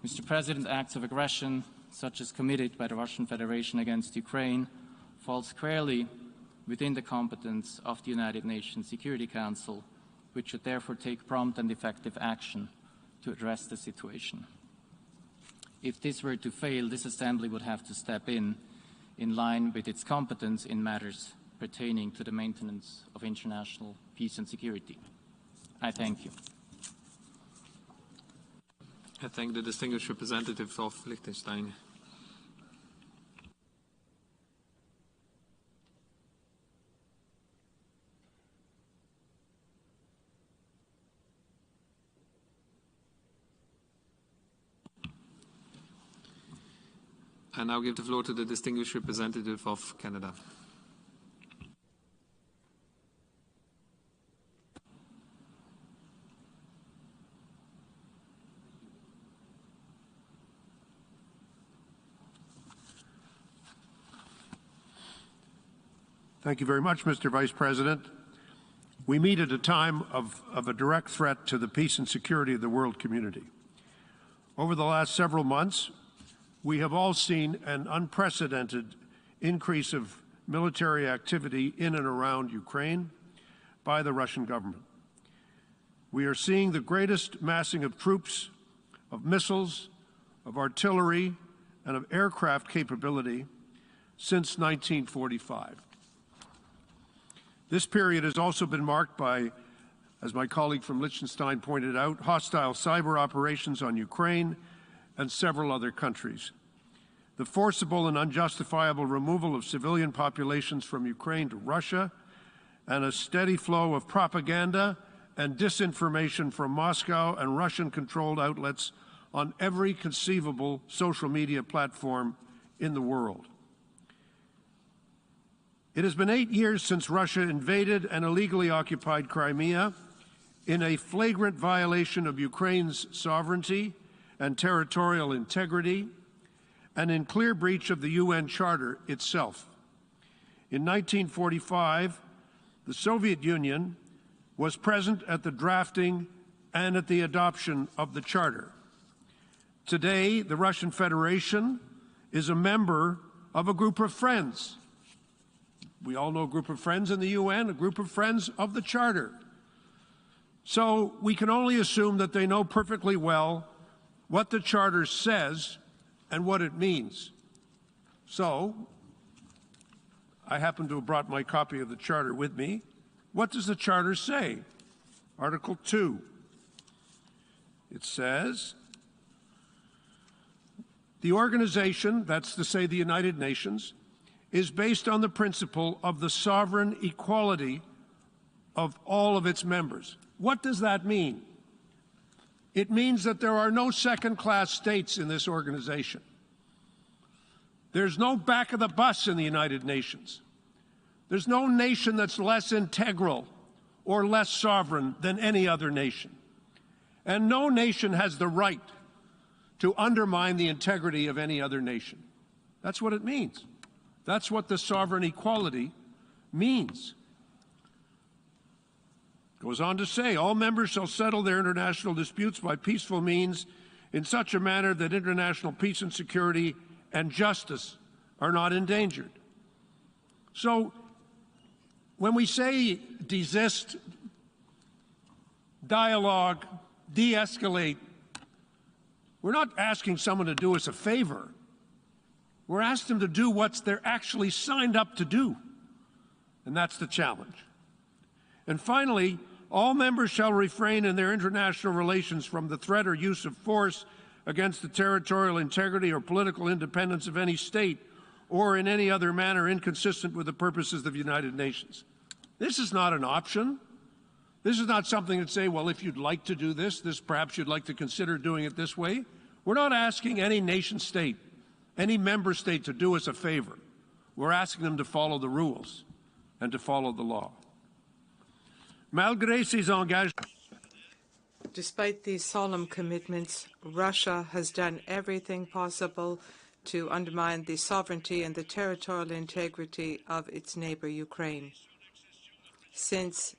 Mr. President, acts of aggression, such as committed by the Russian Federation against Ukraine, fall squarely within the competence of the United Nations Security Council, which should therefore take prompt and effective action to address the situation. If this were to fail, this Assembly would have to step in line with its competence in matters pertaining to the maintenance of international peace and security. I thank you. I thank the distinguished representative of Liechtenstein. I now give the floor to the distinguished representative of Canada. Thank you very much, Mr. Vice President. We meet at a time of a direct threat to the peace and security of the world community. Over the last several months, we have all seen an unprecedented increase of military activity in and around Ukraine by the Russian government. We are seeing the greatest massing of troops, of missiles, of artillery, and of aircraft capability since 1945. This period has also been marked by, as my colleague from Liechtenstein pointed out, hostile cyber operations on Ukraine and several other countries. The forcible and unjustifiable removal of civilian populations from Ukraine to Russia, and a steady flow of propaganda and disinformation from Moscow and Russian-controlled outlets on every conceivable social media platform in the world. It has been 8 years since Russia invaded and illegally occupied Crimea in a flagrant violation of Ukraine's sovereignty and territorial integrity, and in clear breach of the UN Charter itself. In 1945, the Soviet Union was present at the drafting and at the adoption of the Charter. Today, the Russian Federation is a member of a group of friends. We all know a group of friends in the UN, a group of friends of the Charter. So we can only assume that they know perfectly well what the Charter says and what it means. So, I happen to have brought my copy of the Charter with me. What does the Charter say? Article 2. It says, the organization, that's to say the United Nations, is based on the principle of the sovereign equality of all of its members. What does that mean? It means that there are no second-class states in this organization. There's no back of the bus in the United Nations. There's no nation that's less integral or less sovereign than any other nation. And no nation has the right to undermine the integrity of any other nation. That's what it means. That's what the sovereign equality means. Goes on to say, all members shall settle their international disputes by peaceful means in such a manner that international peace and security and justice are not endangered. So, when we say desist, dialogue, de-escalate, we're not asking someone to do us a favor. We're asking them to do what they're actually signed up to do. And that's the challenge. And finally, all members shall refrain in their international relations from the threat or use of force against the territorial integrity or political independence of any state or in any other manner inconsistent with the purposes of the United Nations. This is not an option. This is not something that say, well, if you'd like to do this, perhaps you'd like to consider doing it this way. We're not asking any nation state, any member state to do us a favor. We're asking them to follow the rules and to follow the law. Malgré ces engagements, despite these solemn commitments, Russia has done everything possible to undermine the sovereignty and the territorial integrity of its neighbor, Ukraine. Since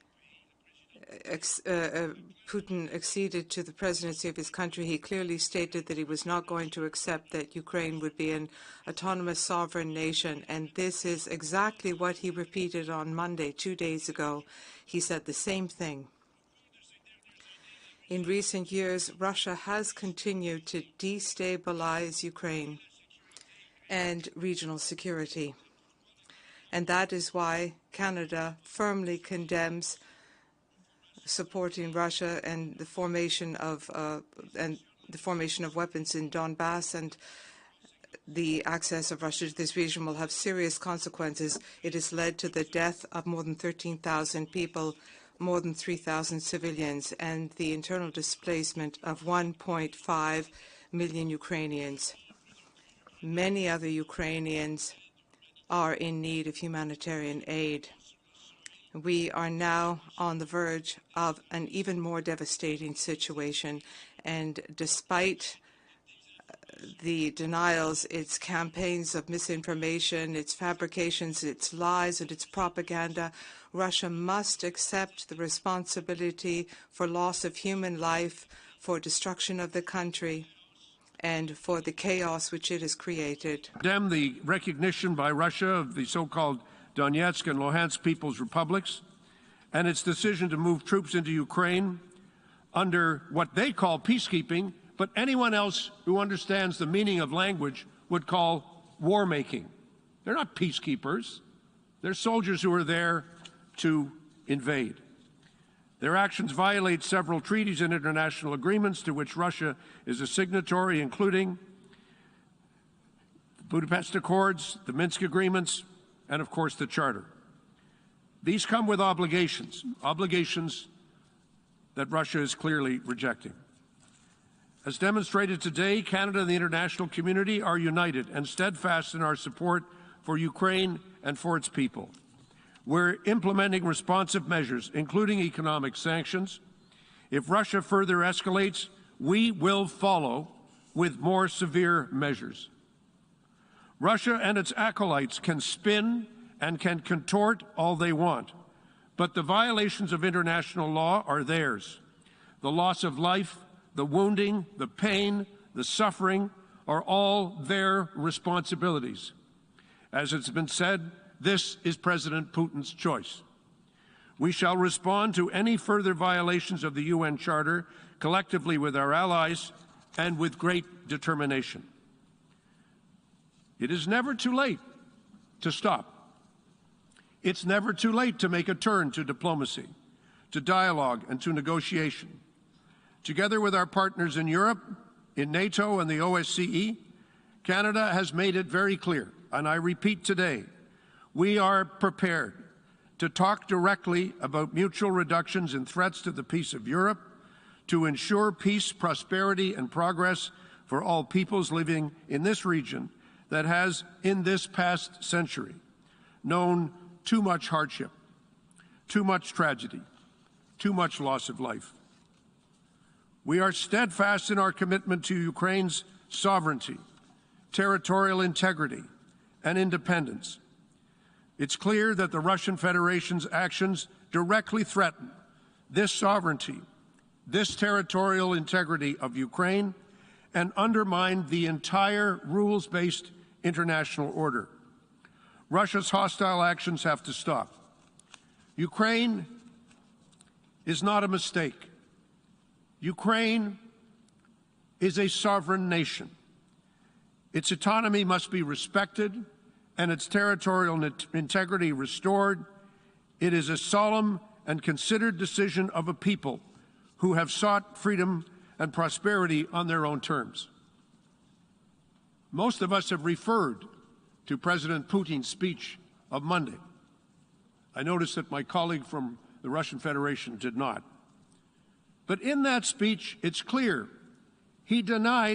Putin acceded to the presidency of his country, he clearly stated that he was not going to accept that Ukraine would be an autonomous sovereign nation, and this is exactly what he repeated on Monday, 2 days ago. He said the same thing. In recent years, Russia has continued to destabilize Ukraine and regional security. And that is why Canada firmly condemns supporting Russia and the formation of weapons in Donbass, and the access of Russia to this region will have serious consequences. It has led to the death of more than 13,000 people, more than 3,000 civilians, and the internal displacement of 1.5 million Ukrainians. Many other Ukrainians are in need of humanitarian aid. We are now on the verge of an even more devastating situation, and despite the denials, its campaigns of misinformation, its fabrications, its lies, and its propaganda, Russia must accept the responsibility for loss of human life, for destruction of the country, and for the chaos which it has created. Condemn the recognition by Russia of the so-called Donetsk and Luhansk People's Republics and its decision to move troops into Ukraine under what they call peacekeeping, but anyone else who understands the meaning of language would call war-making. They're not peacekeepers. They're soldiers who are there to invade. Their actions violate several treaties and international agreements to which Russia is a signatory, including the Budapest Accords, the Minsk Agreements, and of course the Charter. These come with obligations that Russia is clearly rejecting. As demonstrated today, Canada and the international community are united and steadfast in our support for Ukraine and for its people. We're implementing responsive measures, including economic sanctions. If Russia further escalates, we will follow with more severe measures. Russia and its acolytes can spin and can contort all they want, but the violations of international law are theirs. The loss of life, the wounding, the pain, the suffering are all their responsibilities. As it's been said, this is President Putin's choice. We shall respond to any further violations of the UN Charter collectively with our allies and with great determination. It is never too late to stop. It's never too late to make a turn to diplomacy, to dialogue, and to negotiation. Together with our partners in Europe, in NATO and the OSCE, Canada has made it very clear, and I repeat today, we are prepared to talk directly about mutual reductions in threats to the peace of Europe, to ensure peace, prosperity, and progress for all peoples living in this region that has, in this past century, known too much hardship, too much tragedy, too much loss of life. We are steadfast in our commitment to Ukraine's sovereignty, territorial integrity, and independence. It's clear that the Russian Federation's actions directly threaten this sovereignty, this territorial integrity of Ukraine, and undermine the entire rules-based international order. Russia's hostile actions have to stop. Ukraine is not a mistake. Ukraine is a sovereign nation. Its autonomy must be respected and its territorial integrity restored. It is a solemn and considered decision of a people who have sought freedom and prosperity on their own terms. Most of us have referred to President Putin's speech of Monday. I noticed that my colleague from the Russian Federation did not. But in that speech, it's clear he denied